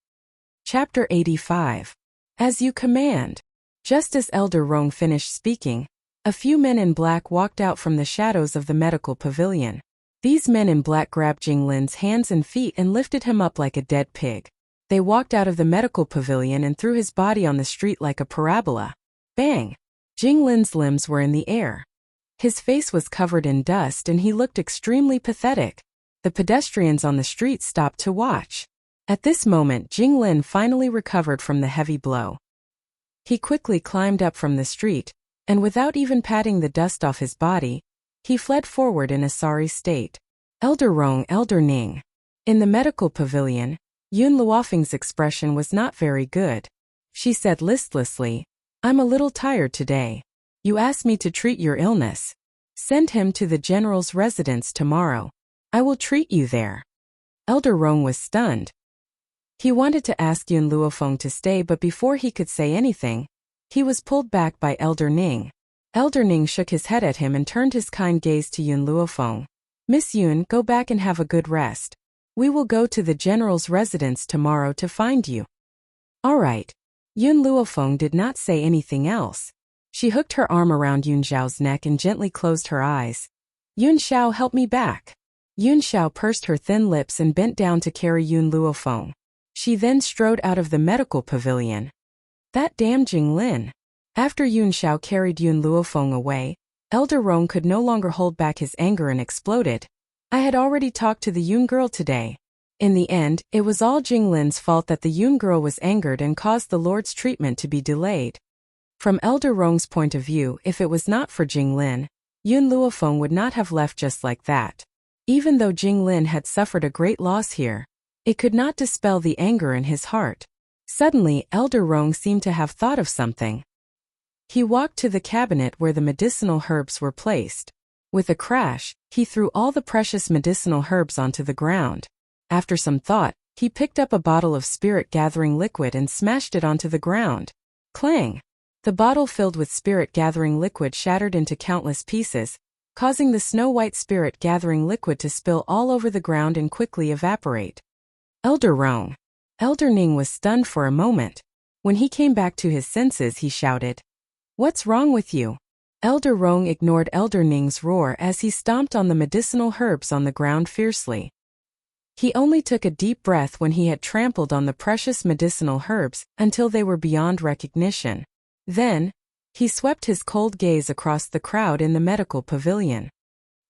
Chapter 85. As you command. Just as Elder Rong finished speaking, a few men in black walked out from the shadows of the medical pavilion. These men in black grabbed Jinglin's hands and feet and lifted him up like a dead pig. They walked out of the medical pavilion and threw his body on the street like a parabola. Bang! Jinglin's limbs were in the air. His face was covered in dust and he looked extremely pathetic. The pedestrians on the street stopped to watch. At this moment, Jinglin finally recovered from the heavy blow. He quickly climbed up from the street, and without even patting the dust off his body, he fled forward in a sorry state. Elder Rong, Elder Ning. In the medical pavilion, Yun Luofeng's expression was not very good. She said listlessly, I'm a little tired today. You asked me to treat your illness. Send him to the general's residence tomorrow. I will treat you there. Elder Rong was stunned. He wanted to ask Yun Luofeng to stay, but before he could say anything, he was pulled back by Elder Ning. Elder Ning shook his head at him and turned his kind gaze to Yun Luofeng. Miss Yun, go back and have a good rest. We will go to the general's residence tomorrow to find you. All right. Yun Luofeng did not say anything else. She hooked her arm around Yun Xiao's neck and gently closed her eyes. Yun Xiao, help me back. Yun Xiao pursed her thin lips and bent down to carry Yun Luofeng. She then strode out of the medical pavilion. That damn Jinglin. After Yun Xiao carried Yun Luofeng away, Elder Rong could no longer hold back his anger and exploded. I had already talked to the Yun girl today. In the end, it was all Jinglin's fault that the Yun girl was angered and caused the Lord's treatment to be delayed. From Elder Rong's point of view, if it was not for Jinglin, Yun Luofeng would not have left just like that. Even though Jinglin had suffered a great loss here, it could not dispel the anger in his heart. Suddenly, Elder Rong seemed to have thought of something. He walked to the cabinet where the medicinal herbs were placed. With a crash, he threw all the precious medicinal herbs onto the ground. After some thought, he picked up a bottle of spirit-gathering liquid and smashed it onto the ground. Clang! The bottle filled with spirit-gathering liquid shattered into countless pieces, causing the snow-white spirit-gathering liquid to spill all over the ground and quickly evaporate. Elder Rong. Elder Ning was stunned for a moment. When he came back to his senses, he shouted, What's wrong with you? Elder Rong ignored Elder Ning's roar as he stomped on the medicinal herbs on the ground fiercely. He only took a deep breath when he had trampled on the precious medicinal herbs until they were beyond recognition. Then, he swept his cold gaze across the crowd in the medical pavilion.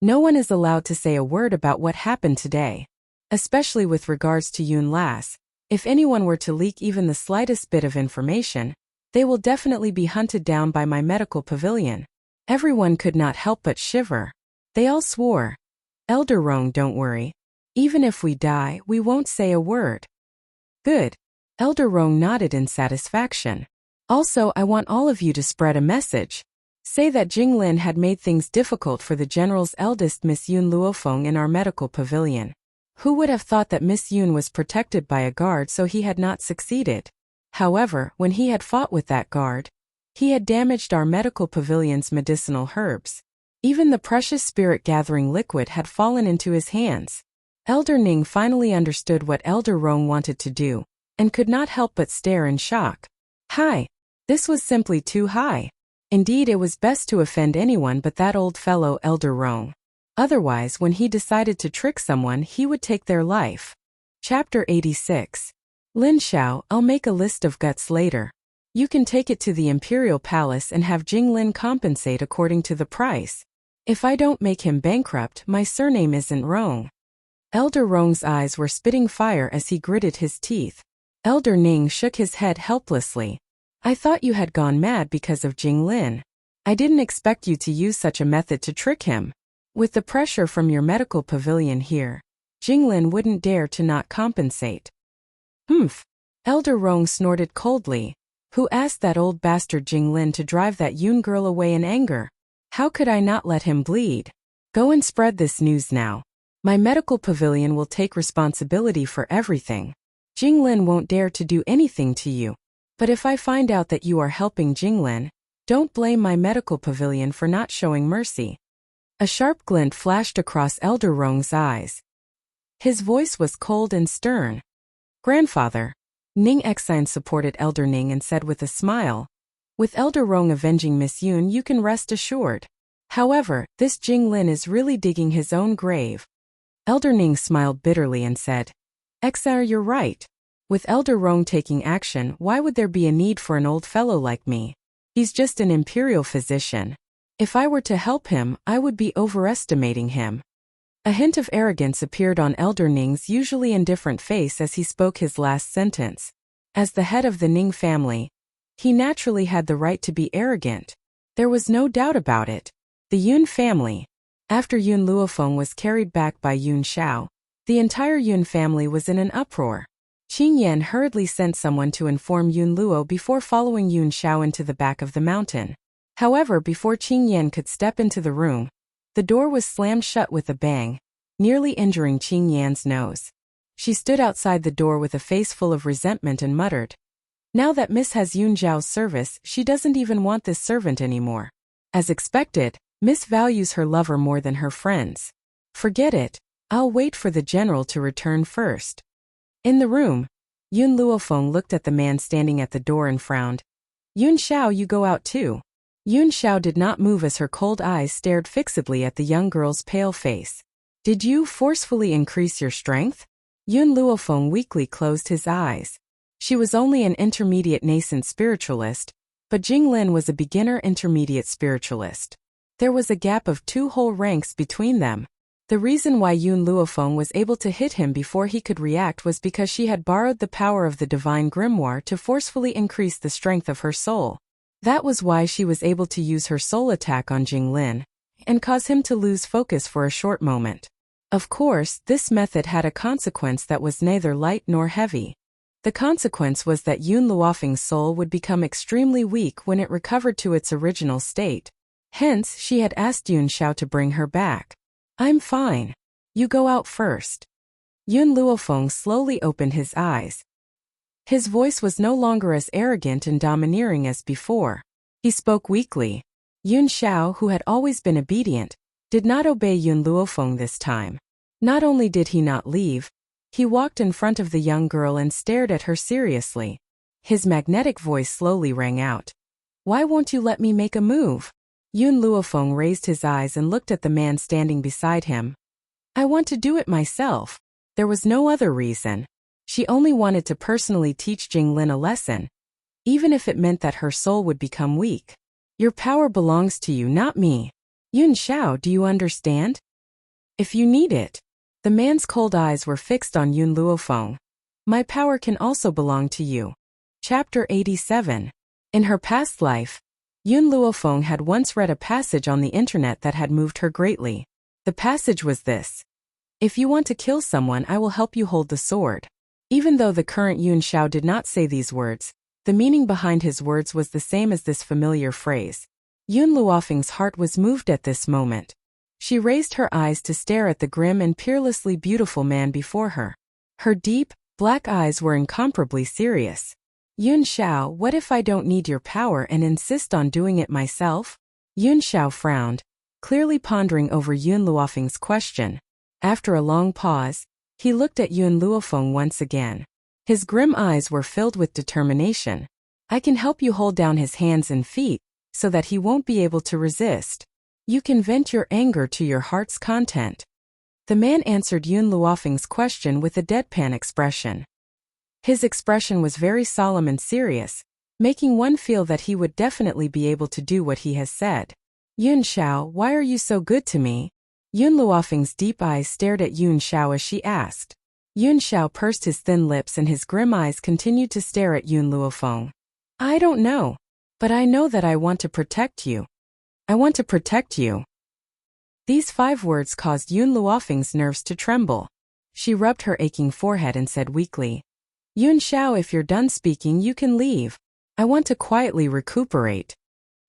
No one is allowed to say a word about what happened today. Especially with regards to Yun Las, if anyone were to leak even the slightest bit of information, they will definitely be hunted down by my medical pavilion. Everyone could not help but shiver. They all swore. Elder Rong, don't worry. Even if we die, we won't say a word. Good. Elder Rong nodded in satisfaction. Also, I want all of you to spread a message. Say that Jinglin had made things difficult for the general's eldest Miss Yun Luofeng in our medical pavilion. Who would have thought that Miss Yun was protected by a guard, so he had not succeeded? However, when he had fought with that guard, he had damaged our medical pavilion's medicinal herbs. Even the precious spirit-gathering liquid had fallen into his hands. Elder Ning finally understood what Elder Rong wanted to do, and could not help but stare in shock. Hi! This was simply too high. Indeed, it was best to offend anyone but that old fellow Elder Rong. Otherwise, when he decided to trick someone, he would take their life. Chapter 86. Lin Xiao, I'll make a list of guts later. You can take it to the Imperial Palace and have Jing Lin compensate according to the price. If I don't make him bankrupt, my surname isn't Rong. Elder Rong's eyes were spitting fire as he gritted his teeth. Elder Ning shook his head helplessly. I thought you had gone mad because of Jing Lin. I didn't expect you to use such a method to trick him. With the pressure from your medical pavilion here, Jing Lin wouldn't dare to not compensate. Humph. Elder Rong snorted coldly. Who asked that old bastard Jing Lin to drive that Yun girl away in anger? How could I not let him bleed? Go and spread this news now. My medical pavilion will take responsibility for everything. Jing Lin won't dare to do anything to you. But if I find out that you are helping Jing Lin, don't blame my medical pavilion for not showing mercy. A sharp glint flashed across Elder Rong's eyes. His voice was cold and stern. Grandfather. Ning Exine supported Elder Ning and said with a smile, with Elder Rong avenging Miss Yun, you can rest assured. However, this Jing Lin is really digging his own grave. Elder Ning smiled bitterly and said, Exire, you're right. With Elder Rong taking action, why would there be a need for an old fellow like me? He's just an imperial physician. If I were to help him, I would be overestimating him. A hint of arrogance appeared on Elder Ning's usually indifferent face as he spoke his last sentence. As the head of the Ning family, he naturally had the right to be arrogant. There was no doubt about it. The Yun family. After Yun Luofeng was carried back by Yun Xiao, the entire Yun family was in an uproar. Qing Yan hurriedly sent someone to inform Yun Luo before following Yun Xiao into the back of the mountain. However, before Qing Yan could step into the room, the door was slammed shut with a bang, nearly injuring Qing Yan's nose. She stood outside the door with a face full of resentment and muttered, now that Miss has Yun Zhao's service, she doesn't even want this servant anymore. As expected, Miss values her lover more than her friends. Forget it, I'll wait for the general to return first. In the room, Yun Luofeng looked at the man standing at the door and frowned. Yun Xiao, you go out too. Yun Xiao did not move as her cold eyes stared fixedly at the young girl's pale face. Did you forcefully increase your strength? Yun Luofeng weakly closed his eyes. She was only an intermediate nascent spiritualist, but Jing Lin was a beginner intermediate spiritualist. There was a gap of 2 whole ranks between them. The reason why Yun Luofeng was able to hit him before he could react was because she had borrowed the power of the divine grimoire to forcefully increase the strength of her soul. That was why she was able to use her soul attack on Jing Lin, and cause him to lose focus for a short moment. Of course, this method had a consequence that was neither light nor heavy. The consequence was that Yun Luofeng's soul would become extremely weak when it recovered to its original state. Hence, she had asked Yun Xiao to bring her back. I'm fine. You go out first. Yun Luofeng slowly opened his eyes. His voice was no longer as arrogant and domineering as before. He spoke weakly. Yun Xiao, who had always been obedient, did not obey Yun Luofeng this time. Not only did he not leave, he walked in front of the young girl and stared at her seriously. His magnetic voice slowly rang out. Why won't you let me make a move? Yun Luofeng raised his eyes and looked at the man standing beside him. I want to do it myself. There was no other reason. She only wanted to personally teach Jing Lin a lesson, even if it meant that her soul would become weak. Your power belongs to you, not me. Yun Xiao, do you understand? If you need it. The man's cold eyes were fixed on Yun Luofeng. My power can also belong to you. Chapter 87. In her past life, Yun Luofeng had once read a passage on the internet that had moved her greatly. The passage was this. If you want to kill someone, I will help you hold the sword. Even though the current Yun Xiao did not say these words, the meaning behind his words was the same as this familiar phrase. Yun Luofeng's heart was moved at this moment. She raised her eyes to stare at the grim and peerlessly beautiful man before her. Her deep, black eyes were incomparably serious. Yun Xiao, what if I don't need your power and insist on doing it myself? Yun Xiao frowned, clearly pondering over Yun Luofeng's question. After a long pause, he looked at Yun Luofeng once again. His grim eyes were filled with determination. I can help you hold down his hands and feet, so that he won't be able to resist. You can vent your anger to your heart's content. The man answered Yun Luofeng's question with a deadpan expression. His expression was very solemn and serious, making one feel that he would definitely be able to do what he has said. Yun Xiao, why are you so good to me? Yun Luofeng's deep eyes stared at Yun Xiao as she asked. Yun Xiao pursed his thin lips and his grim eyes continued to stare at Yun Luofeng. I don't know. But I know that I want to protect you. I want to protect you. These 5 words caused Yun Luofeng's nerves to tremble. She rubbed her aching forehead and said weakly, Yun Xiao, if you're done speaking you can leave. I want to quietly recuperate.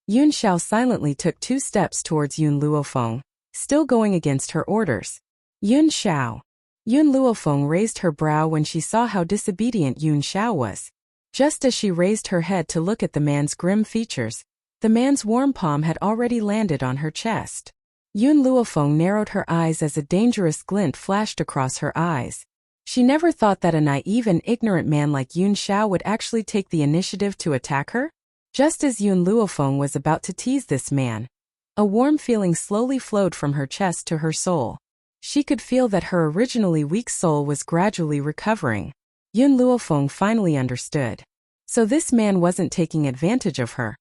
Yun Xiao silently took 2 steps towards Yun Luofeng, still going against her orders. Yun Xiao. Yun Luofeng raised her brow when she saw how disobedient Yun Xiao was. Just as she raised her head to look at the man's grim features, the man's warm palm had already landed on her chest. Yun Luofeng narrowed her eyes as a dangerous glint flashed across her eyes. She never thought that a naive and ignorant man like Yun Xiao would actually take the initiative to attack her. Just as Yun Luofeng was about to tease this man, a warm feeling slowly flowed from her chest to her soul. She could feel that her originally weak soul was gradually recovering. Yun Luofeng finally understood. So this man wasn't taking advantage of her,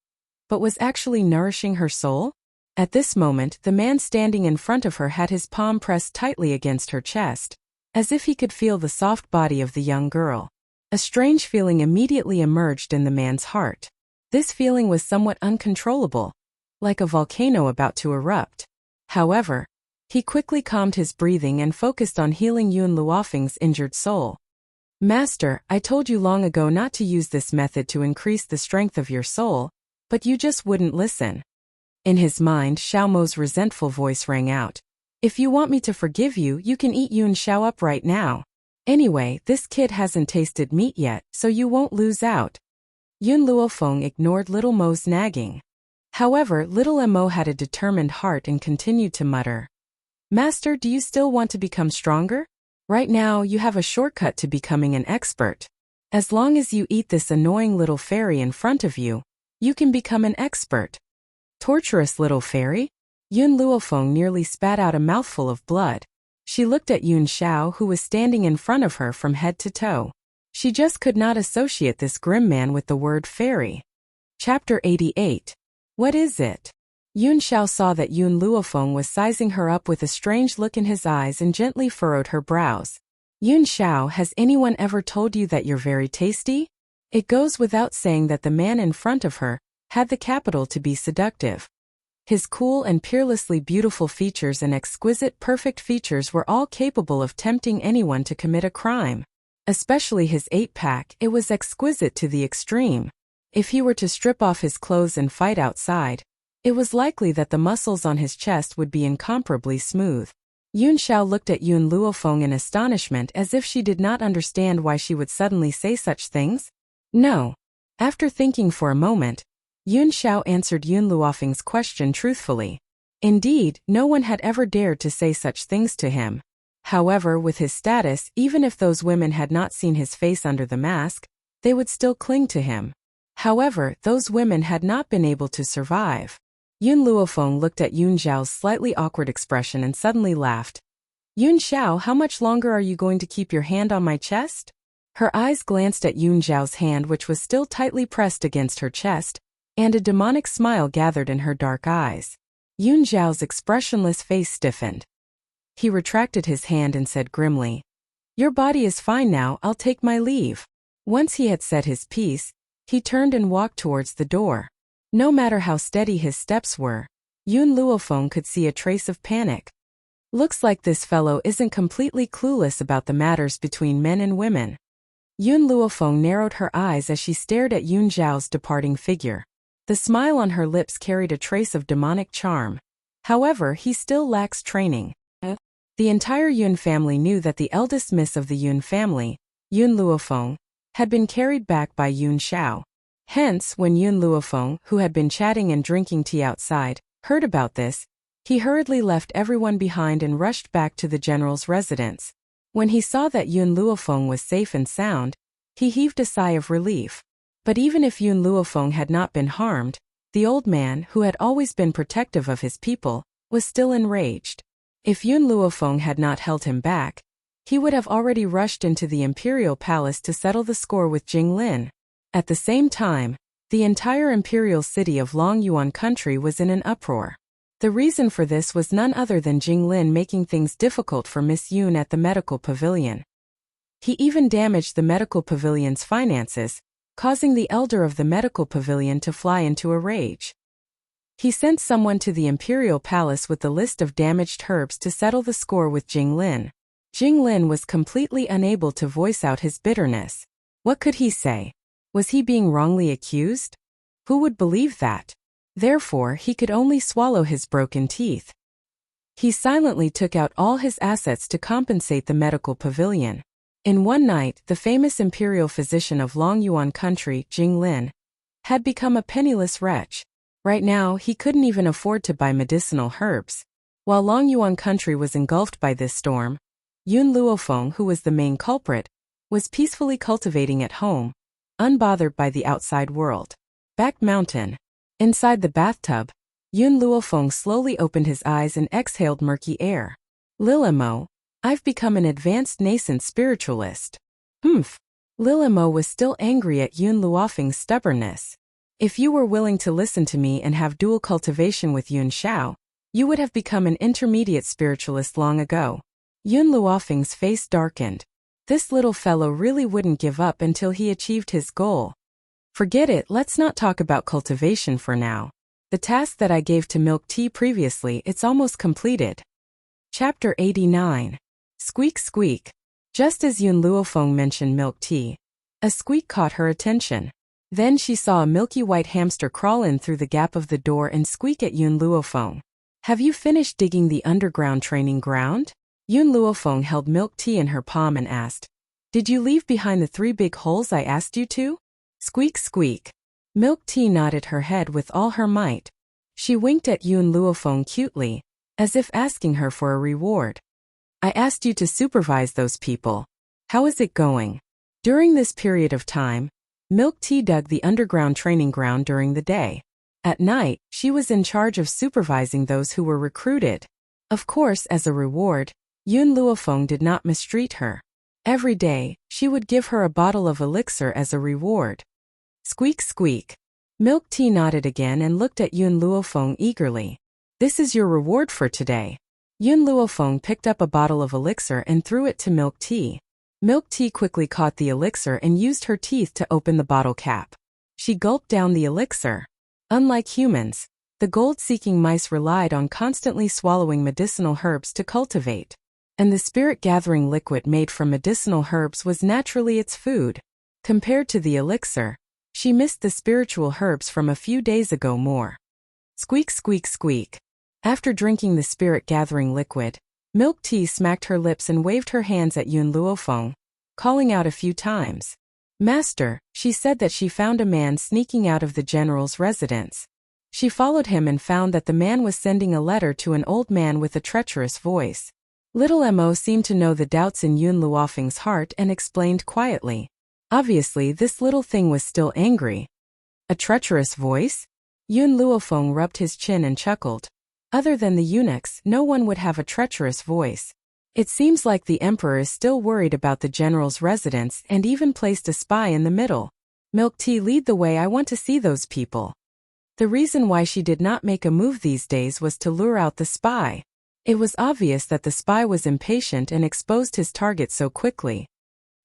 but was actually nourishing her soul? At this moment, the man standing in front of her had his palm pressed tightly against her chest, as if he could feel the soft body of the young girl. A strange feeling immediately emerged in the man's heart. This feeling was somewhat uncontrollable, like a volcano about to erupt. However, he quickly calmed his breathing and focused on healing Yun Luofeng's injured soul. Master, I told you long ago not to use this method to increase the strength of your soul, but you just wouldn't listen. In his mind, Xiao Mo's resentful voice rang out. If you want me to forgive you, you can eat Yun Xiao up right now. Anyway, this kid hasn't tasted meat yet, so you won't lose out. Yun Luofeng ignored little Mo's nagging. However, little Mo had a determined heart and continued to mutter. Master, do you still want to become stronger? Right now, you have a shortcut to becoming an expert. As long as you eat this annoying little fairy in front of you, you can become an expert. Torturous little fairy? Yun Luofeng nearly spat out a mouthful of blood. She looked at Yun Xiao, who was standing in front of her from head to toe. She just could not associate this grim man with the word fairy. Chapter 88. What is it? Yun Xiao saw that Yun Luofeng was sizing her up with a strange look in his eyes and gently furrowed her brows. Yun Xiao, has anyone ever told you that you're very tasty? It goes without saying that the man in front of her had the capital to be seductive. His cool and peerlessly beautiful features and exquisite perfect features were all capable of tempting anyone to commit a crime. Especially his 8-pack, it was exquisite to the extreme. If he were to strip off his clothes and fight outside, it was likely that the muscles on his chest would be incomparably smooth. Yun Xiao looked at Yun Luofeng in astonishment as if she did not understand why she would suddenly say such things. No. After thinking for a moment, Yun Xiao answered Yun Luofeng's question truthfully. Indeed, no one had ever dared to say such things to him. However, with his status, even if those women had not seen his face under the mask, they would still cling to him. However, those women had not been able to survive. Yun Luofeng looked at Yun Xiao's slightly awkward expression and suddenly laughed. Yun Xiao, how much longer are you going to keep your hand on my chest? Her eyes glanced at Yun Xiao's hand, which was still tightly pressed against her chest, and a demonic smile gathered in her dark eyes. Yun Xiao's expressionless face stiffened. He retracted his hand and said grimly, Your body is fine now, I'll take my leave. Once he had said his piece, he turned and walked towards the door. No matter how steady his steps were, Yun Luofeng could see a trace of panic. Looks like this fellow isn't completely clueless about the matters between men and women. Yun Luofeng narrowed her eyes as she stared at Yun Xiao's departing figure. The smile on her lips carried a trace of demonic charm. However, he still lacks training. The entire Yun family knew that the eldest miss of the Yun family, Yun Luofeng, had been carried back by Yun Xiao. Hence, when Yun Luofeng, who had been chatting and drinking tea outside, heard about this, he hurriedly left everyone behind and rushed back to the general's residence. When he saw that Yun Luofeng was safe and sound, he heaved a sigh of relief. But even if Yun Luofeng had not been harmed, the old man, who had always been protective of his people, was still enraged. If Yun Luofeng had not held him back, he would have already rushed into the imperial palace to settle the score with Jinglin. At the same time, the entire imperial city of Longyuan country was in an uproar. The reason for this was none other than Jinglin making things difficult for Miss Yun at the medical pavilion. He even damaged the medical pavilion's finances, causing the elder of the medical pavilion to fly into a rage. He sent someone to the imperial palace with the list of damaged herbs to settle the score with Jinglin. Jinglin was completely unable to voice out his bitterness. What could he say? Was he being wrongly accused? Who would believe that? Therefore, he could only swallow his broken teeth. He silently took out all his assets to compensate the medical pavilion. In one night, the famous imperial physician of Longyuan country, Jinglin, had become a penniless wretch. Right now, he couldn't even afford to buy medicinal herbs. While Longyuan country was engulfed by this storm, Yun Luofeng, who was the main culprit, was peacefully cultivating at home, unbothered by the outside world. Back mountain. Inside the bathtub, Yun Luofeng slowly opened his eyes and exhaled murky air. Lilimo, I've become an advanced nascent spiritualist. Lilimo was still angry at Yun Luofeng's stubbornness. If you were willing to listen to me and have dual cultivation with Yun Xiao, you would have become an intermediate spiritualist long ago. Yun Luofeng's face darkened. This little fellow really wouldn't give up until he achieved his goal. Forget it, let's not talk about cultivation for now. The task that I gave to Milk Tea previously, it's almost completed. Chapter 89. Squeak Squeak. Just as Yun Luofeng mentioned Milk Tea, a squeak caught her attention. Then she saw a milky white hamster crawl in through the gap of the door and squeak at Yun Luofeng. Have you finished digging the underground training ground? Yun Luofeng held Milk Tea in her palm and asked, Did you leave behind the 3 big holes I asked you to? Squeak squeak. Milk Tea nodded her head with all her might. She winked at Yun Luofeng cutely, as if asking her for a reward. I asked you to supervise those people. How is it going? During this period of time, Milk Tea dug the underground training ground during the day. At night, she was in charge of supervising those who were recruited. Of course, as a reward, Yun Luofeng did not mistreat her. Every day, she would give her a bottle of elixir as a reward. Squeak squeak. Milk Tea nodded again and looked at Yun Luofeng eagerly. This is your reward for today. Yun Luofeng picked up a bottle of elixir and threw it to Milk Tea. Milk Tea quickly caught the elixir and used her teeth to open the bottle cap. She gulped down the elixir. Unlike humans, the gold-seeking mice relied on constantly swallowing medicinal herbs to cultivate, and the spirit-gathering liquid made from medicinal herbs was naturally its food. Compared to the elixir, she missed the spiritual herbs from a few days ago more. Squeak squeak squeak. After drinking the spirit-gathering liquid, Milk Tea smacked her lips and waved her hands at Yun Luofeng, calling out a few times. Master, she said that she found a man sneaking out of the general's residence. She followed him and found that the man was sending a letter to an old man with a treacherous voice. Little Mo seemed to know the doubts in Yun Luofeng's heart and explained quietly. Obviously, this little thing was still angry. A treacherous voice? Yun Luofeng rubbed his chin and chuckled. Other than the eunuchs, no one would have a treacherous voice. It seems like the emperor is still worried about the general's residence and even placed a spy in the middle. Milk Tea, lead the way, I want to see those people. The reason why she did not make a move these days was to lure out the spy. It was obvious that the spy was impatient and exposed his target so quickly.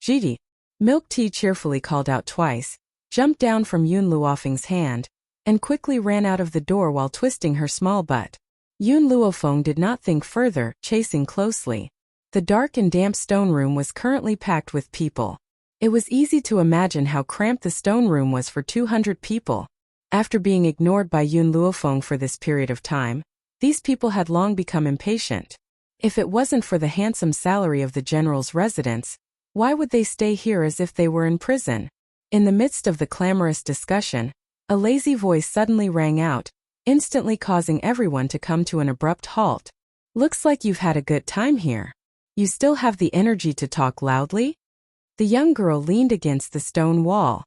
Gigi. Milk Tea cheerfully called out twice, jumped down from Yun Luofeng's hand, and quickly ran out of the door while twisting her small butt. Yun Luofeng did not think further, chasing closely. The dark and damp stone room was currently packed with people. It was easy to imagine how cramped the stone room was for 200 people. After being ignored by Yun Luofeng for this period of time, these people had long become impatient. If it wasn't for the handsome salary of the general's residence, Why would they stay here as if they were in prison? In the midst of the clamorous discussion, a lazy voice suddenly rang out, instantly causing everyone to come to an abrupt halt. Looks like you've had a good time here. You still have the energy to talk loudly? The young girl leaned against the stone wall.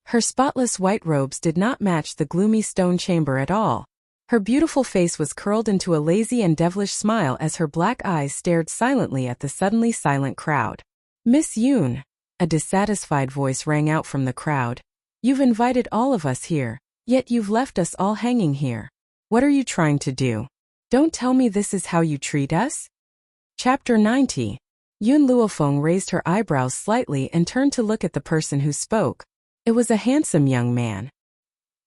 Her spotless white robes did not match the gloomy stone chamber at all. Her beautiful face was curled into a lazy and devilish smile as her black eyes stared silently at the suddenly silent crowd. Miss Yoon, a dissatisfied voice rang out from the crowd. You've invited all of us here, yet you've left us all hanging here. What are you trying to do? Don't tell me this is how you treat us? Chapter 90. Yoon Luofeng raised her eyebrows slightly and turned to look at the person who spoke. It was a handsome young man.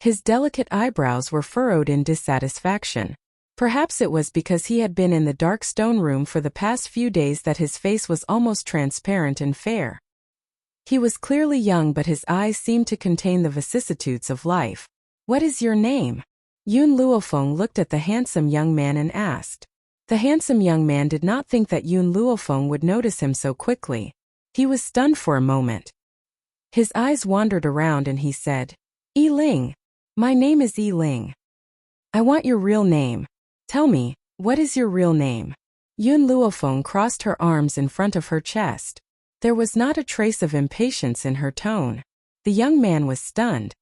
His delicate eyebrows were furrowed in dissatisfaction. Perhaps it was because he had been in the dark stone room for the past few days that his face was almost transparent and fair. He was clearly young, but his eyes seemed to contain the vicissitudes of life. What is your name? Yoon Luofeng looked at the handsome young man and asked. The handsome young man did not think that Yoon Luofeng would notice him so quickly. He was stunned for a moment. His eyes wandered around and he said, Yi Ling. My name is Yi Ling. I want your real name. Tell me, what is your real name? Yoon Luofeng crossed her arms in front of her chest. There was not a trace of impatience in her tone. The young man was stunned.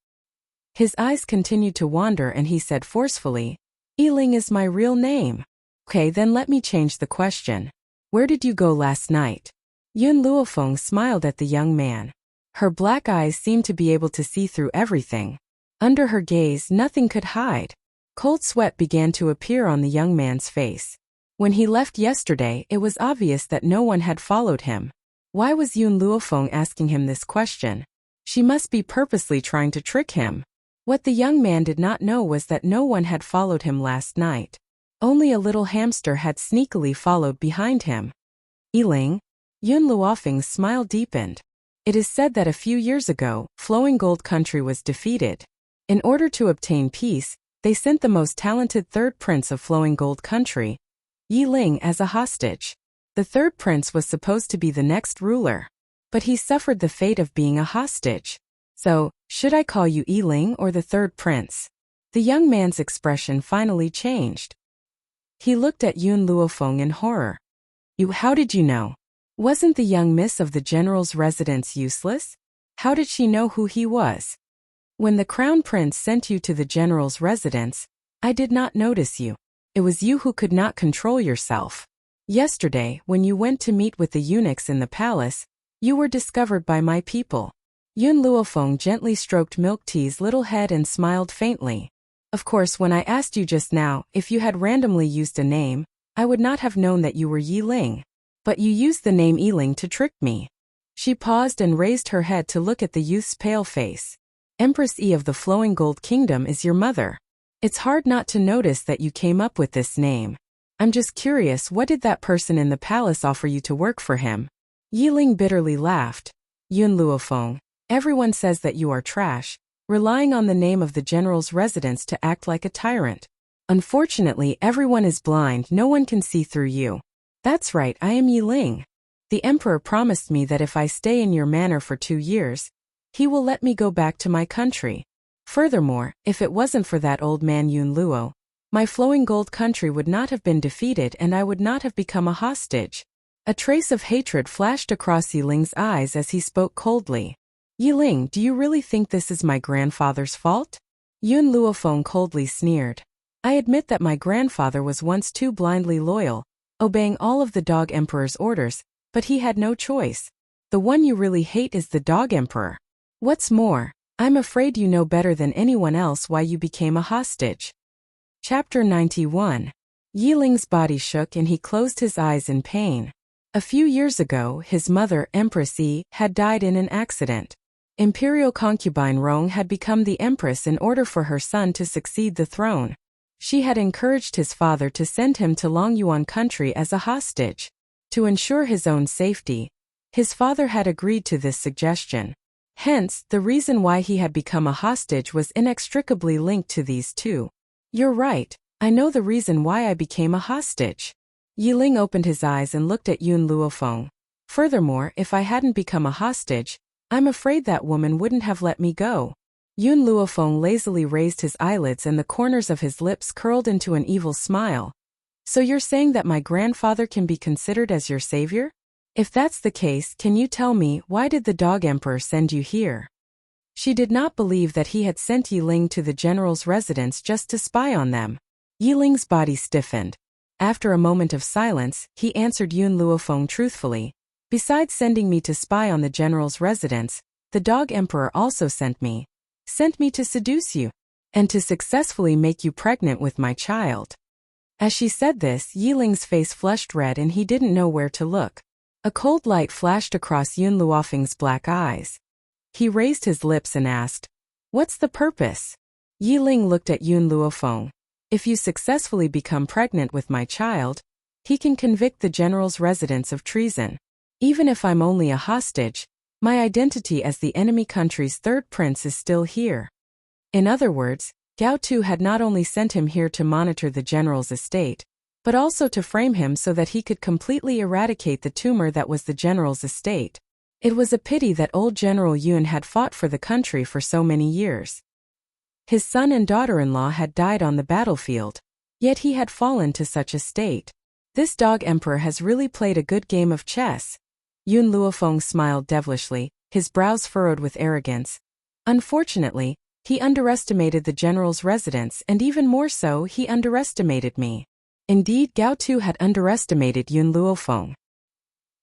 His eyes continued to wander and he said forcefully, Yi Ling is my real name. Okay, then let me change the question. Where did you go last night? Yoon Luofeng smiled at the young man. Her black eyes seemed to be able to see through everything. Under her gaze, nothing could hide. Cold sweat began to appear on the young man's face. When he left yesterday, it was obvious that no one had followed him. Why was Yoon Luofeng asking him this question? She must be purposely trying to trick him. What the young man did not know was that no one had followed him last night. Only a little hamster had sneakily followed behind him. Yi Ling? Yoon Luofeng's smile deepened. It is said that a few years ago, Flowing Gold Country was defeated. In order to obtain peace, they sent the most talented third prince of Flowing Gold Country, Yi Ling, as a hostage. The third prince was supposed to be the next ruler. But he suffered the fate of being a hostage. So, should I call you Yi Ling or the third prince? The young man's expression finally changed. He looked at Yoon Luofeng in horror. How did you know? Wasn't the young miss of the general's residence useless? How did she know who he was? When the crown prince sent you to the general's residence, I did not notice you. It was you who could not control yourself. Yesterday, when you went to meet with the eunuchs in the palace, you were discovered by my people. Yoon Luofeng gently stroked Milk Tea's little head and smiled faintly. Of course, when I asked you just now if you had randomly used a name, I would not have known that you were Yi Ling. But you used the name Yi Ling to trick me. She paused and raised her head to look at the youth's pale face. Empress Yi of the Flowing Gold Kingdom is your mother. It's hard not to notice that you came up with this name. I'm just curious, what did that person in the palace offer you to work for him? Yi Ling bitterly laughed. Yoon Luofeng, everyone says that you are trash, relying on the name of the general's residence to act like a tyrant. Unfortunately, everyone is blind, no one can see through you. That's right, I am Yi Ling. The emperor promised me that if I stay in your manor for 2 years, he will let me go back to my country. Furthermore, if it wasn't for that old man Yoon Luo, my Flowing Gold Country would not have been defeated and I would not have become a hostage. A trace of hatred flashed across Yi Ling's eyes as he spoke coldly. Yi Ling, do you really think this is my grandfather's fault? Yoon Luofeng coldly sneered. I admit that my grandfather was once too blindly loyal, obeying all of the Dog Emperor's orders, but he had no choice. The one you really hate is the Dog Emperor. What's more, I'm afraid you know better than anyone else why you became a hostage. Chapter 91. Yi Ling's body shook and he closed his eyes in pain. A few years ago, his mother, Empress Yi, had died in an accident. Imperial concubine Rong had become the empress in order for her son to succeed the throne. She had encouraged his father to send him to Longyuan country as a hostage. To ensure his own safety, his father had agreed to this suggestion. Hence, the reason why he had become a hostage was inextricably linked to these two. You're right, I know the reason why I became a hostage. Yi Ling opened his eyes and looked at Yoon Luofeng. Furthermore, if I hadn't become a hostage, I'm afraid that woman wouldn't have let me go. Yun Luofeng lazily raised his eyelids and the corners of his lips curled into an evil smile. So you're saying that my grandfather can be considered as your savior? If that's the case, can you tell me, why did the Dog Emperor send you here? She did not believe that he had sent Yi Ling to the general's residence just to spy on them. Yi Ling's body stiffened. After a moment of silence, he answered Yun Luofeng truthfully. Besides sending me to spy on the general's residence, the Dog Emperor also sent me to seduce you, and to successfully make you pregnant with my child. As she said this, Yi Ling's face flushed red and he didn't know where to look. A cold light flashed across Yun Luofeng's black eyes. He raised his lips and asked, "What's the purpose?" Yi Ling looked at Yun Luofeng. "If you successfully become pregnant with my child, he can convict the general's residence of treason. Even if I'm only a hostage, my identity as the enemy country's third prince is still here." In other words, Gao Tu had not only sent him here to monitor the general's estate, but also to frame him so that he could completely eradicate the tumor that was the general's estate. It was a pity that old General Yun had fought for the country for so many years. His son and daughter-in-law had died on the battlefield, yet he had fallen to such a state. This Dog Emperor has really played a good game of chess. Yun Luofeng smiled devilishly, his brows furrowed with arrogance. Unfortunately, he underestimated the general's residence, and even more so, he underestimated me. Indeed, Gao Tu had underestimated Yun Luofeng.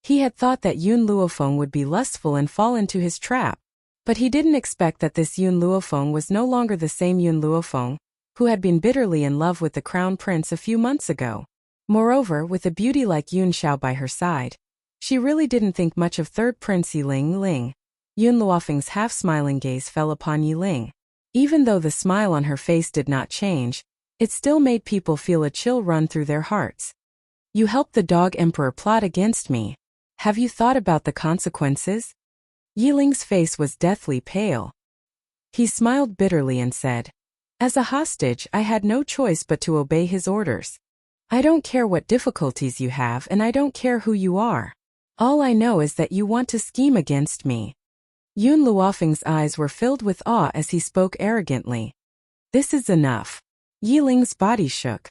He had thought that Yun Luofeng would be lustful and fall into his trap, but he didn't expect that this Yun Luofeng was no longer the same Yun Luofeng, who had been bitterly in love with the crown prince a few months ago. Moreover, with a beauty like Yun Xiao by her side, she really didn't think much of third prince Yi Ling. Yun Luofeng's half-smiling gaze fell upon Yi Ling. Even though the smile on her face did not change, it still made people feel a chill run through their hearts. "You helped the Dog Emperor plot against me. Have you thought about the consequences?" Yi Ling's face was deathly pale. He smiled bitterly and said, "As a hostage, I had no choice but to obey his orders. I don't care what difficulties you have and I don't care who you are. All I know is that you want to scheme against me." Yun Luofeng's eyes were filled with awe as he spoke arrogantly. "This is enough." Yi Ling's body shook.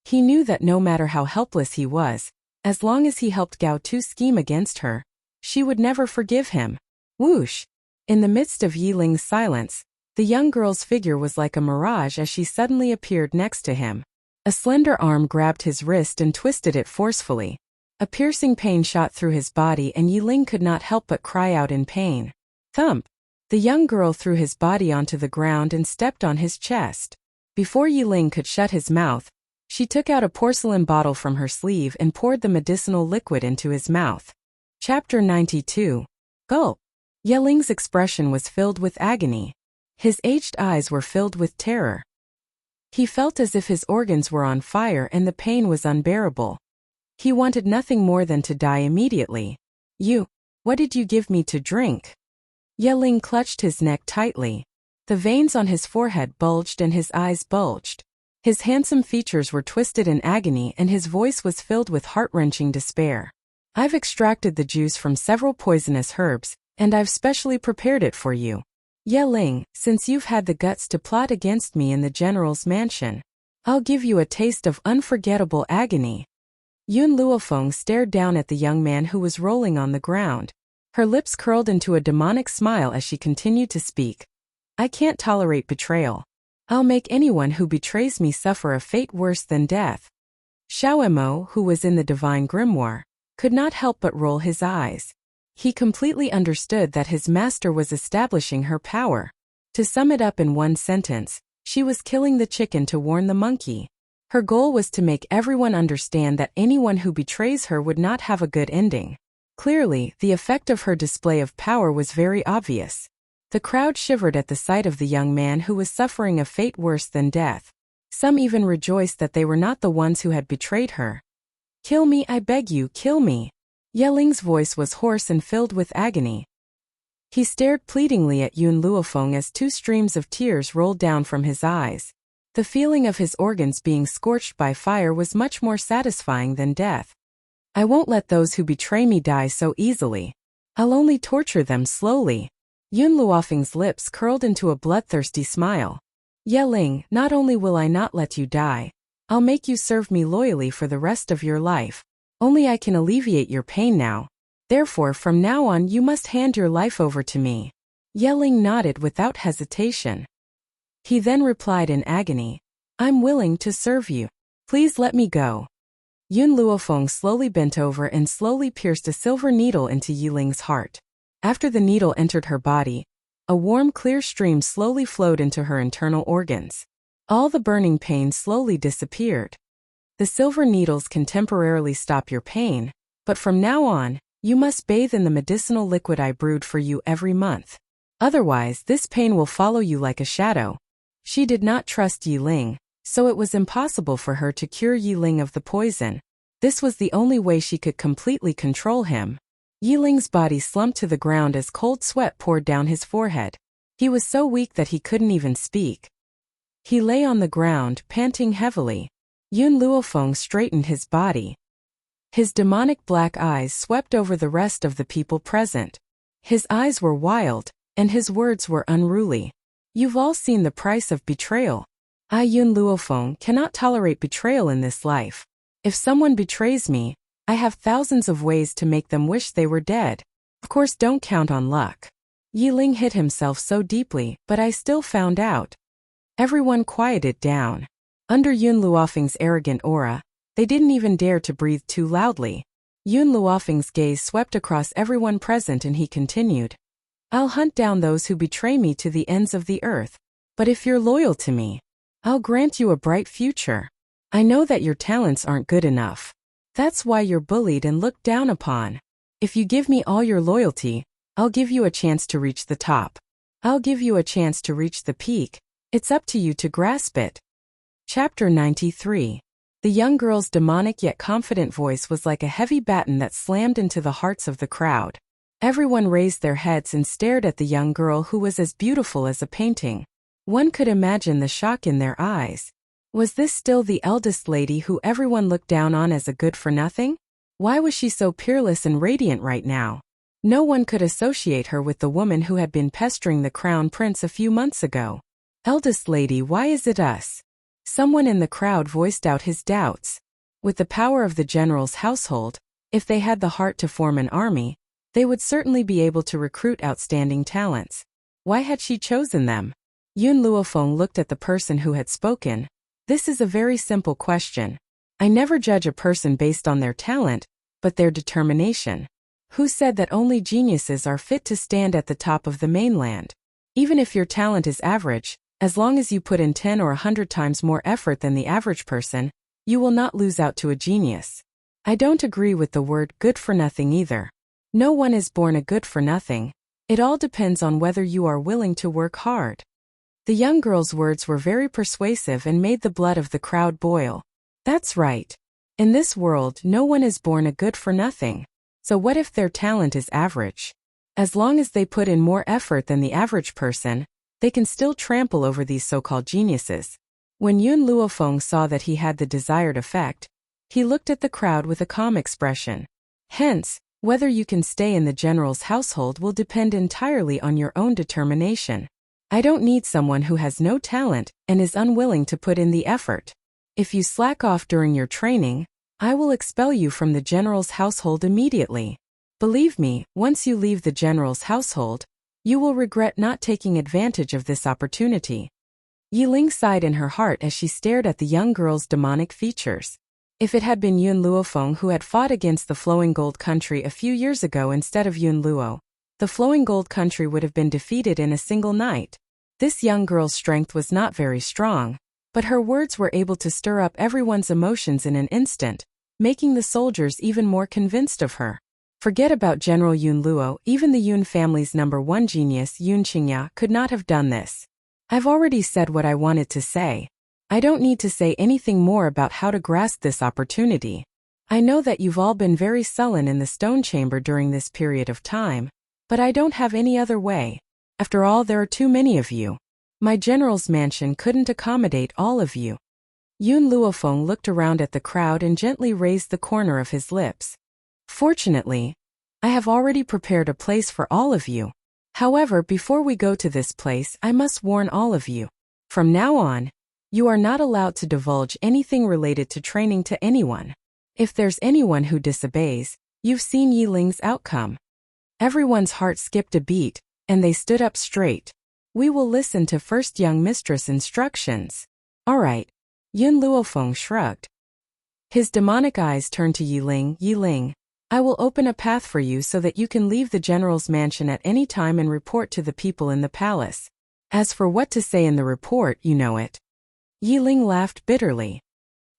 He knew that no matter how helpless he was, as long as he helped Gao Tu scheme against her, she would never forgive him. Whoosh! In the midst of Yi Ling's silence, the young girl's figure was like a mirage as she suddenly appeared next to him. A slender arm grabbed his wrist and twisted it forcefully. A piercing pain shot through his body and Yi Ling could not help but cry out in pain. Thump! The young girl threw his body onto the ground and stepped on his chest. Before Yi Ling could shut his mouth, she took out a porcelain bottle from her sleeve and poured the medicinal liquid into his mouth. Chapter 92. Gulp. Yi Ling's expression was filled with agony. His aged eyes were filled with terror. He felt as if his organs were on fire and the pain was unbearable. He wanted nothing more than to die immediately. What did you give me to drink?" Yi Ling clutched his neck tightly. The veins on his forehead bulged and his eyes bulged. His handsome features were twisted in agony and his voice was filled with heart-wrenching despair. "I've extracted the juice from several poisonous herbs, and I've specially prepared it for you. Yi Ling, since you've had the guts to plot against me in the general's mansion, I'll give you a taste of unforgettable agony." Yun Luofeng stared down at the young man who was rolling on the ground. Her lips curled into a demonic smile as she continued to speak. "I can't tolerate betrayal. I'll make anyone who betrays me suffer a fate worse than death." Xiao Emo, who was in the divine grimoire, could not help but roll his eyes. He completely understood that his master was establishing her power. To sum it up in one sentence, she was killing the chicken to warn the monkey. Her goal was to make everyone understand that anyone who betrays her would not have a good ending. Clearly, the effect of her display of power was very obvious. The crowd shivered at the sight of the young man who was suffering a fate worse than death. Some even rejoiced that they were not the ones who had betrayed her. "Kill me, I beg you, kill me." Yi Ling's voice was hoarse and filled with agony. He stared pleadingly at Yun Luofeng as two streams of tears rolled down from his eyes. The feeling of his organs being scorched by fire was much more satisfying than death. I won't let those who betray me die so easily. I'll only torture them slowly. Yun Luofeng's lips curled into a bloodthirsty smile. Yeling, not only will I not let you die, I'll make you serve me loyally for the rest of your life. Only I can alleviate your pain now. Therefore from now on you must hand your life over to me. Yeling nodded without hesitation. He then replied in agony, I'm willing to serve you. Please let me go. Yun Luofeng slowly bent over and slowly pierced a silver needle into Yiling's heart. After the needle entered her body, a warm clear stream slowly flowed into her internal organs. All the burning pain slowly disappeared. The silver needles can temporarily stop your pain, but from now on, you must bathe in the medicinal liquid I brewed for you every month. Otherwise, this pain will follow you like a shadow. She did not trust Yiling, so it was impossible for her to cure Yiling of the poison. This was the only way she could completely control him. Yiling's body slumped to the ground as cold sweat poured down his forehead. He was so weak that he couldn't even speak. He lay on the ground, panting heavily. Yun Luofeng straightened his body. His demonic black eyes swept over the rest of the people present. His eyes were wild, and his words were unruly. You've all seen the price of betrayal. I, Yun Luofeng, cannot tolerate betrayal in this life. If someone betrays me, I have thousands of ways to make them wish they were dead. Of course, don't count on luck. Yiling hit himself so deeply, but I still found out. Everyone quieted down. Under Yun Luofeng's arrogant aura, they didn't even dare to breathe too loudly. Yun Luofeng's gaze swept across everyone present and he continued. I'll hunt down those who betray me to the ends of the earth. But if you're loyal to me, I'll grant you a bright future. I know that your talents aren't good enough. That's why you're bullied and looked down upon. If you give me all your loyalty, I'll give you a chance to reach the top. I'll give you a chance to reach the peak. It's up to you to grasp it. Chapter 93. The young girl's demonic yet confident voice was like a heavy baton that slammed into the hearts of the crowd. Everyone raised their heads and stared at the young girl who was as beautiful as a painting. One could imagine the shock in their eyes. Was this still the eldest lady who everyone looked down on as a good-for-nothing? Why was she so peerless and radiant right now? No one could associate her with the woman who had been pestering the crown prince a few months ago. Eldest lady, why is it us? Someone in the crowd voiced out his doubts. With the power of the general's household, if they had the heart to form an army, they would certainly be able to recruit outstanding talents. Why had she chosen them? Yun Luofeng looked at the person who had spoken. This is a very simple question. I never judge a person based on their talent, but their determination. Who said that only geniuses are fit to stand at the top of the mainland? Even if your talent is average, as long as you put in 10 or 100 times more effort than the average person, you will not lose out to a genius. I don't agree with the word good for nothing either. No one is born a good for nothing. It all depends on whether you are willing to work hard. The young girl's words were very persuasive and made the blood of the crowd boil. That's right. In this world, no one is born a good for nothing. So what if their talent is average? As long as they put in more effort than the average person, they can still trample over these so-called geniuses. When Yun Luofeng saw that he had the desired effect, he looked at the crowd with a calm expression. Hence, whether you can stay in the general's household will depend entirely on your own determination. I don't need someone who has no talent and is unwilling to put in the effort. If you slack off during your training, I will expel you from the general's household immediately. Believe me, once you leave the general's household, you will regret not taking advantage of this opportunity. Yiling sighed in her heart as she stared at the young girl's demonic features. If it had been Yun Luofeng who had fought against the Flowing Gold Country a few years ago instead of Yun Luo, the Flowing Gold Country would have been defeated in a single night. This young girl's strength was not very strong, but her words were able to stir up everyone's emotions in an instant, making the soldiers even more convinced of her. Forget about General Yun Luo, even the Yun family's #1 genius Yun Qingya could not have done this. I've already said what I wanted to say. I don't need to say anything more about how to grasp this opportunity. I know that you've all been very sullen in the stone chamber during this period of time, but I don't have any other way. After all, there are too many of you. My general's mansion couldn't accommodate all of you. Yun Luofeng looked around at the crowd and gently raised the corner of his lips. Fortunately, I have already prepared a place for all of you. However, before we go to this place, I must warn all of you. From now on, you are not allowed to divulge anything related to training to anyone. If there's anyone who disobeys, you've seen Yi Ling's outcome. Everyone's heart skipped a beat, and they stood up straight. We will listen to first young mistress instructions. All right. Yun Luofeng shrugged. His demonic eyes turned to Yi Ling. Yi Ling, I will open a path for you so that you can leave the general's mansion at any time and report to the people in the palace. As for what to say in the report, you know it. Yi Ling laughed bitterly.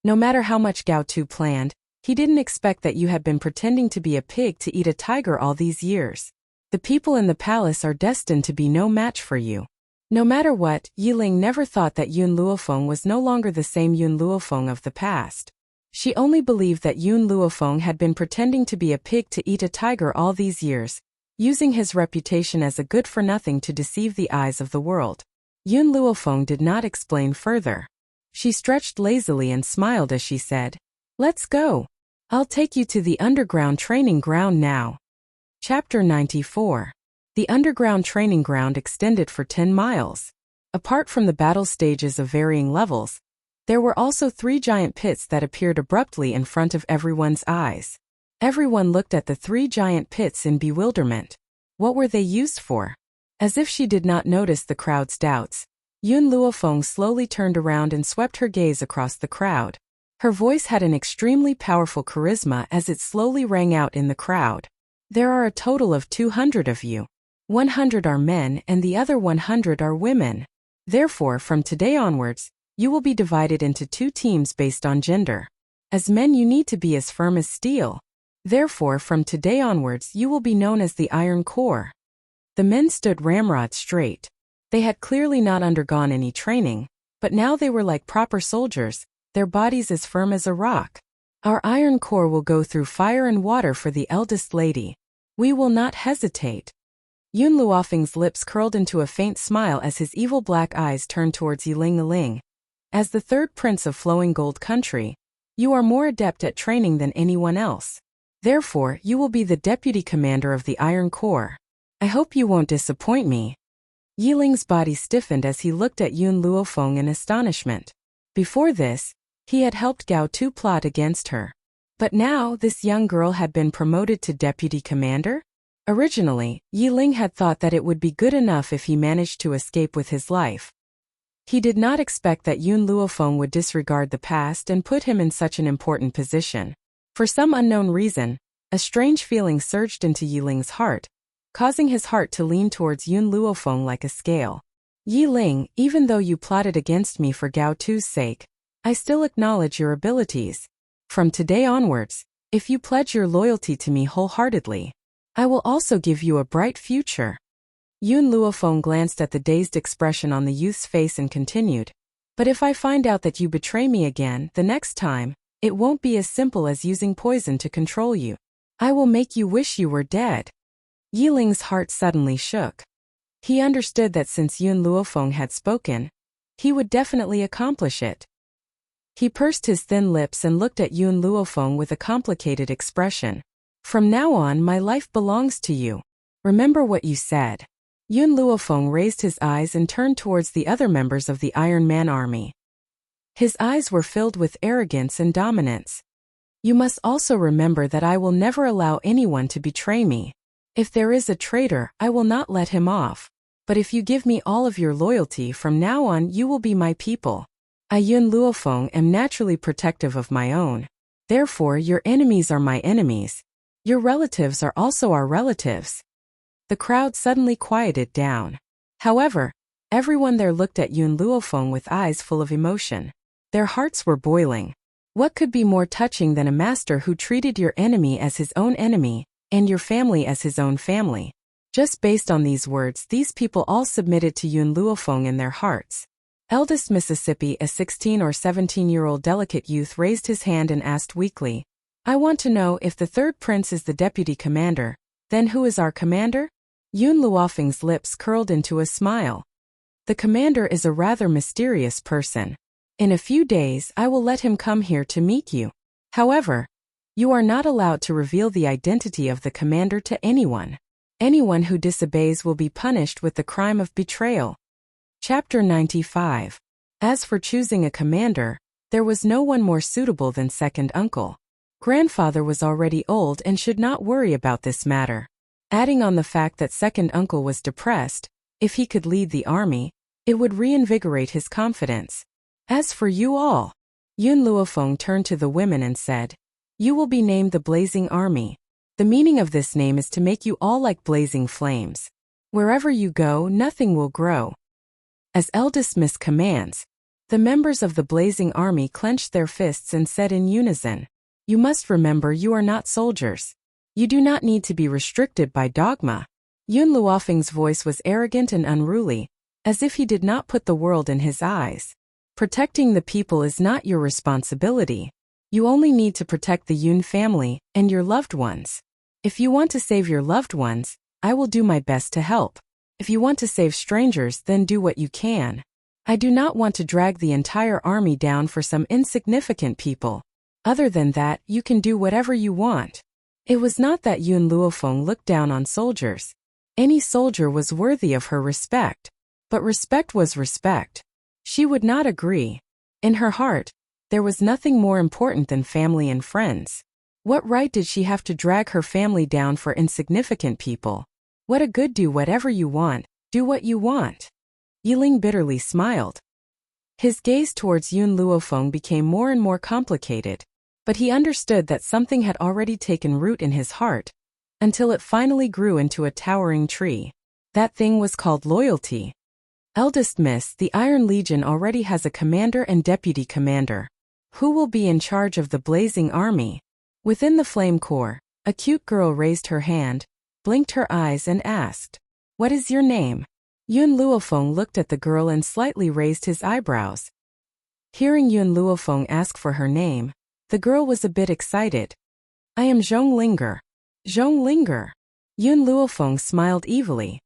No matter how much Gao Tu planned, he didn't expect that you had been pretending to be a pig to eat a tiger all these years. The people in the palace are destined to be no match for you. No matter what, Yi Ling never thought that Yun Luofeng was no longer the same Yun Luofeng of the past. She only believed that Yun Luofeng had been pretending to be a pig to eat a tiger all these years, using his reputation as a good-for-nothing to deceive the eyes of the world. Yun Luofeng did not explain further. She stretched lazily and smiled as she said, "Let's go. I'll take you to the underground training ground now." Chapter 94. The underground training ground extended for 10 miles. Apart from the battle stages of varying levels, there were also 3 giant pits that appeared abruptly in front of everyone's eyes. Everyone looked at the 3 giant pits in bewilderment. What were they used for? As if she did not notice the crowd's doubts, Yun Luofeng slowly turned around and swept her gaze across the crowd. Her voice had an extremely powerful charisma as it slowly rang out in the crowd. There are a total of 200 of you. 100 are men and the other 100 are women. Therefore, from today onwards, you will be divided into 2 teams based on gender. As men, you need to be as firm as steel. Therefore, from today onwards, you will be known as the Iron Core. The men stood ramrod straight. They had clearly not undergone any training, but now they were like proper soldiers, their bodies as firm as a rock. Our Iron Core will go through fire and water for the eldest lady. We will not hesitate. Yun Luofeng's lips curled into a faint smile as his evil black eyes turned towards Yi Ling. As the 3rd prince of Flowing Gold Country, you are more adept at training than anyone else. Therefore, you will be the deputy commander of the Iron Corps. I hope you won't disappoint me. Yi Ling's body stiffened as he looked at Yun Luofeng in astonishment. Before this, he had helped Gao Tu plot against her. But now, this young girl had been promoted to deputy commander? Originally, Yi Ling had thought that it would be good enough if he managed to escape with his life. He did not expect that Yun Luofeng would disregard the past and put him in such an important position. For some unknown reason, a strange feeling surged into Yi Ling's heart, causing his heart to lean towards Yun Luofeng like a scale. Yi Ling, even though you plotted against me for Gao Tu's sake, I still acknowledge your abilities. From today onwards, if you pledge your loyalty to me wholeheartedly, I will also give you a bright future. Yun Luofeng glanced at the dazed expression on the youth's face and continued, "But if I find out that you betray me again, the next time, it won't be as simple as using poison to control you. I will make you wish you were dead." Yi Ling's heart suddenly shook. He understood that since Yun Luofeng had spoken, he would definitely accomplish it. He pursed his thin lips and looked at Yun Luofeng with a complicated expression. "From now on, my life belongs to you. Remember what you said." Yun Luofeng raised his eyes and turned towards the other members of the Iron Man army. His eyes were filled with arrogance and dominance. "You must also remember that I will never allow anyone to betray me. If there is a traitor, I will not let him off. But if you give me all of your loyalty from now on, you will be my people. I, Yun Luofeng, am naturally protective of my own. Therefore, your enemies are my enemies. Your relatives are also our relatives." The crowd suddenly quieted down. However, everyone there looked at Yun Luofeng with eyes full of emotion. Their hearts were boiling. What could be more touching than a master who treated your enemy as his own enemy, and your family as his own family? Just based on these words, these people all submitted to Yun Luofeng in their hearts. Eldest Mississippi, a 16 or 17-year-old delicate youth, raised his hand and asked weakly, "I want to know if the 3rd prince is the deputy commander, then who is our commander?" Yun Luofeng's lips curled into a smile. "The commander is a rather mysterious person. In a few days, I will let him come here to meet you. However, You are not allowed to reveal the identity of the commander to anyone. Anyone who disobeys will be punished with the crime of betrayal. Chapter 95. As for choosing a commander, there was no one more suitable than second uncle. Grandfather was already old and should not worry about this matter. Adding on the fact that second uncle was depressed, if he could lead the army, it would reinvigorate his confidence. As for you all, Yun Luofeng turned to the women and said, you will be named the Blazing Army. The meaning of this name is to make you all like blazing flames. Wherever you go, nothing will grow. As eldest miss commands, the members of the Blazing Army clenched their fists and said in unison, you must remember you are not soldiers. You do not need to be restricted by dogma. Yun Luofeng's voice was arrogant and unruly, as if he did not put the world in his eyes. Protecting the people is not your responsibility. You only need to protect the Yun family and your loved ones. If you want to save your loved ones, I will do my best to help. If you want to save strangers, then do what you can. I do not want to drag the entire army down for some insignificant people. Other than that, you can do whatever you want. It was not that Yun Luofeng looked down on soldiers. Any soldier was worthy of her respect. But respect was respect. She would not agree. In her heart, there was nothing more important than family and friends. What right did she have to drag her family down for insignificant people? What a good do whatever you want, do what you want. Yiling bitterly smiled. His gaze towards Yun Luofeng became more and more complicated, but he understood that something had already taken root in his heart, until it finally grew into a towering tree. That thing was called loyalty. Eldest Miss, the Iron Legion already has a commander and deputy commander. Who will be in charge of the Blazing Army? Within the Flame Corps, a cute girl raised her hand, blinked her eyes and asked, what is your name? Yun Luofeng looked at the girl and slightly raised his eyebrows. Hearing Yun Luofeng ask for her name, the girl was a bit excited. I am Zhonglinger. Zhonglinger. Yun Luofeng smiled evilly.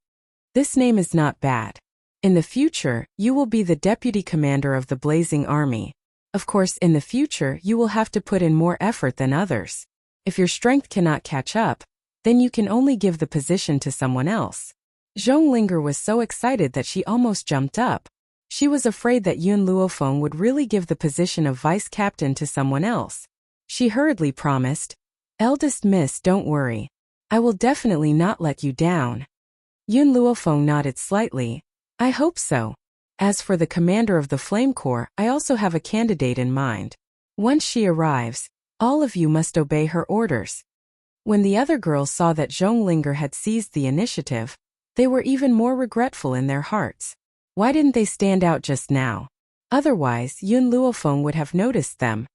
This name is not bad. In the future, you will be the deputy commander of the Blazing Army. Of course, in the future, you will have to put in more effort than others. If your strength cannot catch up, then you can only give the position to someone else. Zhonglinger was so excited that she almost jumped up. She was afraid that Yun Luofeng would really give the position of vice captain to someone else. She hurriedly promised, eldest miss, don't worry. I will definitely not let you down. Yun Luofeng nodded slightly. I hope so. As for the commander of the Flame Corps, I also have a candidate in mind. Once she arrives, all of you must obey her orders. When the other girls saw that Zhonglinger had seized the initiative, they were even more regretful in their hearts. Why didn't they stand out just now? Otherwise, Yun Luofeng would have noticed them.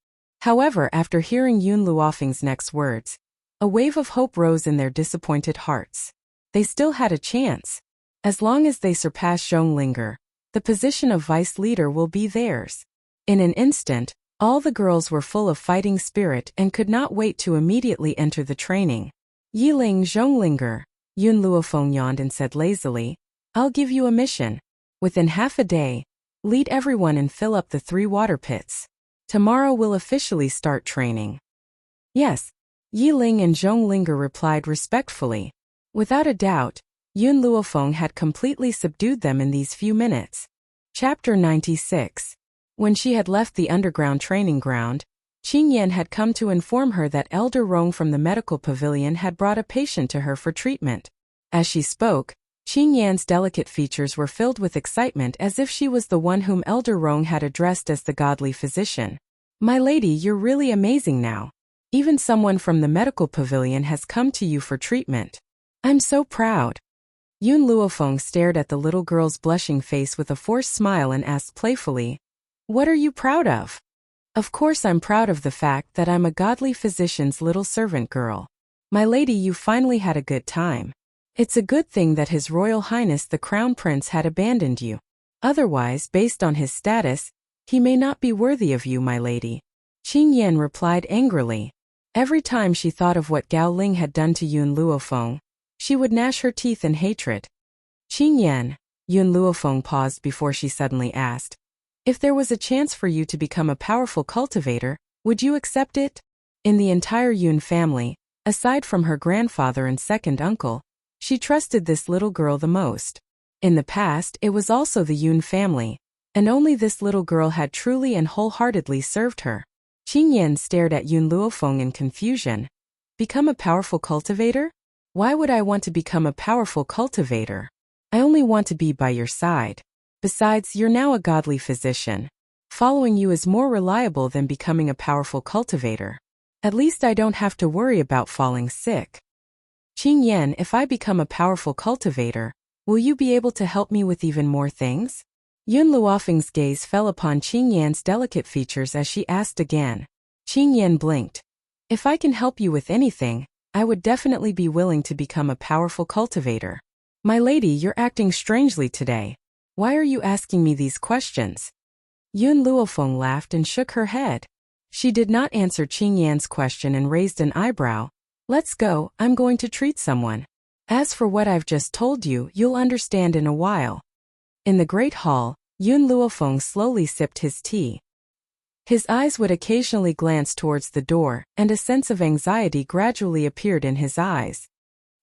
However, after hearing Yun Luofeng's next words, a wave of hope rose in their disappointed hearts. They still had a chance. As long as they surpass Zhonglinger, the position of vice leader will be theirs. In an instant, all the girls were full of fighting spirit and could not wait to immediately enter the training. Yiling Zhonglinger, Yun Luofeng yawned and said lazily, I'll give you a mission. Within half a day, lead everyone and fill up the 3 water pits. Tomorrow we'll officially start training. Yes, Yiling and Zhonglinger replied respectfully. Without a doubt, Yun Luofeng had completely subdued them in these few minutes. Chapter 96. When she had left the underground training ground, Qingyan had come to inform her that Elder Rong from the medical pavilion had brought a patient to her for treatment. As she spoke, Qingyan's delicate features were filled with excitement as if she was the one whom Elder Rong had addressed as the godly physician. My lady, you're really amazing now. Even someone from the medical pavilion has come to you for treatment. I'm so proud. Yun Luofeng stared at the little girl's blushing face with a forced smile and asked playfully, what are you proud of? Of course I'm proud of the fact that I'm a godly physician's little servant girl. My lady, you finally had a good time. It's a good thing that His Royal Highness the Crown Prince had abandoned you. Otherwise, based on his status, he may not be worthy of you, my lady. Qingyan replied angrily. Every time she thought of what Gao Ling had done to Yun Luofeng, she would gnash her teeth in hatred. Qingyan, Yun Luofeng paused before she suddenly asked, if there was a chance for you to become a powerful cultivator, would you accept it? In the entire Yun family, aside from her grandfather and second uncle, she trusted this little girl the most. In the past, it was also the Yun family, and only this little girl had truly and wholeheartedly served her. Qing Yan stared at Yun Luofeng in confusion. Become a powerful cultivator? Why would I want to become a powerful cultivator? I only want to be by your side. Besides, you're now a godly physician. Following you is more reliable than becoming a powerful cultivator. At least I don't have to worry about falling sick. Qing Yan, if I become a powerful cultivator, will you be able to help me with even more things? Yun Luofeng's gaze fell upon Qing Yan's delicate features as she asked again. Qing Yan blinked. If I can help you with anything, I would definitely be willing to become a powerful cultivator. My lady, you're acting strangely today. Why are you asking me these questions? Yun Luofeng laughed and shook her head. She did not answer Qing Yan's question and raised an eyebrow. Let's go, I'm going to treat someone. As for what I've just told you, you'll understand in a while. In the great hall, Yun Luofeng slowly sipped his tea. His eyes would occasionally glance towards the door, and a sense of anxiety gradually appeared in his eyes.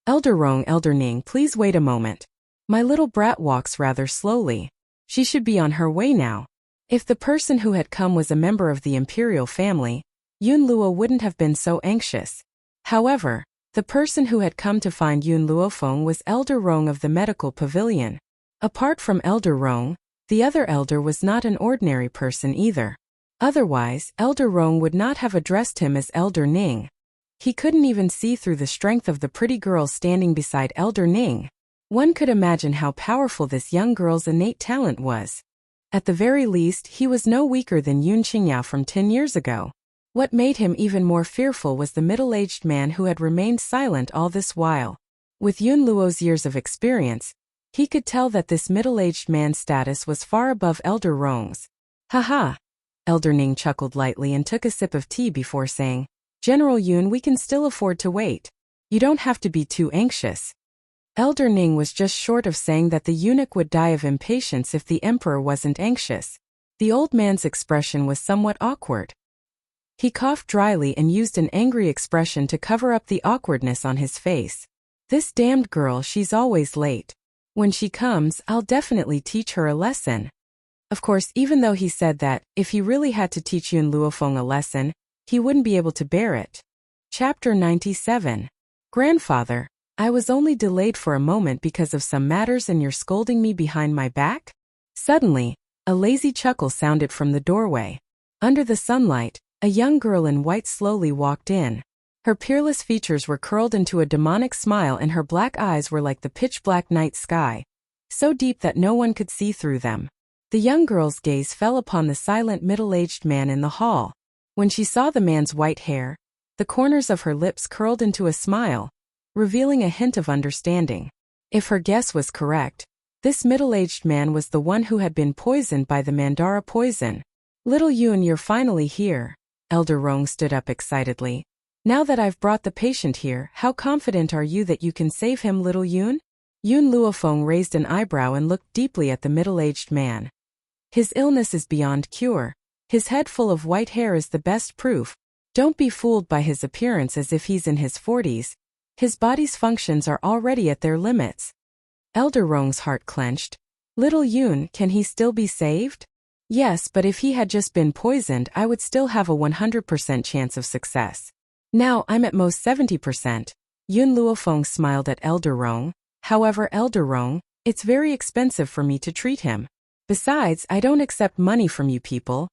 Elder Rong, Elder Ning, please wait a moment. My little brat walks rather slowly. She should be on her way now. If the person who had come was a member of the imperial family, Yun Luo wouldn't have been so anxious. However, the person who had come to find Yun Luofeng was Elder Rong of the medical pavilion. Apart from Elder Rong, the other elder was not an ordinary person either. Otherwise, Elder Rong would not have addressed him as Elder Ning. He couldn't even see through the strength of the pretty girl standing beside Elder Ning. One could imagine how powerful this young girl's innate talent was. At the very least, he was no weaker than Yun Qingyao from 10 years ago. What made him even more fearful was the middle-aged man who had remained silent all this while. With Yun Luo's years of experience, he could tell that this middle-aged man's status was far above Elder Rong's. Haha! Elder Ning chuckled lightly and took a sip of tea before saying, General Yun, we can still afford to wait. You don't have to be too anxious. Elder Ning was just short of saying that the eunuch would die of impatience if the emperor wasn't anxious. The old man's expression was somewhat awkward. He coughed dryly and used an angry expression to cover up the awkwardness on his face. This damned girl, she's always late. When she comes, I'll definitely teach her a lesson. Of course, even though he said that, if he really had to teach Yun Luofeng a lesson, he wouldn't be able to bear it. Chapter 97. Grandfather, I was only delayed for a moment because of some matters and you're scolding me behind my back? Suddenly, a lazy chuckle sounded from the doorway. Under the sunlight, a young girl in white slowly walked in. Her peerless features were curled into a demonic smile and her black eyes were like the pitch-black night sky, so deep that no one could see through them. The young girl's gaze fell upon the silent middle-aged man in the hall. When she saw the man's white hair, the corners of her lips curled into a smile, revealing a hint of understanding. If her guess was correct, this middle-aged man was the one who had been poisoned by the Mandara poison. Little Yun, you're finally here. Elder Rong stood up excitedly. Now that I've brought the patient here, how confident are you that you can save him, little Yun? Yun Luofeng raised an eyebrow and looked deeply at the middle-aged man. His illness is beyond cure. His head full of white hair is the best proof. Don't be fooled by his appearance as if he's in his 40s. His body's functions are already at their limits. Elder Rong's heart clenched. Little Yun, can he still be saved? Yes, but if he had just been poisoned, I would still have a 100% chance of success. Now I'm at most 70%. Yun Luofeng smiled at Elder Rong. However, Elder Rong, it's very expensive for me to treat him. Besides, I don't accept money from you people.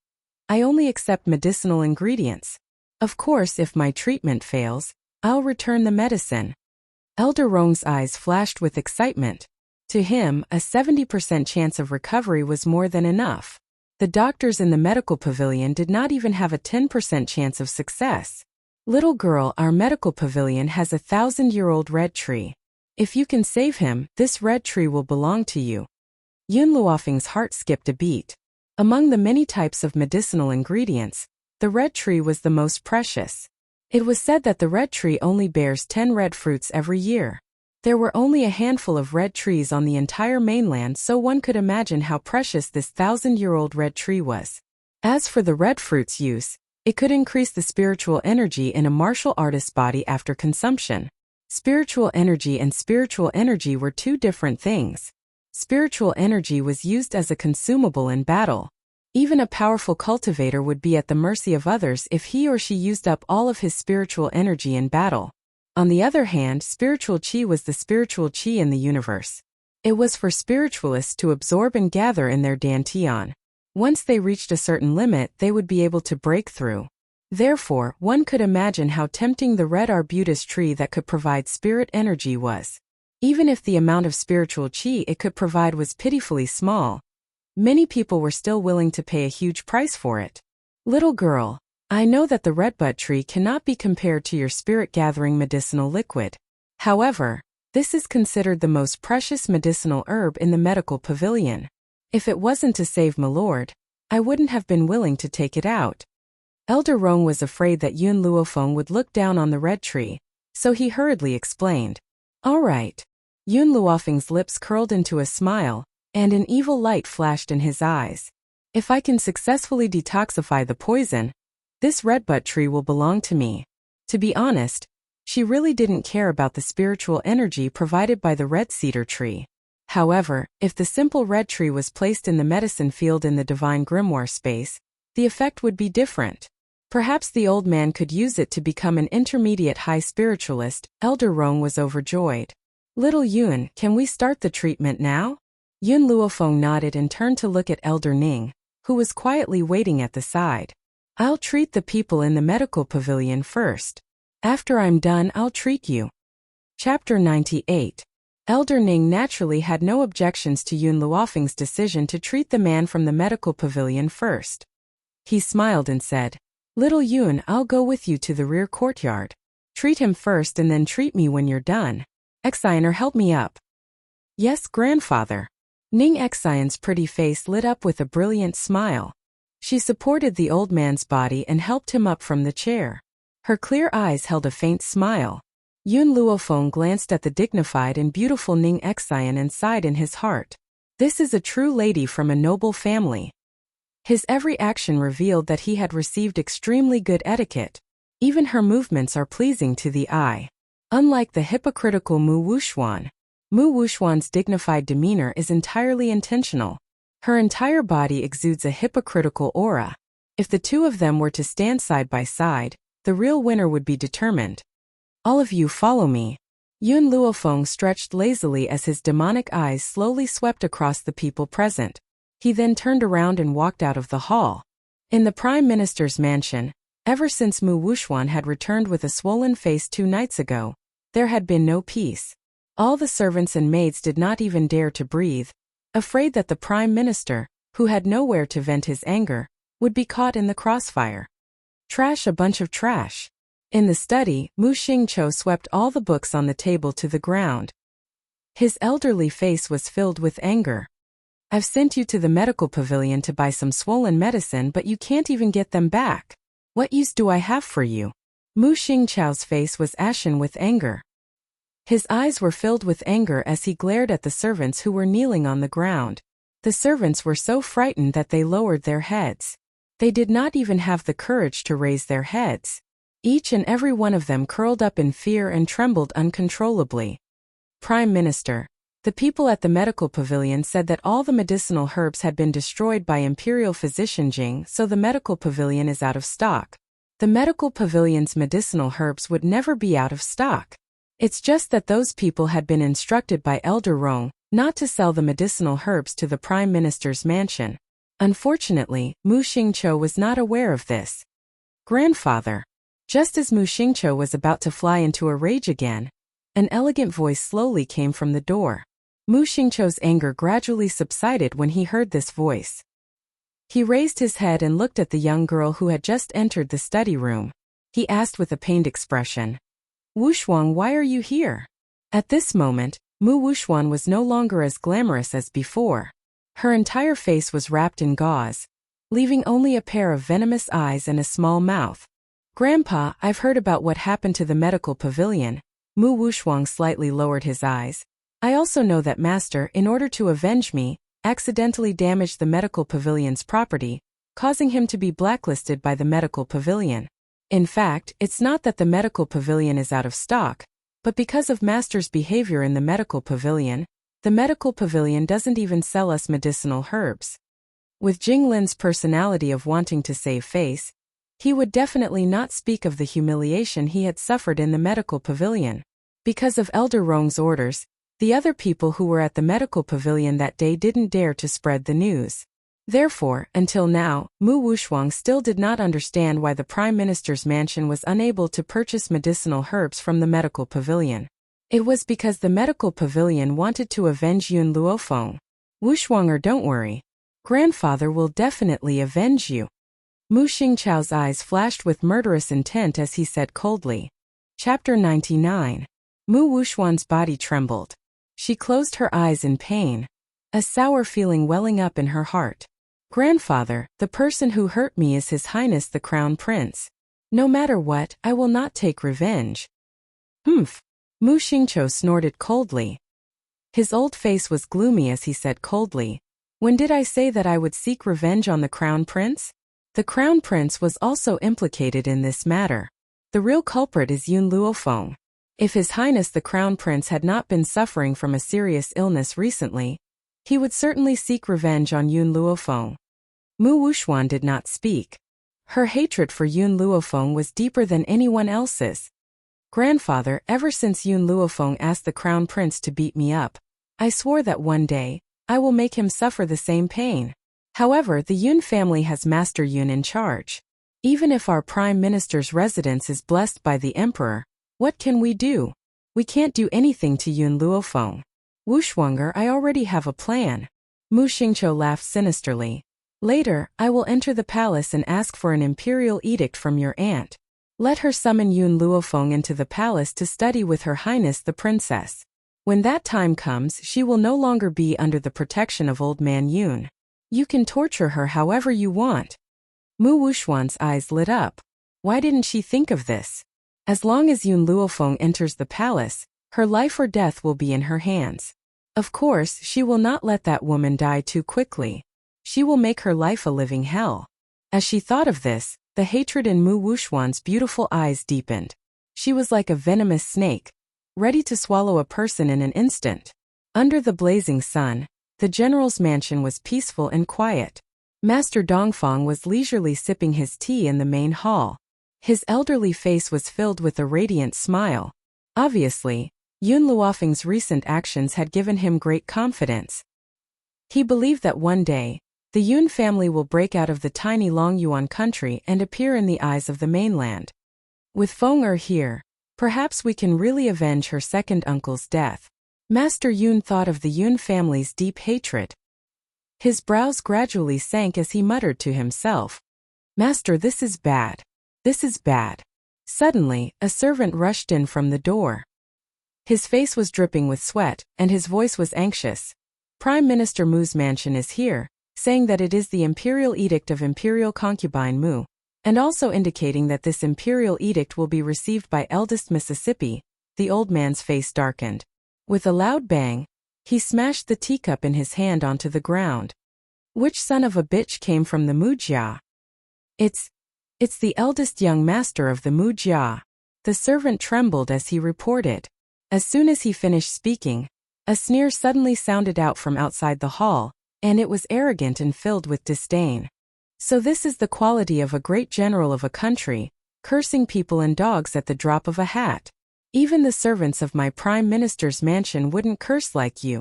I only accept medicinal ingredients. Of course, if my treatment fails, I'll return the medicine. Elder Rong's eyes flashed with excitement. To him, a 70% chance of recovery was more than enough. The doctors in the medical pavilion did not even have a 10% chance of success. Little girl, our medical pavilion has a 1,000-year-old red tree. If you can save him, this red tree will belong to you. Yun Luofeng's heart skipped a beat. Among the many types of medicinal ingredients, the red tree was the most precious. It was said that the red tree only bears 10 red fruits every year. There were only a handful of red trees on the entire mainland, so one could imagine how precious this 1,000-year-old red tree was. As for the red fruit's use, It could increase the spiritual energy in a martial artist's body after consumption. Spiritual energy and spiritual energy were two different things. Spiritual energy was used as a consumable in battle. Even a powerful cultivator would be at the mercy of others if he or she used up all of his spiritual energy in battle. On the other hand, spiritual chi was the spiritual chi in the universe. It was for spiritualists to absorb and gather in their dantian. Once they reached a certain limit, they would be able to break through. Therefore, one could imagine how tempting the red arbutus tree that could provide spirit energy was. Even if the amount of spiritual chi it could provide was pitifully small, many people were still willing to pay a huge price for it. Little girl, I know that the redbud tree cannot be compared to your spirit-gathering medicinal liquid. However, this is considered the most precious medicinal herb in the medical pavilion. If it wasn't to save my lord, I wouldn't have been willing to take it out. Elder Rong was afraid that Yun Luofeng would look down on the red tree, so he hurriedly explained. All right. Yun Luofeng's lips curled into a smile, and an evil light flashed in his eyes. If I can successfully detoxify the poison, this redbud tree will belong to me. To be honest, she really didn't care about the spiritual energy provided by the red cedar tree. However, if the simple red tree was placed in the medicine field in the divine grimoire space, the effect would be different. Perhaps the old man could use it to become an intermediate high spiritualist. Elder Rong was overjoyed. Little Yun, can we start the treatment now? Yun Luofeng nodded and turned to look at Elder Ning, who was quietly waiting at the side. I'll treat the people in the medical pavilion first. After I'm done, I'll treat you. Chapter 98. Elder Ning naturally had no objections to Yun Luofeng's decision to treat the man from the medical pavilion first. He smiled and said, Little Yun, I'll go with you to the rear courtyard. Treat him first and then treat me when you're done. Exiner, help me up. Yes, grandfather. Ning Exion's pretty face lit up with a brilliant smile. She supported the old man's body and helped him up from the chair. Her clear eyes held a faint smile. Yun Luofeng glanced at the dignified and beautiful Ning Exion and sighed in his heart. This is a true lady from a noble family. His every action revealed that he had received extremely good etiquette. Even her movements are pleasing to the eye. Unlike the hypocritical Mu Wuxuan, Mu Wuxuan's dignified demeanor is entirely intentional. Her entire body exudes a hypocritical aura. If the two of them were to stand side by side, the real winner would be determined. All of you follow me. Yun Luofeng stretched lazily as his demonic eyes slowly swept across the people present. He then turned around and walked out of the hall. In the Prime Minister's mansion, ever since Mu Wuxuan had returned with a swollen face 2 nights ago, there had been no peace. All the servants and maids did not even dare to breathe, afraid that the Prime Minister, who had nowhere to vent his anger, would be caught in the crossfire. Trash, a bunch of trash. In the study, Mu Xingqiu swept all the books on the table to the ground. His elderly face was filled with anger. I've sent you to the medical pavilion to buy some swollen medicine, but you can't even get them back. What use do I have for you? Mu Xingqiu's face was ashen with anger. His eyes were filled with anger as he glared at the servants who were kneeling on the ground. The servants were so frightened that they lowered their heads. They did not even have the courage to raise their heads. Each and every one of them curled up in fear and trembled uncontrollably. Prime Minister, the people at the medical pavilion said that all the medicinal herbs had been destroyed by Imperial Physician Jing, so the medical pavilion is out of stock. The medical pavilion's medicinal herbs would never be out of stock. It's just that those people had been instructed by Elder Rong not to sell the medicinal herbs to the Prime Minister's mansion. Unfortunately, Mu Xingqiu was not aware of this. Grandfather. Just as Mu Xingqiu was about to fly into a rage again, an elegant voice slowly came from the door. Mu Xingqiu's anger gradually subsided when he heard this voice. He raised his head and looked at the young girl who had just entered the study room. He asked with a pained expression, Wuxuan, why are you here? At this moment, Mu Wuxuan was no longer as glamorous as before. Her entire face was wrapped in gauze, leaving only a pair of venomous eyes and a small mouth. Grandpa, I've heard about what happened to the medical pavilion. Mu Wuxuan slightly lowered his eyes. I also know that Master, in order to avenge me, accidentally damaged the medical pavilion's property, causing him to be blacklisted by the medical pavilion. In fact, it's not that the medical pavilion is out of stock, but because of Master's behavior in the medical pavilion doesn't even sell us medicinal herbs. With Jinglin's personality of wanting to save face, he would definitely not speak of the humiliation he had suffered in the medical pavilion. Because of Elder Rong's orders, the other people who were at the medical pavilion that day didn't dare to spread the news. Therefore, until now, Mu Wushuang still did not understand why the Prime Minister's mansion was unable to purchase medicinal herbs from the medical pavilion. It was because the medical pavilion wanted to avenge Yun Luofeng. Wushuanger, don't worry. Grandfather will definitely avenge you. Mu Xingqiao's eyes flashed with murderous intent as he said coldly. Chapter 99. Mu Wushuan's body trembled. She closed her eyes in pain, a sour feeling welling up in her heart. Grandfather, the person who hurt me is His Highness the Crown Prince. No matter what, I will not take revenge. Humph. Mu Xingqiao snorted coldly. His old face was gloomy as he said coldly. When did I say that I would seek revenge on the Crown Prince? The Crown Prince was also implicated in this matter. The real culprit is Yun Luofeng. If His Highness the Crown Prince had not been suffering from a serious illness recently, he would certainly seek revenge on Yun Luofeng. Mu Wushuan did not speak. Her hatred for Yun Luofeng was deeper than anyone else's. Grandfather, ever since Yun Luofeng asked the Crown Prince to beat me up, I swore that one day, I will make him suffer the same pain. However, the Yun family has Master Yun in charge. Even if our Prime Minister's residence is blessed by the Emperor, what can we do? We can't do anything to Yun Luofeng. Wushuanger, I already have a plan. Mu Xingqiao laughed sinisterly. Later, I will enter the palace and ask for an imperial edict from your aunt. Let her summon Yun Luofeng into the palace to study with Her Highness the Princess. When that time comes, she will no longer be under the protection of Old Man Yun. You can torture her however you want. Mu Wushuan's eyes lit up. Why didn't she think of this? As long as Yun Luofeng enters the palace, her life or death will be in her hands. Of course, she will not let that woman die too quickly. She will make her life a living hell. As she thought of this, the hatred in Mu Wushuan's beautiful eyes deepened. She was like a venomous snake, ready to swallow a person in an instant. Under the blazing sun, the general's mansion was peaceful and quiet. Master Dongfang was leisurely sipping his tea in the main hall. His elderly face was filled with a radiant smile. Obviously, Yun Luofeng's recent actions had given him great confidence. He believed that one day, the Yun family will break out of the tiny Longyuan country and appear in the eyes of the mainland. With Feng Er here, perhaps we can really avenge her second uncle's death. Master Yun thought of the Yun family's deep hatred. His brows gradually sank as he muttered to himself. Master, this is bad. This is bad. Suddenly, a servant rushed in from the door. His face was dripping with sweat, and his voice was anxious. Prime Minister Mu's mansion is here, saying that it is the imperial edict of Imperial Concubine Mu, and also indicating that this imperial edict will be received by eldest Mississippi. The old man's face darkened. With a loud bang, he smashed the teacup in his hand onto the ground. Which son of a bitch came from the Mujia? It's the eldest young master of the Mujia. The servant trembled as he reported. As soon as he finished speaking, a sneer suddenly sounded out from outside the hall, and it was arrogant and filled with disdain. So this is the quality of a great general of a country, cursing people and dogs at the drop of a hat. Even the servants of my prime minister's mansion wouldn't curse like you.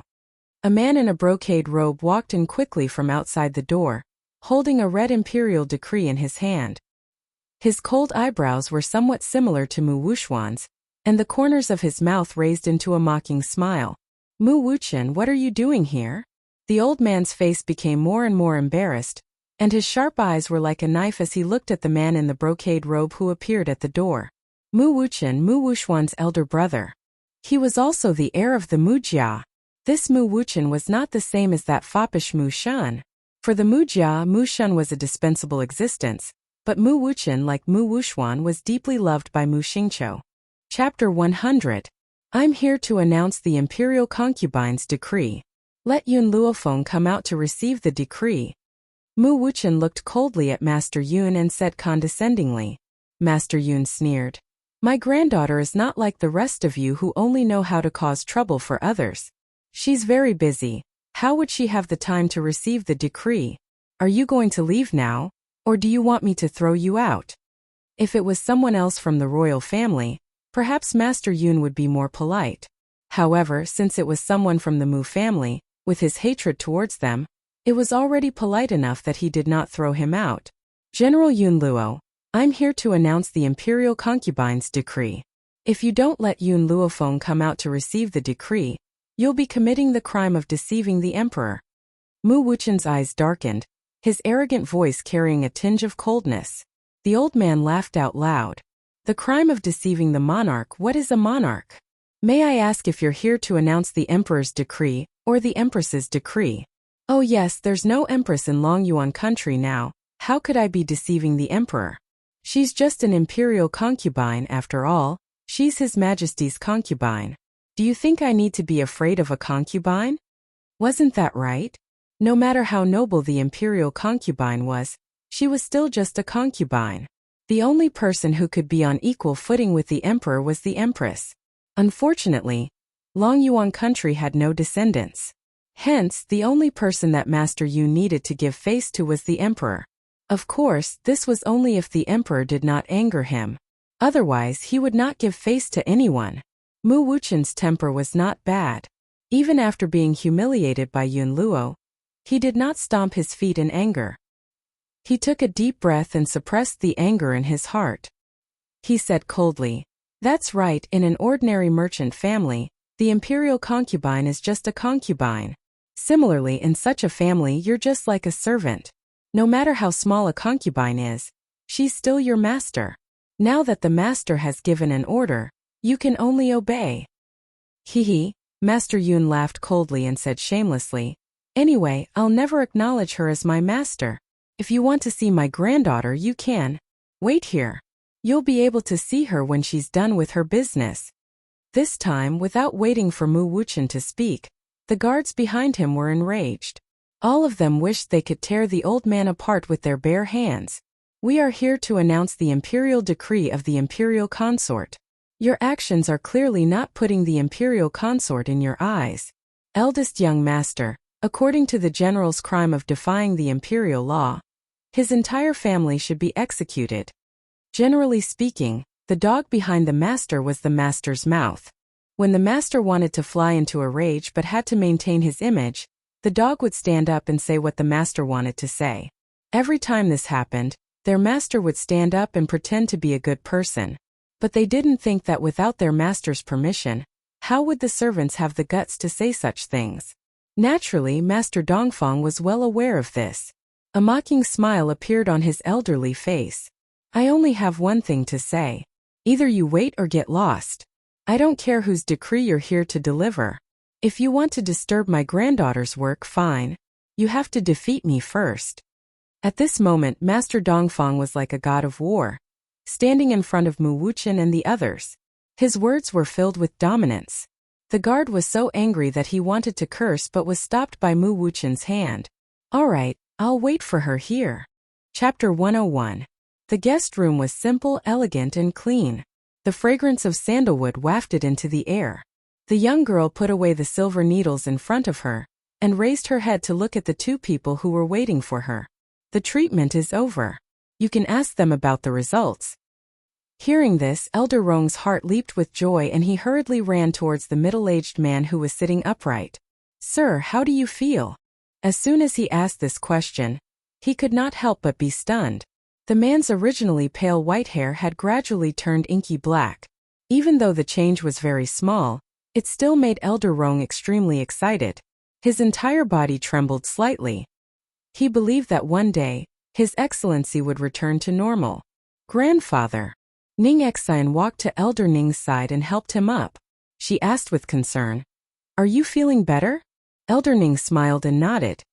A man in a brocade robe walked in quickly from outside the door, holding a red imperial decree in his hand. His cold eyebrows were somewhat similar to Mu Wushuan's, and the corners of his mouth raised into a mocking smile. Mu Wuchen, what are you doing here? The old man's face became more and more embarrassed, and his sharp eyes were like a knife as he looked at the man in the brocade robe who appeared at the door. Mu Wuchen, Mu Wushuan's elder brother. He was also the heir of the Mujia. This Mu Wuchen was not the same as that foppish Mu Shun. For the Mujia, Mu Shun was a dispensable existence, but Mu Wuchen, like Mu Wushuan, was deeply loved by Mu Xingqiao. Chapter 100. I'm here to announce the Imperial Concubine's decree. Let Yun Luofeng come out to receive the decree. Mu Wuchen looked coldly at Master Yun and said condescendingly. Master Yun sneered. My granddaughter is not like the rest of you who only know how to cause trouble for others. She's very busy. How would she have the time to receive the decree? Are you going to leave now, or do you want me to throw you out? If it was someone else from the royal family, perhaps Master Yun would be more polite. However, since it was someone from the Mu family, with his hatred towards them, it was already polite enough that he did not throw him out. General Yun Luo, I'm here to announce the Imperial Concubine's decree. If you don't let Yun Luofeng come out to receive the decree, you'll be committing the crime of deceiving the emperor. Mu Wuchen's eyes darkened, his arrogant voice carrying a tinge of coldness. The old man laughed out loud. The crime of deceiving the monarch. What is a monarch? May I ask if you're here to announce the emperor's decree, or the empress's decree? Oh yes, there's no empress in Long Yuan country now. How could I be deceiving the emperor? She's just an imperial concubine after all. She's His Majesty's concubine. Do you think I need to be afraid of a concubine? Wasn't that right? No matter how noble the imperial concubine was, she was still just a concubine. The only person who could be on equal footing with the emperor was the empress. Unfortunately, Long Yuan country had no descendants. Hence, the only person that Master Yu needed to give face to was the emperor. Of course, this was only if the emperor did not anger him. Otherwise, he would not give face to anyone. Mu Wuchen's temper was not bad. Even after being humiliated by Yun Luo, he did not stomp his feet in anger. He took a deep breath and suppressed the anger in his heart. He said coldly, That's right, in an ordinary merchant family, the imperial concubine is just a concubine. Similarly, in such a family you're just like a servant. No matter how small a concubine is, she's still your master. Now that the master has given an order, you can only obey. Hee. Master Yun laughed coldly and said shamelessly, Anyway, I'll never acknowledge her as my master. If you want to see my granddaughter, you can. Wait here. You'll be able to see her when she's done with her business. This time, without waiting for Mu Wuchen to speak, the guards behind him were enraged. All of them wished they could tear the old man apart with their bare hands. We are here to announce the imperial decree of the imperial consort. Your actions are clearly not putting the imperial consort in your eyes. Eldest young master, according to the general's crime of defying the imperial law, his entire family should be executed. Generally speaking, the dog behind the master was the master's mouth. When the master wanted to fly into a rage but had to maintain his image, the dog would stand up and say what the master wanted to say. Every time this happened, their master would stand up and pretend to be a good person. But they didn't think that without their master's permission, how would the servants have the guts to say such things? Naturally, Master Dongfang was well aware of this. A mocking smile appeared on his elderly face. I only have one thing to say. Either you wait or get lost. I don't care whose decree you're here to deliver. If you want to disturb my granddaughter's work, fine. You have to defeat me first. At this moment, Master Dongfang was like a god of war, standing in front of Mu Wuchen and the others. His words were filled with dominance. The guard was so angry that he wanted to curse but was stopped by Mu Wuchen's hand. All right, I'll wait for her here. Chapter 101. The guest room was simple, elegant, and clean. The fragrance of sandalwood wafted into the air. The young girl put away the silver needles in front of her and raised her head to look at the two people who were waiting for her. The treatment is over. You can ask them about the results. Hearing this, Elder Rong's heart leaped with joy and he hurriedly ran towards the middle-aged man who was sitting upright. Sir, how do you feel? As soon as he asked this question, he could not help but be stunned. The man's originally pale white hair had gradually turned inky black. Even though the change was very small, it still made Elder Rong extremely excited. His entire body trembled slightly. He believed that one day, His Excellency would return to normal. Grandfather. Ning Exine walked to Elder Ning's side and helped him up. She asked with concern, Are you feeling better? Elder Ning smiled and nodded.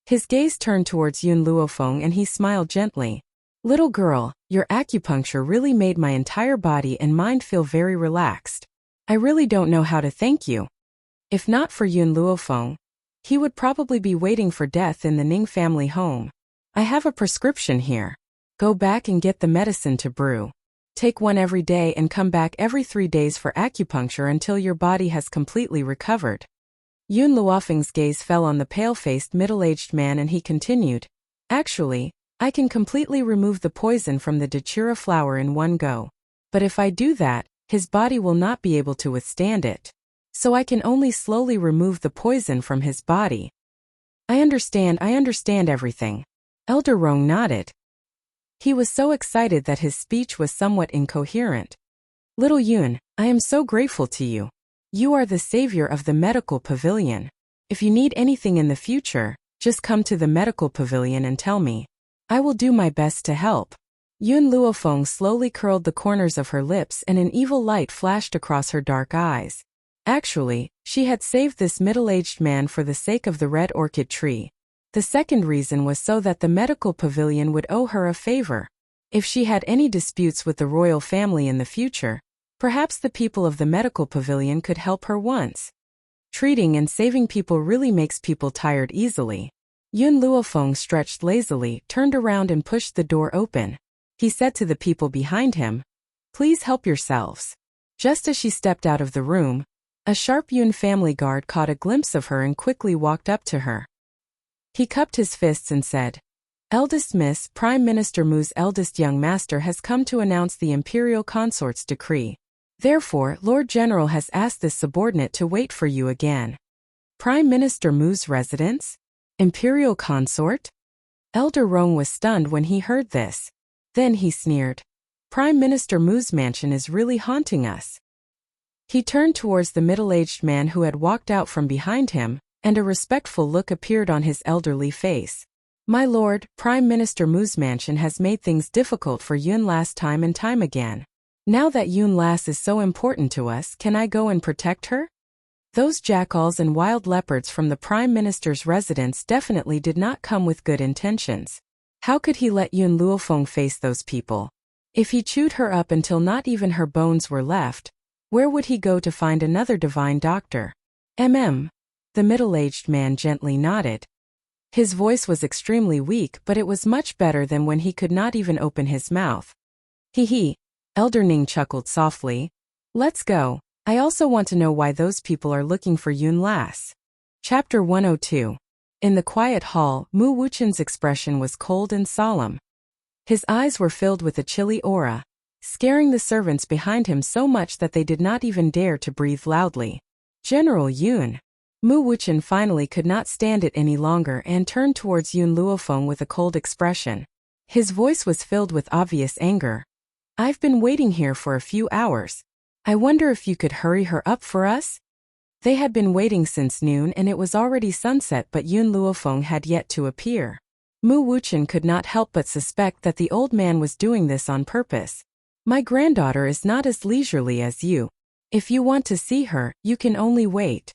His gaze turned towards Yun Luofeng and he smiled gently. Little girl, your acupuncture really made my entire body and mind feel very relaxed. I really don't know how to thank you. If not for Yun Luofeng, he would probably be waiting for death in the Ning family home. I have a prescription here. Go back and get the medicine to brew. Take one every day and come back every 3 days for acupuncture until your body has completely recovered. Yun Luofeng's gaze fell on the pale-faced middle-aged man and he continued, Actually, I can completely remove the poison from the datura flower in one go. But if I do that, his body will not be able to withstand it. So I can only slowly remove the poison from his body. I understand everything. Elder Rong nodded. He was so excited that his speech was somewhat incoherent. Little Yun, I am so grateful to you. You are the savior of the medical pavilion. If you need anything in the future, just come to the medical pavilion and tell me. I will do my best to help. Yun Luofeng slowly curled the corners of her lips and an evil light flashed across her dark eyes. Actually, she had saved this middle-aged man for the sake of the red orchid tree. The second reason was so that the medical pavilion would owe her a favor. If she had any disputes with the royal family in the future, perhaps the people of the medical pavilion could help her once. Treating and saving people really makes people tired easily. Yun Luofeng stretched lazily, turned around and pushed the door open. He said to the people behind him, Please help yourselves. Just as she stepped out of the room, a sharp Yun family guard caught a glimpse of her and quickly walked up to her. He cupped his fists and said, Eldest Miss, Prime Minister Mu's eldest young master has come to announce the imperial consort's decree. Therefore, Lord General has asked this subordinate to wait for you again. Prime Minister Mu's residence? Imperial consort? Elder Rong was stunned when he heard this. Then he sneered. Prime Minister Mu's mansion is really haunting us. He turned towards the middle-aged man who had walked out from behind him, and a respectful look appeared on his elderly face. My lord, Prime Minister Mu's mansion has made things difficult for Yun Lass time and time again. Now that Yun Lass is so important to us, can I go and protect her? Those jackals and wild leopards from the Prime Minister's residence definitely did not come with good intentions. How could he let Yun Luofeng face those people? If he chewed her up until not even her bones were left, where would he go to find another divine doctor? The middle-aged man gently nodded. His voice was extremely weak, but it was much better than when he could not even open his mouth. Hee. Elder Ning chuckled softly. Let's go. I also want to know why those people are looking for Yun Lass. Chapter 102. In the quiet hall, Mu Wuchen's expression was cold and solemn. His eyes were filled with a chilly aura, scaring the servants behind him so much that they did not even dare to breathe loudly. General Yun. Mu Wuchen finally could not stand it any longer and turned towards Yun Luofeng with a cold expression. His voice was filled with obvious anger. I've been waiting here for a few hours. I wonder if you could hurry her up for us? They had been waiting since noon and it was already sunset, but Yun Luofeng had yet to appear. Mu Wuchen could not help but suspect that the old man was doing this on purpose. My granddaughter is not as leisurely as you. If you want to see her, you can only wait.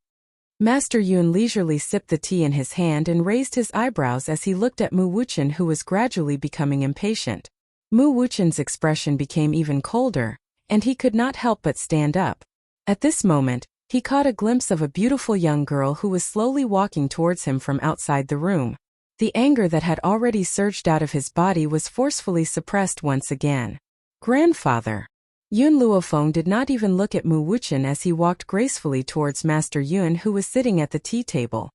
Master Yun leisurely sipped the tea in his hand and raised his eyebrows as he looked at Mu Wuchen, who was gradually becoming impatient. Mu Wuchen's expression became even colder, and he could not help but stand up. At this moment, he caught a glimpse of a beautiful young girl who was slowly walking towards him from outside the room. The anger that had already surged out of his body was forcefully suppressed once again. Grandfather. Yun Luofeng did not even look at Mu Wuchen as he walked gracefully towards Master Yun, who was sitting at the tea table.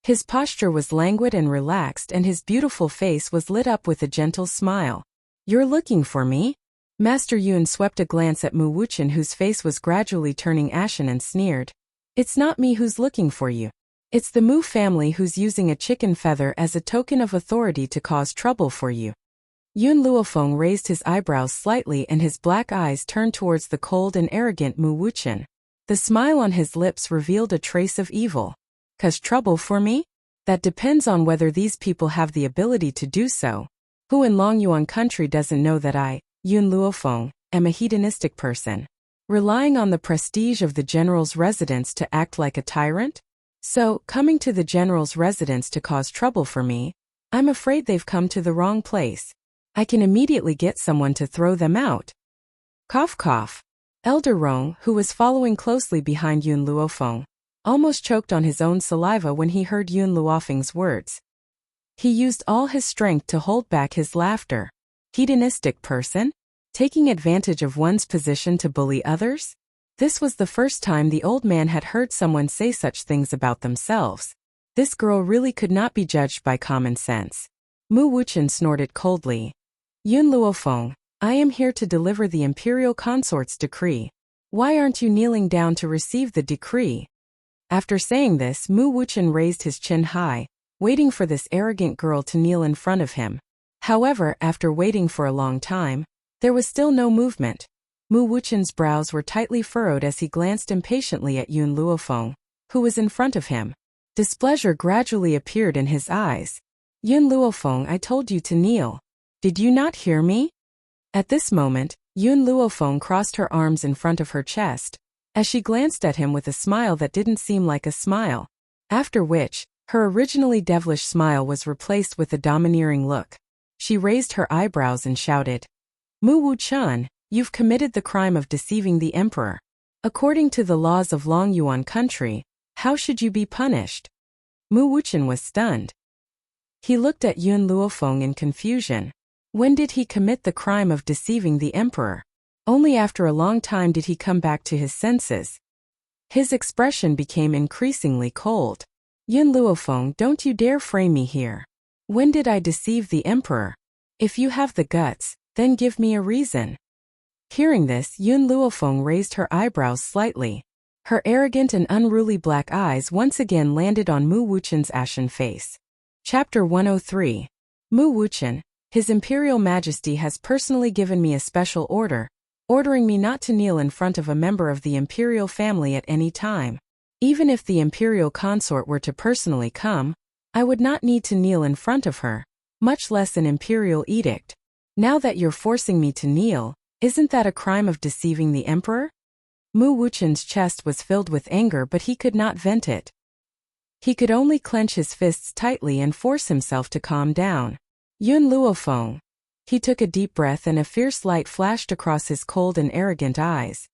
His posture was languid and relaxed and his beautiful face was lit up with a gentle smile. You're looking for me? Master Yun swept a glance at Mu Wuchen, whose face was gradually turning ashen, and sneered. It's not me who's looking for you. It's the Mu family who's using a chicken feather as a token of authority to cause trouble for you. Yun Luofeng raised his eyebrows slightly and his black eyes turned towards the cold and arrogant Mu Wuchen. The smile on his lips revealed a trace of evil. "'Cause trouble for me? That depends on whether these people have the ability to do so. Who in Longyuan country doesn't know that I, Yun Luofeng, am a hedonistic person, relying on the prestige of the general's residence to act like a tyrant? So, coming to the general's residence to cause trouble for me, I'm afraid they've come to the wrong place. I can immediately get someone to throw them out." Cough cough. Elder Rong, who was following closely behind Yun Luofeng, almost choked on his own saliva when he heard Yun Luofeng's words. He used all his strength to hold back his laughter. Hedonistic person? Taking advantage of one's position to bully others? This was the first time the old man had heard someone say such things about themselves. This girl really could not be judged by common sense. Mu Wuchen snorted coldly. Yun Luofeng, I am here to deliver the imperial consort's decree. Why aren't you kneeling down to receive the decree? After saying this, Mu Wuchen raised his chin high, waiting for this arrogant girl to kneel in front of him. However, after waiting for a long time, there was still no movement. Mu Wuchen's brows were tightly furrowed as he glanced impatiently at Yun Luofeng, who was in front of him. Displeasure gradually appeared in his eyes. Yun Luofeng, I told you to kneel. Did you not hear me? At this moment, Yun Luofeng crossed her arms in front of her chest, as she glanced at him with a smile that didn't seem like a smile. After which, her originally devilish smile was replaced with a domineering look. She raised her eyebrows and shouted, Mu Wuchen, you've committed the crime of deceiving the emperor. According to the laws of Long Yuan country, how should you be punished? Mu Wuchen was stunned. He looked at Yun Luofeng in confusion. When did he commit the crime of deceiving the emperor? Only after a long time did he come back to his senses. His expression became increasingly cold. Yun Luofeng, don't you dare frame me here. When did I deceive the emperor? If you have the guts, then give me a reason. Hearing this, Yun Luofeng raised her eyebrows slightly. Her arrogant and unruly black eyes once again landed on Mu Wuchen's ashen face. Chapter 103. Mu Wuchen, His Imperial Majesty has personally given me a special order, ordering me not to kneel in front of a member of the imperial family at any time. Even if the imperial consort were to personally come, I would not need to kneel in front of her, much less an imperial edict. Now that you're forcing me to kneel, isn't that a crime of deceiving the emperor? Mu Wuchen's chest was filled with anger, but he could not vent it. He could only clench his fists tightly and force himself to calm down. Yun Luofeng. He took a deep breath and a fierce light flashed across his cold and arrogant eyes.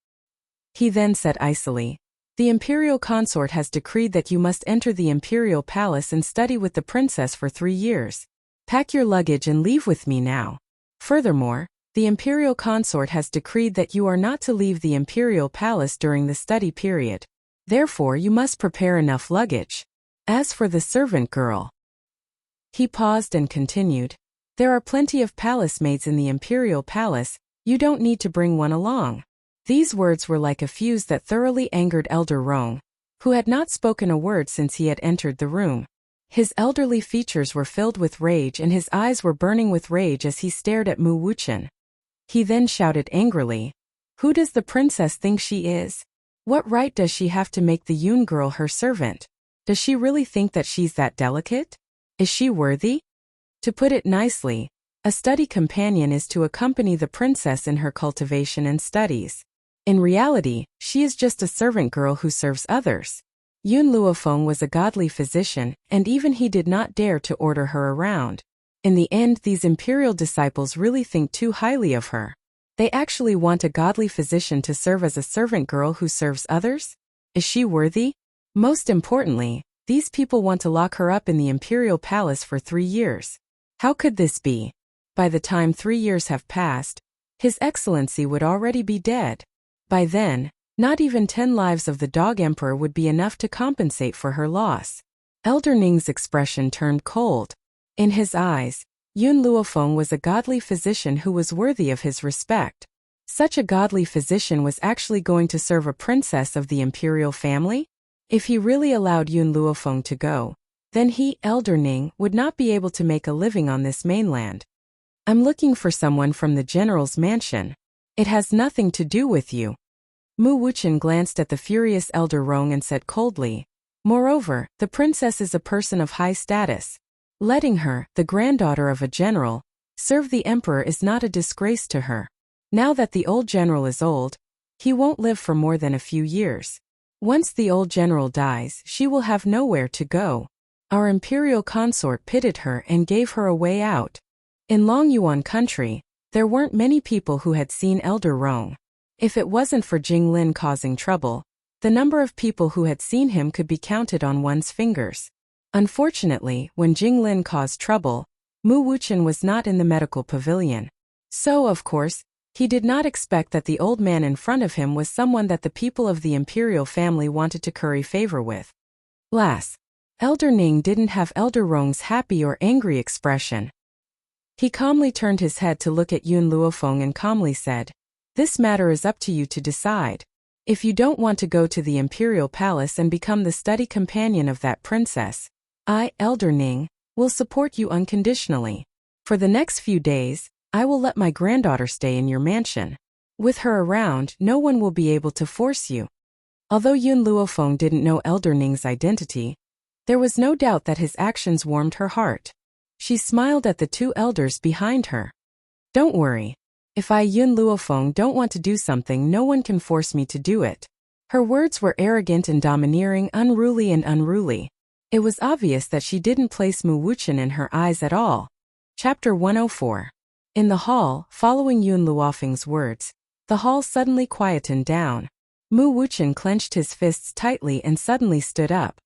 He then said icily, The imperial consort has decreed that you must enter the imperial palace and study with the princess for 3 years. Pack your luggage and leave with me now. Furthermore, the imperial consort has decreed that you are not to leave the imperial palace during the study period. Therefore, you must prepare enough luggage. As for the servant girl. He paused and continued, There are plenty of palace maids in the imperial palace, you don't need to bring one along. These words were like a fuse that thoroughly angered Elder Rong, who had not spoken a word since he had entered the room. His elderly features were filled with rage and his eyes were burning with rage as he stared at Mu Wuchen. He then shouted angrily, Who does the princess think she is? What right does she have to make the Yun girl her servant? Does she really think that she's that delicate? Is she worthy? To put it nicely, a study companion is to accompany the princess in her cultivation and studies. In reality, she is just a servant girl who serves others. Yun Luofeng was a godly physician, and even he did not dare to order her around. In the end, these imperial disciples really think too highly of her. They actually want a godly physician to serve as a servant girl who serves others? Is she worthy? Most importantly, these people want to lock her up in the imperial palace for 3 years. How could this be? By the time 3 years have passed, His Excellency would already be dead. By then, not even 10 lives of the dog emperor would be enough to compensate for her loss. Elder Ning's expression turned cold. In his eyes, Yun Luofeng was a godly physician who was worthy of his respect. Such a godly physician was actually going to serve a princess of the imperial family? If he really allowed Yun Luofeng to go, then he, Elder Ning, would not be able to make a living on this mainland. I'm looking for someone from the general's mansion. It has nothing to do with you. Mu Wuchen glanced at the furious Elder Rong and said coldly, Moreover, the princess is a person of high status. Letting her, the granddaughter of a general, serve the emperor is not a disgrace to her. Now that the old general is old, he won't live for more than a few years. Once the old general dies, she will have nowhere to go. Our imperial consort pitied her and gave her a way out. In Long Yuan country, there weren't many people who had seen Elder Rong. If it wasn't for Jinglin causing trouble, the number of people who had seen him could be counted on one's fingers. Unfortunately, when Jinglin caused trouble, Mu Wuchen was not in the medical pavilion. So, of course, he did not expect that the old man in front of him was someone that the people of the imperial family wanted to curry favor with. Las. Elder Ning didn't have Elder Rong's happy or angry expression. He calmly turned his head to look at Yun Luofeng and calmly said, "This matter is up to you to decide. If you don't want to go to the imperial palace and become the study companion of that princess, I, Elder Ning, will support you unconditionally. For the next few days, I will let my granddaughter stay in your mansion. With her around, no one will be able to force you." Although Yun Luofeng didn't know Elder Ning's identity, there was no doubt that his actions warmed her heart. She smiled at the two elders behind her. "Don't worry. If I, Yun Luofeng, don't want to do something, no one can force me to do it." Her words were arrogant and domineering, unruly. It was obvious that she didn't place Mu Wuchen in her eyes at all. Chapter 104. In the hall, following Yun Luofeng's words, the hall suddenly quietened down. Mu Wuchen clenched his fists tightly and suddenly stood up.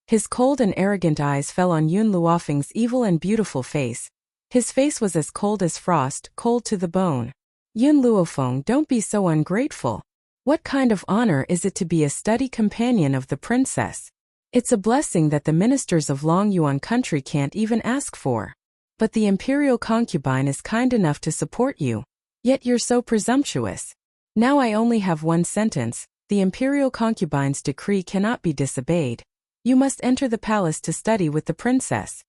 His cold and arrogant eyes fell on Yun Luofeng's evil and beautiful face. His face was as cold as frost, cold to the bone. "Yun Luofeng, don't be so ungrateful. What kind of honor is it to be a study companion of the princess? It's a blessing that the ministers of Long Yuan country can't even ask for. But the imperial concubine is kind enough to support you. Yet you're so presumptuous. Now I only have one sentence: the imperial concubine's decree cannot be disobeyed. You must enter the palace to study with the princess."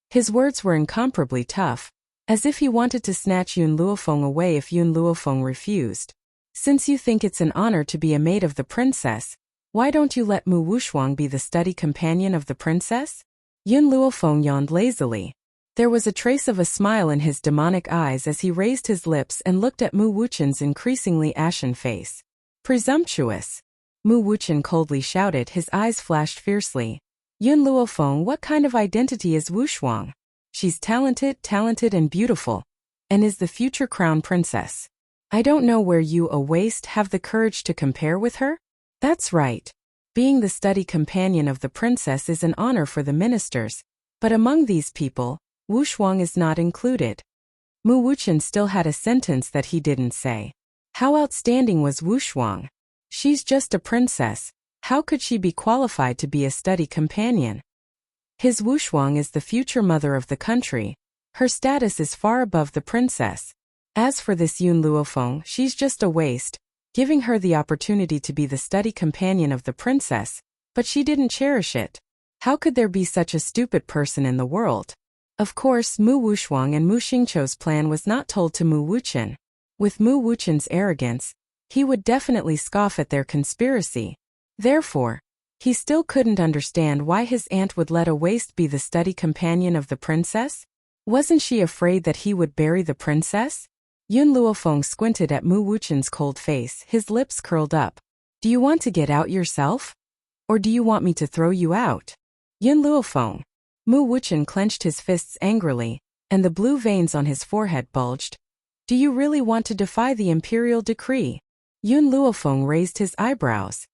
His words were incomparably tough, as if he wanted to snatch Yun Luofeng away if Yun Luofeng refused. "Since you think it's an honor to be a maid of the princess, why don't you let Mu Wuchuang be the study companion of the princess?" Yun Luofeng yawned lazily. There was a trace of a smile in his demonic eyes as he raised his lips and looked at Mu Wuchen's increasingly ashen face. "Presumptuous!" Mu Wuchen coldly shouted, his eyes flashed fiercely. "Yun Luofeng, what kind of identity is Wuchuang? She's talented and beautiful, and is the future crown princess. I don't know where you, a waste, have the courage to compare with her?" "That's right. Being the study companion of the princess is an honor for the ministers, but among these people, Wuchuang is not included." Mu Wuchen still had a sentence that he didn't say. How outstanding was Wuchuang? She's just a princess. How could she be qualified to be a study companion? His Wuchuang is the future mother of the country. Her status is far above the princess. As for this Yun Luofeng, she's just a waste, giving her the opportunity to be the study companion of the princess, but she didn't cherish it. How could there be such a stupid person in the world? Of course, Mu Wuchuang and Mu Xingqiu's plan was not told to Mu Wuchen. With Mu Wuchen's arrogance, he would definitely scoff at their conspiracy. Therefore, he still couldn't understand why his aunt would let a waste be the study companion of the princess. Wasn't she afraid that he would bury the princess? Yun Luofeng squinted at Mu Wuchen's cold face, his lips curled up. "Do you want to get out yourself? Or do you want me to throw you out?" "Yun Luofeng." Mu Wuchen clenched his fists angrily, and the blue veins on his forehead bulged. "Do you really want to defy the imperial decree?" Yun Luofeng raised his eyebrows.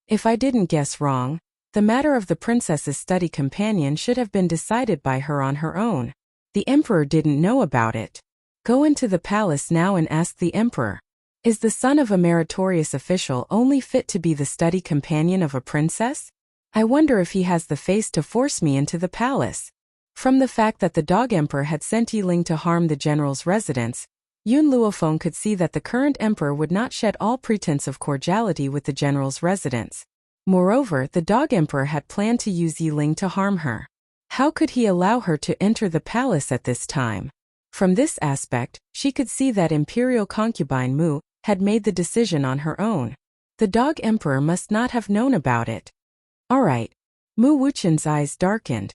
"If I didn't guess wrong, the matter of the princess's study companion should have been decided by her on her own. The emperor didn't know about it. Go into the palace now and ask the emperor. Is the son of a meritorious official only fit to be the study companion of a princess? I wonder if he has the face to force me into the palace." From the fact that the dog emperor had sent Yiling to harm the general's residence, Yun Luofeng could see that the current emperor would not shed all pretense of cordiality with the general's residence. Moreover, the dog emperor had planned to use Yiling to harm her. How could he allow her to enter the palace at this time? From this aspect, she could see that imperial concubine Mu had made the decision on her own. The dog emperor must not have known about it. "All right." Mu Wuchen's eyes darkened.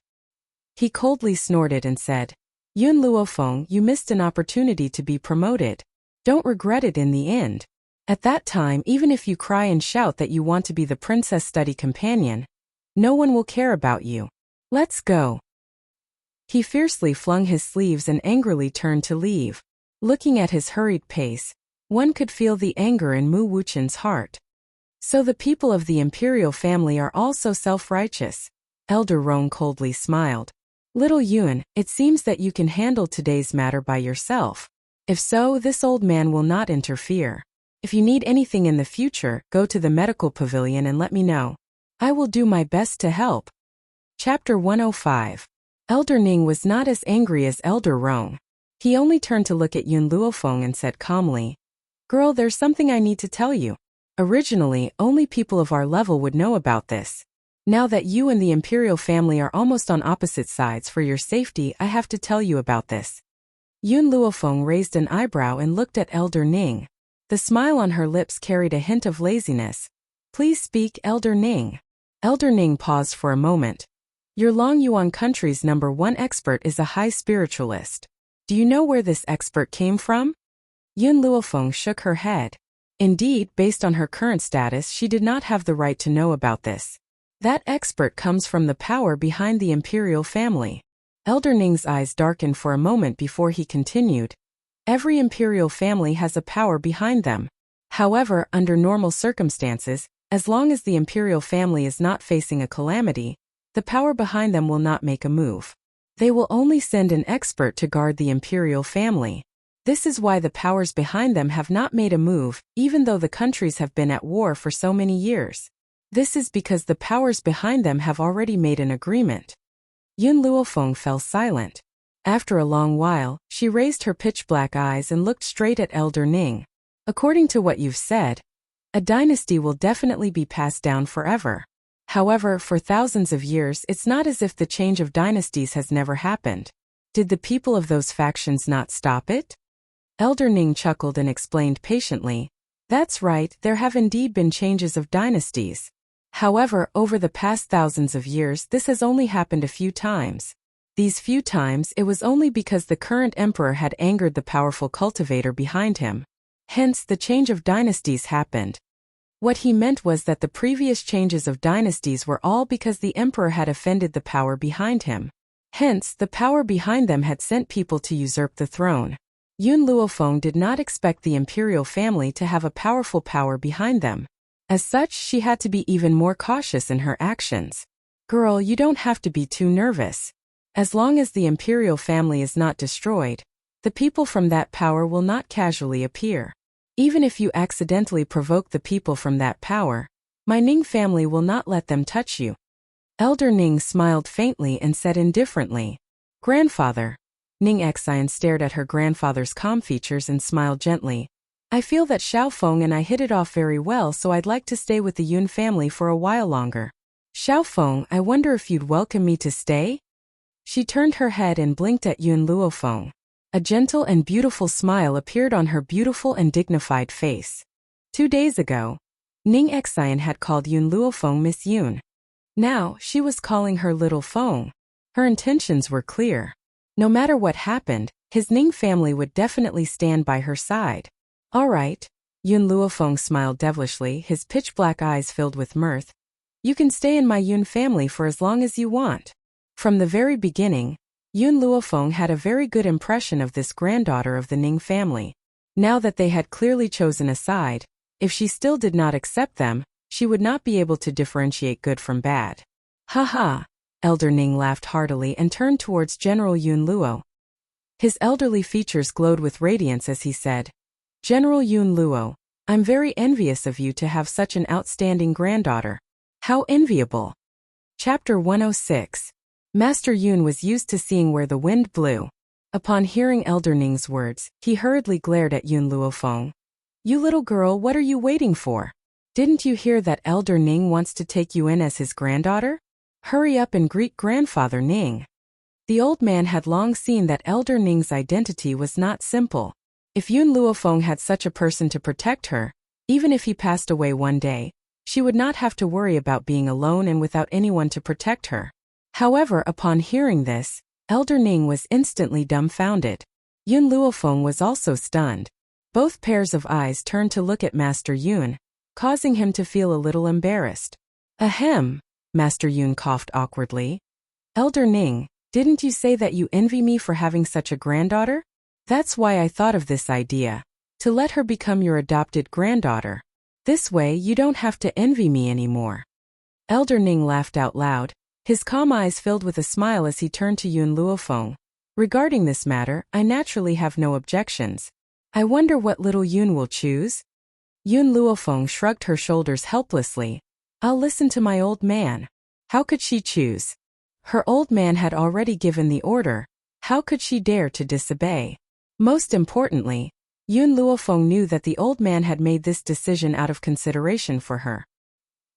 He coldly snorted and said, "Yun Luofeng, you missed an opportunity to be promoted. Don't regret it in the end. At that time, even if you cry and shout that you want to be the princess study companion, no one will care about you. Let's go." He fiercely flung his sleeves and angrily turned to leave. Looking at his hurried pace, one could feel the anger in Mu Wuchen's heart. So the people of the imperial family are all so self-righteous. Elder Rong coldly smiled. Little Yun, it seems that you can handle today's matter by yourself. If so, this old man will not interfere. If you need anything in the future, go to the medical pavilion and let me know. I will do my best to help. Chapter 105. Elder Ning was not as angry as Elder Rong. He only turned to look at Yun Luofeng and said calmly, Girl, there's something I need to tell you. Originally, only people of our level would know about this. Now that you and the imperial family are almost on opposite sides, for your safety, I have to tell you about this. Yun Luofeng raised an eyebrow and looked at Elder Ning. The smile on her lips carried a hint of laziness. Please speak, Elder Ning. Elder Ning paused for a moment. Your Long Yuan country's #1 expert is a high spiritualist. Do you know where this expert came from? Yun Luofeng shook her head. Indeed, based on her current status, she did not have the right to know about this. That expert comes from the power behind the imperial family. Elder Ning's eyes darkened for a moment before he continued. Every imperial family has a power behind them. However, under normal circumstances, as long as the imperial family is not facing a calamity, the power behind them will not make a move. They will only send an expert to guard the imperial family. This is why the powers behind them have not made a move, even though the countries have been at war for so many years. This is because the powers behind them have already made an agreement. Yun Luofeng fell silent. After a long while, she raised her pitch-black eyes and looked straight at Elder Ning. According to what you've said, a dynasty will definitely be passed down forever. However, for thousands of years, it's not as if the change of dynasties has never happened. Did the people of those factions not stop it? Elder Ning chuckled and explained patiently. That's right, there have indeed been changes of dynasties. However, over the past thousands of years, this has only happened a few times. These few times, it was only because the current emperor had angered the powerful cultivator behind him. Hence, the change of dynasties happened. What he meant was that the previous changes of dynasties were all because the emperor had offended the power behind him. Hence, the power behind them had sent people to usurp the throne. Yun Luofeng did not expect the imperial family to have a powerful power behind them. As such, she had to be even more cautious in her actions. Girl, you don't have to be too nervous. As long as the imperial family is not destroyed, the people from that power will not casually appear. Even if you accidentally provoke the people from that power, my Ning family will not let them touch you. Elder Ning smiled faintly and said indifferently, Grandfather. Ning Xian stared at her grandfather's calm features and smiled gently. I feel that Xiaofeng and I hit it off very well, so I'd like to stay with the Yun family for a while longer. Xiaofeng, I wonder if you'd welcome me to stay? She turned her head and blinked at Yun Luofeng. A gentle and beautiful smile appeared on her beautiful and dignified face. 2 days ago, Ning Xian had called Yun Luofeng Miss Yun. Now, she was calling her Little Feng. Her intentions were clear. No matter what happened, his Ning family would definitely stand by her side. All right. Yun Luofeng smiled devilishly, his pitch-black eyes filled with mirth. You can stay in my Yun family for as long as you want. From the very beginning, Yun Luofeng had a very good impression of this granddaughter of the Ning family. Now that they had clearly chosen a side, if she still did not accept them, she would not be able to differentiate good from bad. Ha. Elder Ning laughed heartily and turned towards General Yun Luo. His elderly features glowed with radiance as he said, General Yun Luo, I'm very envious of you to have such an outstanding granddaughter. How enviable. Chapter 106. Master Yun was used to seeing where the wind blew. Upon hearing Elder Ning's words, he hurriedly glared at Yun Luofeng. You little girl, what are you waiting for? Didn't you hear that Elder Ning wants to take you in as his granddaughter? Hurry up and greet Grandfather Ning. The old man had long seen that Elder Ning's identity was not simple. If Yun Luofeng had such a person to protect her, even if he passed away one day, she would not have to worry about being alone and without anyone to protect her. However, upon hearing this, Elder Ning was instantly dumbfounded. Yun Luofeng was also stunned. Both pairs of eyes turned to look at Master Yun, causing him to feel a little embarrassed. Ahem, Master Yun coughed awkwardly. Elder Ning, didn't you say that you envy me for having such a granddaughter? That's why I thought of this idea, to let her become your adopted granddaughter. This way you don't have to envy me anymore. Elder Ning laughed out loud. His calm eyes filled with a smile as he turned to Yun Luofeng. Regarding this matter, I naturally have no objections. I wonder what little Yun will choose? Yun Luofeng shrugged her shoulders helplessly. I'll listen to my old man. How could she choose? Her old man had already given the order. How could she dare to disobey? Most importantly, Yun Luofeng knew that the old man had made this decision out of consideration for her.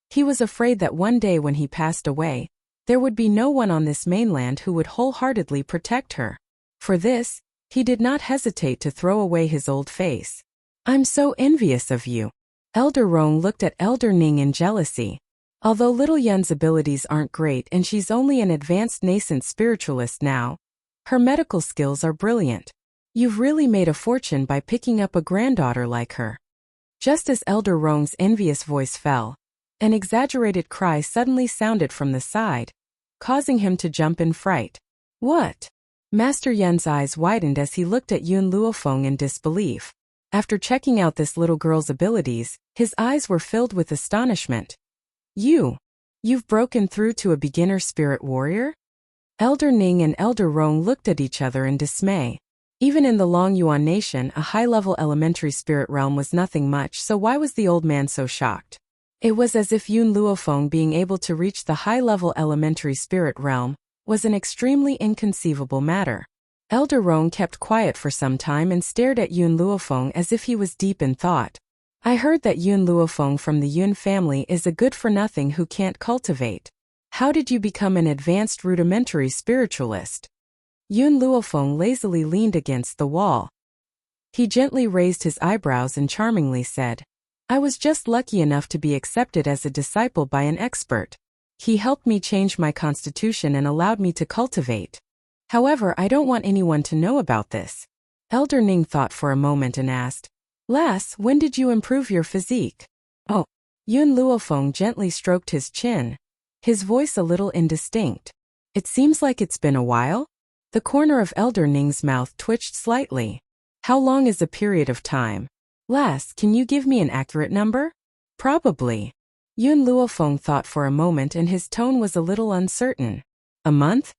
He was afraid that one day when he passed away, there would be no one on this mainland who would wholeheartedly protect her. For this, he did not hesitate to throw away his old face. I'm so envious of you. Elder Rong looked at Elder Ning in jealousy. Although little Yun's abilities aren't great and she's only an advanced nascent spiritualist now, her medical skills are brilliant. You've really made a fortune by picking up a granddaughter like her. Just as Elder Rong's envious voice fell, an exaggerated cry suddenly sounded from the side, causing him to jump in fright. What? Master Yun's eyes widened as he looked at Yun Luofeng in disbelief. After checking out this little girl's abilities, his eyes were filled with astonishment. You've broken through to a beginner spirit warrior? Elder Ning and Elder Rong looked at each other in dismay. Even in the Long Yuan nation, a high-level elementary spirit realm was nothing much, so why was the old man so shocked? It was as if Yun Luofeng being able to reach the high-level elementary spirit realm was an extremely inconceivable matter. Elder Rong kept quiet for some time and stared at Yun Luofeng as if he was deep in thought. I heard that Yun Luofeng from the Yun family is a good-for-nothing who can't cultivate. How did you become an advanced rudimentary spiritualist? Yun Luofeng lazily leaned against the wall. He gently raised his eyebrows and charmingly said, I was just lucky enough to be accepted as a disciple by an expert. He helped me change my constitution and allowed me to cultivate. However, I don't want anyone to know about this. Elder Ning thought for a moment and asked, Lass, when did you improve your physique? Oh. Yun Luofeng gently stroked his chin, his voice a little indistinct. It seems like it's been a while? The corner of Elder Ning's mouth twitched slightly. How long is a period of time? Lass, can you give me an accurate number? Probably. Yun Luofeng thought for a moment and his tone was a little uncertain. A month?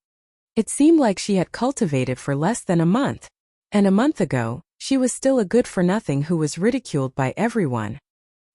It seemed like she had cultivated for less than a month. And a month ago, she was still a good-for-nothing who was ridiculed by everyone.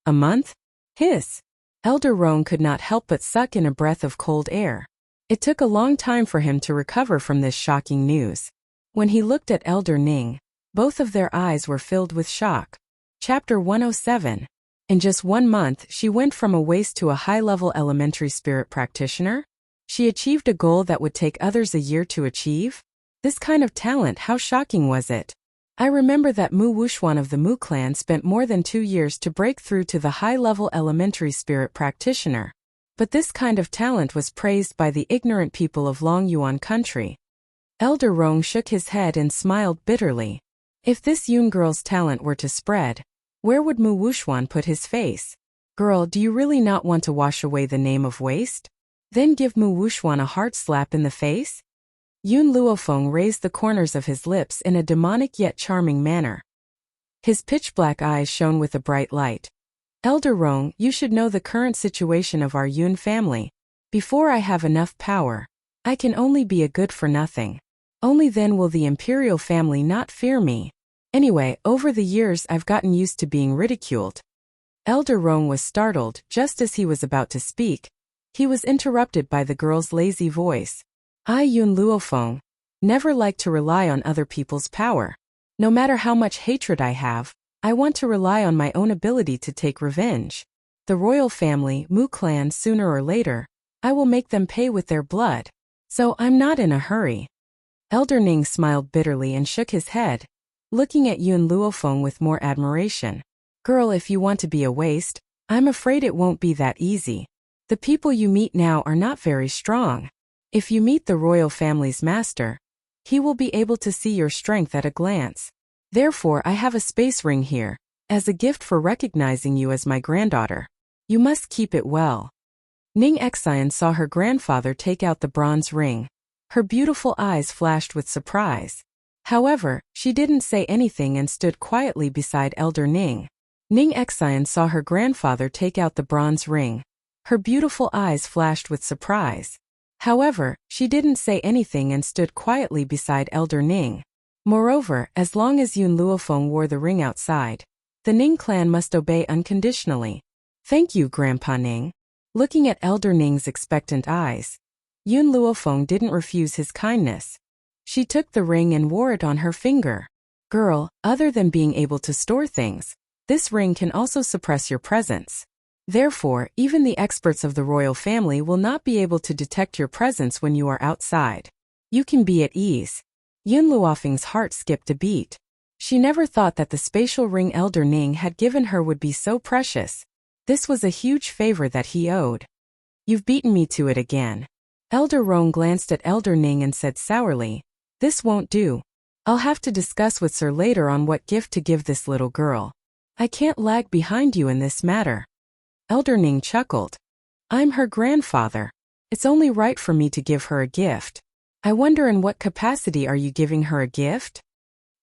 A month? Hiss. Elder Rong could not help but suck in a breath of cold air. It took a long time for him to recover from this shocking news. When he looked at Elder Ning, both of their eyes were filled with shock. Chapter 107. In just 1 month, she went from a waste to a high-level elementary spirit practitioner? She achieved a goal that would take others a year to achieve? This kind of talent, how shocking was it? I remember that Mu Wuxuan of the Mu clan spent more than 2 years to break through to the high-level elementary spirit practitioner. But this kind of talent was praised by the ignorant people of Long Yuan country. Elder Rong shook his head and smiled bitterly. If this Yun girl's talent were to spread, where would Mu Wuxuan put his face? Girl, do you really not want to wash away the name of waste? Then give Mu Wuxuan a hard slap in the face? Yun Luofeng raised the corners of his lips in a demonic yet charming manner. His pitch-black eyes shone with a bright light. Elder Rong, you should know the current situation of our Yun family. Before I have enough power, I can only be a good-for-nothing. Only then will the imperial family not fear me. Anyway, over the years I've gotten used to being ridiculed. Elder Rong was startled just as he was about to speak. He was interrupted by the girl's lazy voice. I, Yun Luofeng, never like to rely on other people's power. No matter how much hatred I have, I want to rely on my own ability to take revenge. The royal family, Mu clan, sooner or later, I will make them pay with their blood. So I'm not in a hurry. Elder Ning smiled bitterly and shook his head, looking at Yun Luofeng with more admiration. Girl, if you want to be a waste, I'm afraid it won't be that easy. The people you meet now are not very strong. If you meet the royal family's master, he will be able to see your strength at a glance. Therefore, I have a space ring here, as a gift for recognizing you as my granddaughter. You must keep it well. Ning Xian saw her grandfather take out the bronze ring. Her beautiful eyes flashed with surprise. However, she didn't say anything and stood quietly beside Elder Ning. Ning Xian saw her grandfather take out the bronze ring. Her beautiful eyes flashed with surprise. However, she didn't say anything and stood quietly beside Elder Ning. Moreover, as long as Yun Luofeng wore the ring outside, the Ning clan must obey unconditionally. Thank you, Grandpa Ning. Looking at Elder Ning's expectant eyes, Yun Luofeng didn't refuse his kindness. She took the ring and wore it on her finger. Girl, other than being able to store things, this ring can also suppress your presence. Therefore, even the experts of the royal family will not be able to detect your presence when you are outside. You can be at ease. Yun Luofeng's heart skipped a beat. She never thought that the spatial ring Elder Ning had given her would be so precious. This was a huge favor that he owed. You've beaten me to it again. Elder Rong glanced at Elder Ning and said sourly, this won't do. I'll have to discuss with Sir later on what gift to give this little girl. I can't lag behind you in this matter. Elder Ning chuckled. I'm her grandfather. It's only right for me to give her a gift. I wonder in what capacity are you giving her a gift?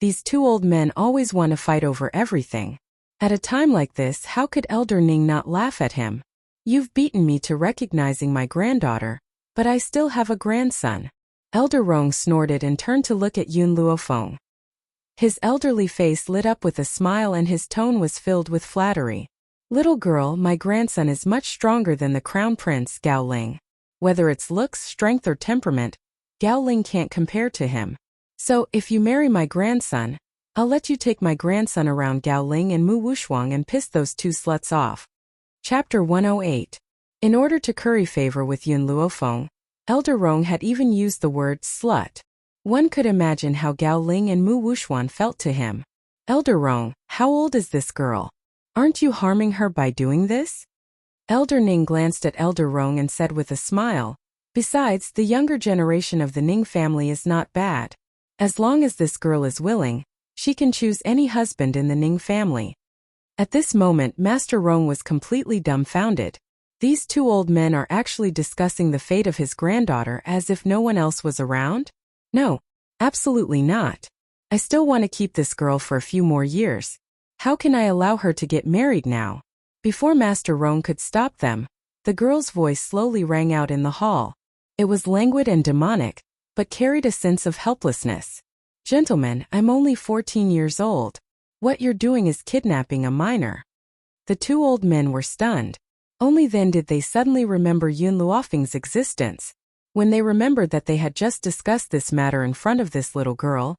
These two old men always want to fight over everything. At a time like this, how could Elder Ning not laugh at him? You've beaten me to recognizing my granddaughter, but I still have a grandson. Elder Rong snorted and turned to look at Yun Luofeng. His elderly face lit up with a smile and his tone was filled with flattery. Little girl, my grandson is much stronger than the crown prince, Gao Ling. Whether it's looks, strength or temperament, Gao Ling can't compare to him. So, if you marry my grandson, I'll let you take my grandson around Gao Ling and Mu Wushuang and piss those two sluts off. Chapter 108. In order to curry favor with Yun Luofeng, Elder Rong had even used the word slut. One could imagine how Gao Ling and Mu Wushuang felt to him. Elder Rong, how old is this girl? Aren't you harming her by doing this? Elder Ning glanced at Elder Rong and said with a smile, besides, the younger generation of the Ning family is not bad. As long as this girl is willing, she can choose any husband in the Ning family. At this moment, Master Rong was completely dumbfounded. These two old men are actually discussing the fate of his granddaughter as if no one else was around? No, absolutely not. I still want to keep this girl for a few more years. How can I allow her to get married now? Before Master Rong could stop them, the girl's voice slowly rang out in the hall. It was languid and demonic, but carried a sense of helplessness. Gentlemen, I'm only 14 years old. What you're doing is kidnapping a minor. The two old men were stunned. Only then did they suddenly remember Yun Luofeng's existence. When they remembered that they had just discussed this matter in front of this little girl,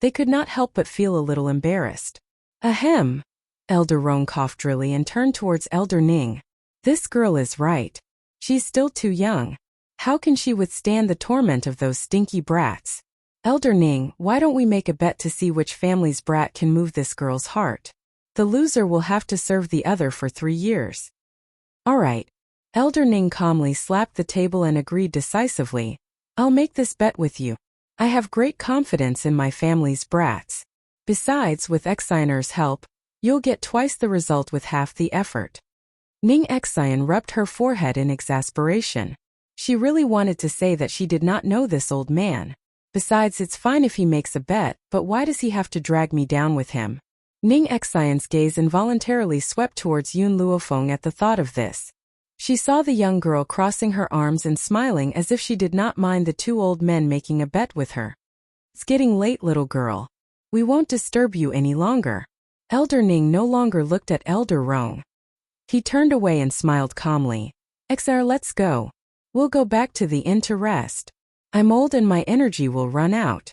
they could not help but feel a little embarrassed. Ahem. Elder Rong coughed drily and turned towards Elder Ning. This girl is right. She's still too young. How can she withstand the torment of those stinky brats? Elder Ning, why don't we make a bet to see which family's brat can move this girl's heart? The loser will have to serve the other for 3 years. All right. Elder Ning calmly slapped the table and agreed decisively. I'll make this bet with you. I have great confidence in my family's brats. Besides, with Xianer's help, you'll get twice the result with half the effort. Ning Xian rubbed her forehead in exasperation. She really wanted to say that she did not know this old man. Besides, it's fine if he makes a bet, but why does he have to drag me down with him? Ning Xian's gaze involuntarily swept towards Yun Luofeng at the thought of this. She saw the young girl crossing her arms and smiling as if she did not mind the two old men making a bet with her. It's getting late, little girl. We won't disturb you any longer. Elder Ning no longer looked at Elder Rong. He turned away and smiled calmly. Xr, let's go. We'll go back to the inn to rest. I'm old and my energy will run out.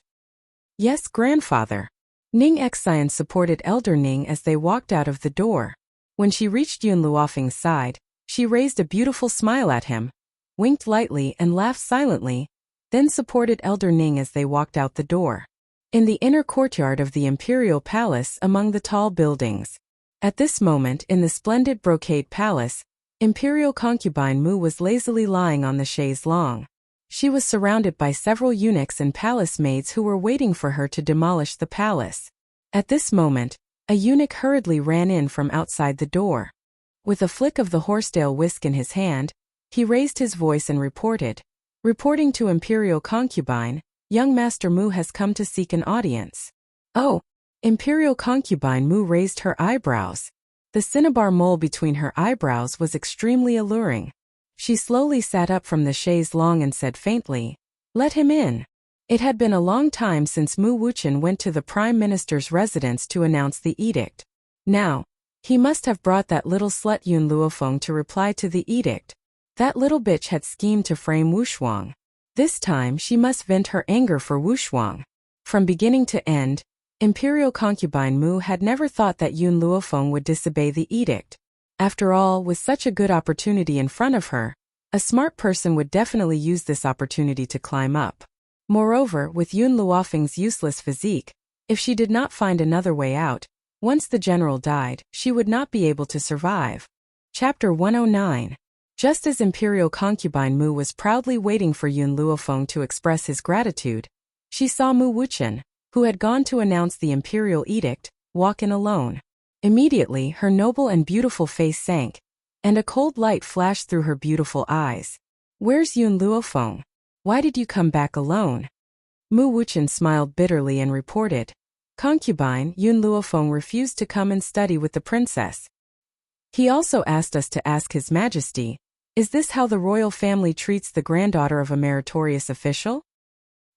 Yes, grandfather. Ning Xian supported Elder Ning as they walked out of the door. When she reached Yun Luofeng's side, she raised a beautiful smile at him, winked lightly and laughed silently, then supported Elder Ning as they walked out the door. In the inner courtyard of the Imperial Palace among the tall buildings. At this moment in the splendid brocade palace, Imperial concubine Mu was lazily lying on the chaise longue. She was surrounded by several eunuchs and palace maids who were waiting for her to demolish the palace. At this moment, a eunuch hurriedly ran in from outside the door. With a flick of the horsetail whisk in his hand, he raised his voice and reported. Reporting to Imperial concubine, young Master Mu has come to seek an audience. Oh! Imperial concubine Mu raised her eyebrows. The cinnabar mole between her eyebrows was extremely alluring. She slowly sat up from the chaise longue and said faintly, "Let him in." It had been a long time since Mu Wuchen went to the Prime Minister's residence to announce the edict. Now, he must have brought that little slut Yun Luofeng to reply to the edict. That little bitch had schemed to frame Wu Shuang. This time she must vent her anger for Wu Shuang. From beginning to end, Imperial concubine Mu had never thought that Yun Luofeng would disobey the edict. After all, with such a good opportunity in front of her, a smart person would definitely use this opportunity to climb up. Moreover, with Yun Luofeng's useless physique, if she did not find another way out, once the general died, she would not be able to survive. Chapter 109. Just as Imperial concubine Mu was proudly waiting for Yun Luofeng to express his gratitude, she saw Mu Wuchen, who had gone to announce the imperial edict, walk in alone. Immediately, her noble and beautiful face sank, and a cold light flashed through her beautiful eyes. "Where's Yun Luofeng? Why did you come back alone?" Mu Wuchen smiled bitterly and reported, "Concubine, Yun Luofeng refused to come and study with the princess. He also asked us to ask His Majesty, is this how the royal family treats the granddaughter of a meritorious official?"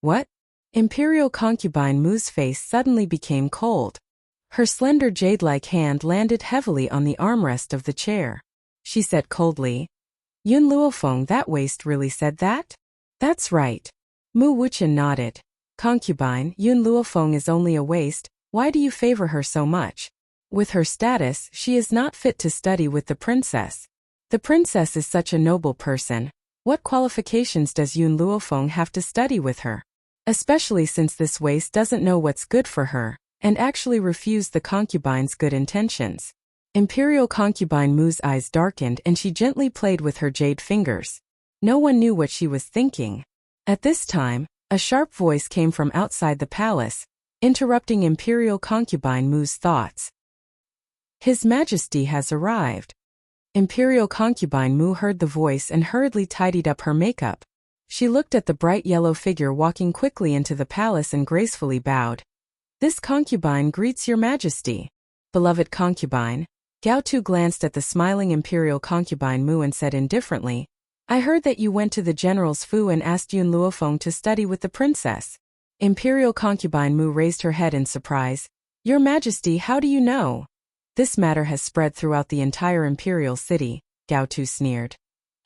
"What?" Imperial concubine Mu's face suddenly became cold. Her slender jade-like hand landed heavily on the armrest of the chair. She said coldly, "Yun Luofeng, that waste really said that?" "That's right." Mu Wuchen nodded. "Concubine, Yun Luofeng is only a waste. Why do you favor her so much? With her status, she is not fit to study with the princess. The princess is such a noble person. What qualifications does Yun Luofeng have to study with her? Especially since this waste doesn't know what's good for her, and actually refused the concubine's good intentions." Imperial concubine Mu's eyes darkened and she gently played with her jade fingers. No one knew what she was thinking. At this time, a sharp voice came from outside the palace, interrupting Imperial concubine Mu's thoughts. "His Majesty has arrived." Imperial concubine Mu heard the voice and hurriedly tidied up her makeup. She looked at the bright yellow figure walking quickly into the palace and gracefully bowed. "This concubine greets your Majesty." "Beloved concubine." Gao Tu glanced at the smiling Imperial concubine Mu and said indifferently, "I heard that you went to the general's fu and asked Yun Luofeng to study with the princess." Imperial concubine Mu raised her head in surprise. "Your Majesty, how do you know?" "This matter has spread throughout the entire imperial city," Gao Tu sneered.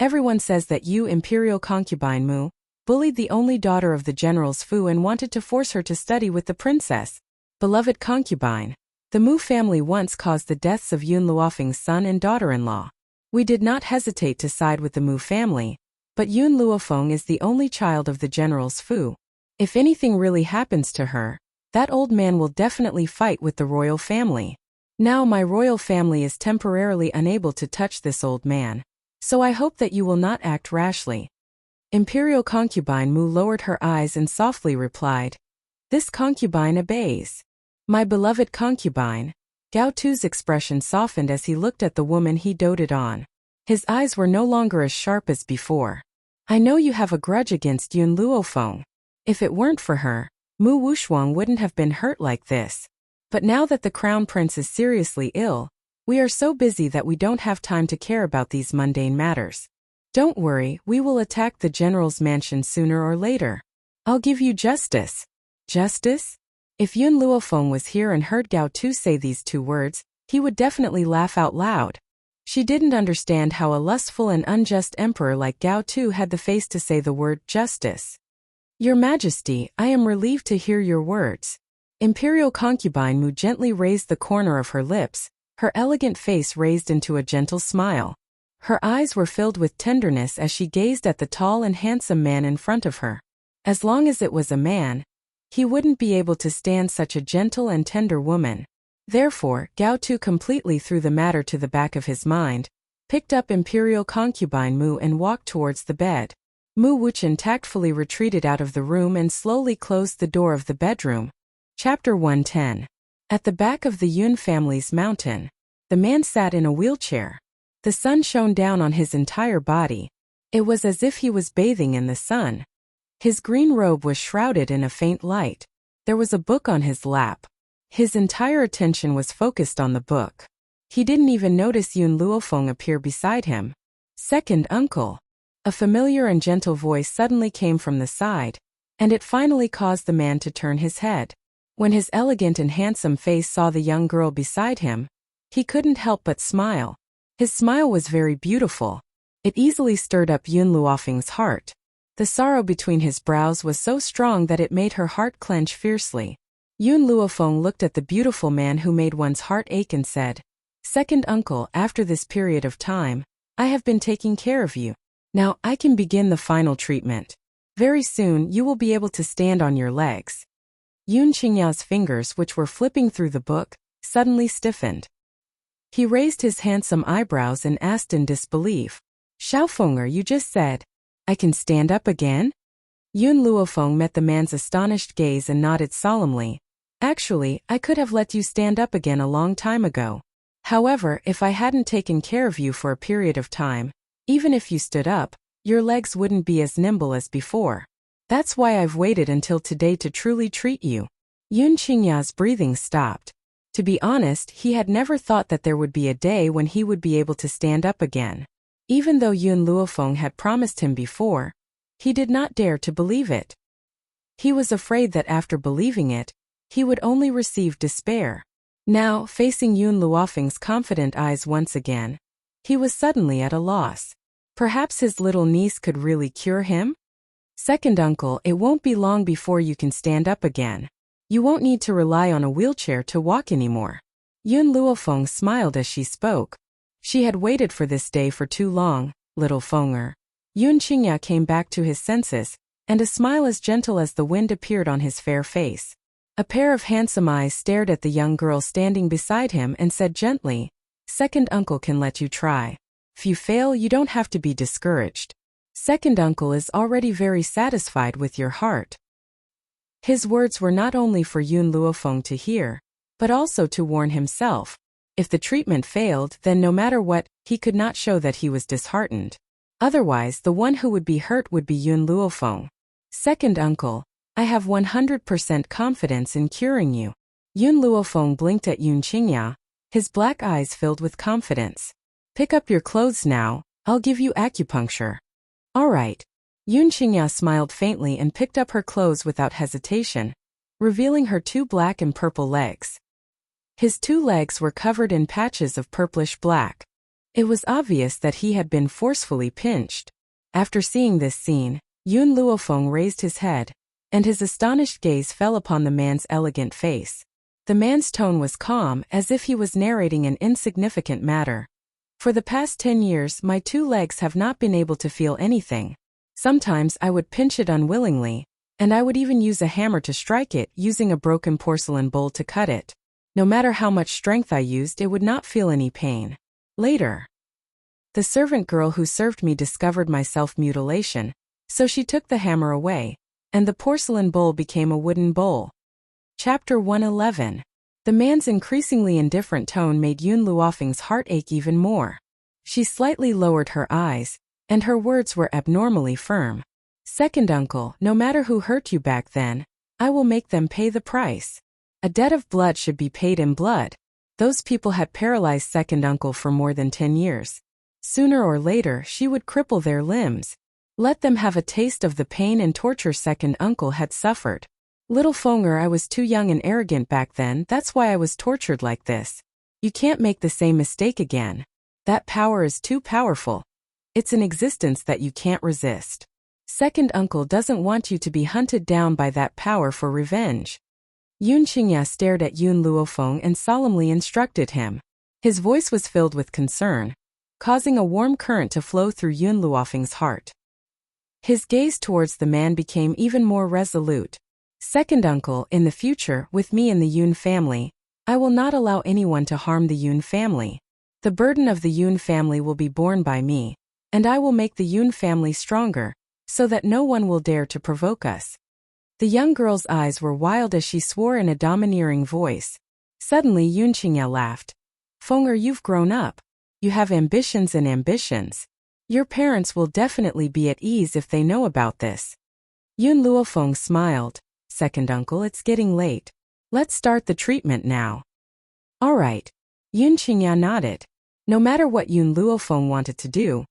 "Everyone says that you, Imperial concubine Mu, bullied the only daughter of the general's fu and wanted to force her to study with the princess." "Beloved concubine, the Mu family once caused the deaths of Yun Luofeng's son and daughter-in-law. We did not hesitate to side with the Mu family, but Yun Luofeng is the only child of the general's fu. If anything really happens to her, that old man will definitely fight with the royal family. Now my royal family is temporarily unable to touch this old man, so I hope that you will not act rashly." Imperial concubine Mu lowered her eyes and softly replied, "This concubine obeys." "My beloved concubine." Gao Tu's expression softened as he looked at the woman he doted on. His eyes were no longer as sharp as before. "I know you have a grudge against Yun Luofeng. If it weren't for her, Mu Wuxuang wouldn't have been hurt like this. But now that the crown prince is seriously ill, we are so busy that we don't have time to care about these mundane matters. Don't worry, we will attack the general's mansion sooner or later. I'll give you justice." "Justice?" If Yun Luofeng was here and heard Gao Tu say these two words, he would definitely laugh out loud. She didn't understand how a lustful and unjust emperor like Gao Tu had the face to say the word justice. "Your Majesty, I am relieved to hear your words." Imperial concubine Mu gently raised the corner of her lips, her elegant face raised into a gentle smile. Her eyes were filled with tenderness as she gazed at the tall and handsome man in front of her. As long as it was a man, he wouldn't be able to stand such a gentle and tender woman. Therefore, Gao Tu completely threw the matter to the back of his mind, picked up Imperial concubine Mu and walked towards the bed. Mu Wuchen tactfully retreated out of the room and slowly closed the door of the bedroom. Chapter 110. At the back of the Yun family's mountain, the man sat in a wheelchair. The sun shone down on his entire body. It was as if he was bathing in the sun. His green robe was shrouded in a faint light. There was a book on his lap. His entire attention was focused on the book. He didn't even notice Yun Luofeng appear beside him. "Second uncle." A familiar and gentle voice suddenly came from the side, and it finally caused the man to turn his head. When his elegant and handsome face saw the young girl beside him, he couldn't help but smile. His smile was very beautiful. It easily stirred up Yun Luofeng's heart. The sorrow between his brows was so strong that it made her heart clench fiercely. Yun Luofeng looked at the beautiful man who made one's heart ache and said, "Second uncle, after this period of time, I have been taking care of you. Now I can begin the final treatment. Very soon you will be able to stand on your legs." Yun Qingya's fingers, which were flipping through the book, suddenly stiffened. He raised his handsome eyebrows and asked in disbelief, "Xiaofenger, you just said, I can stand up again?" Yun Luofeng met the man's astonished gaze and nodded solemnly. "Actually, I could have let you stand up again a long time ago. However, if I hadn't taken care of you for a period of time, even if you stood up, your legs wouldn't be as nimble as before. That's why I've waited until today to truly treat you." Yun Qingya's breathing stopped. To be honest, he had never thought that there would be a day when he would be able to stand up again. Even though Yun Luofeng had promised him before, he did not dare to believe it. He was afraid that after believing it, he would only receive despair. Now, facing Yun Luofeng's confident eyes once again, he was suddenly at a loss. Perhaps his little niece could really cure him? "Second uncle, it won't be long before you can stand up again. You won't need to rely on a wheelchair to walk anymore." Yun Luofeng smiled as she spoke. She had waited for this day for too long, little Fenger. Yun Qingya came back to his senses, and a smile as gentle as the wind appeared on his fair face. A pair of handsome eyes stared at the young girl standing beside him and said gently, "Second uncle can let you try. If you fail, you don't have to be discouraged. Second uncle is already very satisfied with your heart." His words were not only for Yun Luofeng to hear, but also to warn himself. If the treatment failed, then no matter what, he could not show that he was disheartened. Otherwise, the one who would be hurt would be Yun Luofeng. "Second uncle, I have 100% confidence in curing you." Yun Luofeng blinked at Yun Qingya, his black eyes filled with confidence. "Pick up your clothes now, I'll give you acupuncture." "All right." Yun Qingya smiled faintly and picked up her clothes without hesitation, revealing her two black and purple legs. His two legs were covered in patches of purplish black. It was obvious that he had been forcefully pinched. After seeing this scene, Yun Luofeng raised his head, and his astonished gaze fell upon the man's elegant face. The man's tone was calm, as if he was narrating an insignificant matter. "For the past 10 years, my two legs have not been able to feel anything. Sometimes I would pinch it unwillingly, and I would even use a hammer to strike it, using a broken porcelain bowl to cut it. No matter how much strength I used, it would not feel any pain. Later, the servant girl who served me discovered my self-mutilation, so she took the hammer away, and the porcelain bowl became a wooden bowl." Chapter 111. The man's increasingly indifferent tone made Yun Luofeng's heart ache even more. She slightly lowered her eyes, and her words were abnormally firm. "Second uncle, no matter who hurt you back then, I will make them pay the price. A debt of blood should be paid in blood." Those people had paralyzed second uncle for more than 10 years. Sooner or later, she would cripple their limbs. Let them have a taste of the pain and torture second uncle had suffered. "Little Fenger, I was too young and arrogant back then, that's why I was tortured like this. You can't make the same mistake again. That power is too powerful. It's an existence that you can't resist. Second uncle doesn't want you to be hunted down by that power for revenge." Yun Qingya stared at Yun Luofeng and solemnly instructed him. His voice was filled with concern, causing a warm current to flow through Yun Luofeng's heart. His gaze towards the man became even more resolute. "Second uncle, in the future, with me and the Yun family, I will not allow anyone to harm the Yun family. The burden of the Yun family will be borne by me, and I will make the Yun family stronger, so that no one will dare to provoke us." The young girl's eyes were wild as she swore in a domineering voice. Suddenly Yun Qingya laughed. "Fenger, you've grown up. You have ambitions and ambitions. Your parents will definitely be at ease if they know about this." Yun Luofeng smiled. "Second uncle, it's getting late. Let's start the treatment now." "All right." Yun Qingya nodded. No matter what Yun Luofeng wanted to do,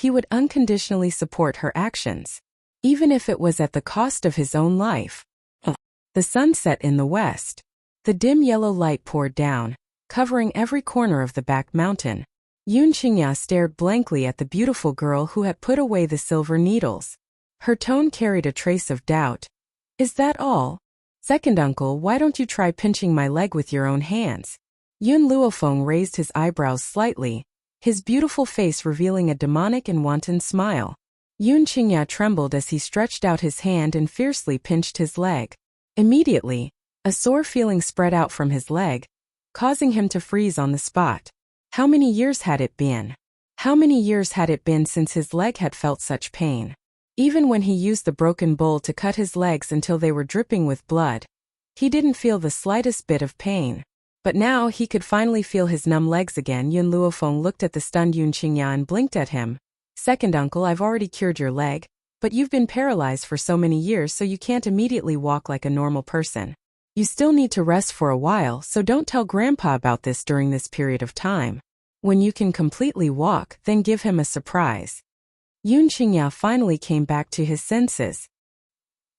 He would unconditionally support her actions, even if it was at the cost of his own life. The sun set in the west. The dim yellow light poured down, covering every corner of the back mountain. Yun Qingya stared blankly at the beautiful girl who had put away the silver needles. Her tone carried a trace of doubt. Is that all? Second uncle, why don't you try pinching my leg with your own hands? Yun Luofeng raised his eyebrows slightly, his beautiful face revealing a demonic and wanton smile. Yun Qingya trembled as he stretched out his hand and fiercely pinched his leg. Immediately, a sore feeling spread out from his leg, causing him to freeze on the spot. How many years had it been? How many years had it been since his leg had felt such pain? Even when he used the broken bowl to cut his legs until they were dripping with blood, he didn't feel the slightest bit of pain. But now he could finally feel his numb legs again. Yun Luofeng looked at the stunned Yun Qingya and blinked at him. Second uncle, I've already cured your leg, but you've been paralyzed for so many years so you can't immediately walk like a normal person. You still need to rest for a while, so don't tell Grandpa about this during this period of time. When you can completely walk, then give him a surprise. Yun Qingya finally came back to his senses.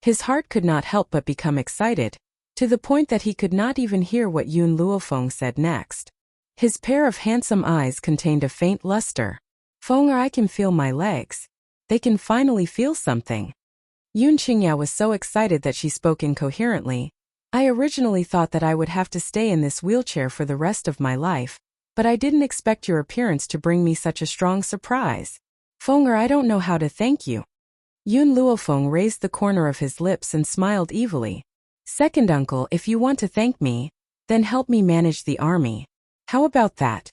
His heart could not help but become excited, to the point that he could not even hear what Yun Luofeng said next. His pair of handsome eyes contained a faint luster. Fenger, I can feel my legs. They can finally feel something. Yun Qingya was so excited that she spoke incoherently. I originally thought that I would have to stay in this wheelchair for the rest of my life, but I didn't expect your appearance to bring me such a strong surprise. Fenger, I don't know how to thank you. Yun Luofeng raised the corner of his lips and smiled evilly. Second uncle, if you want to thank me, then help me manage the army. How about that?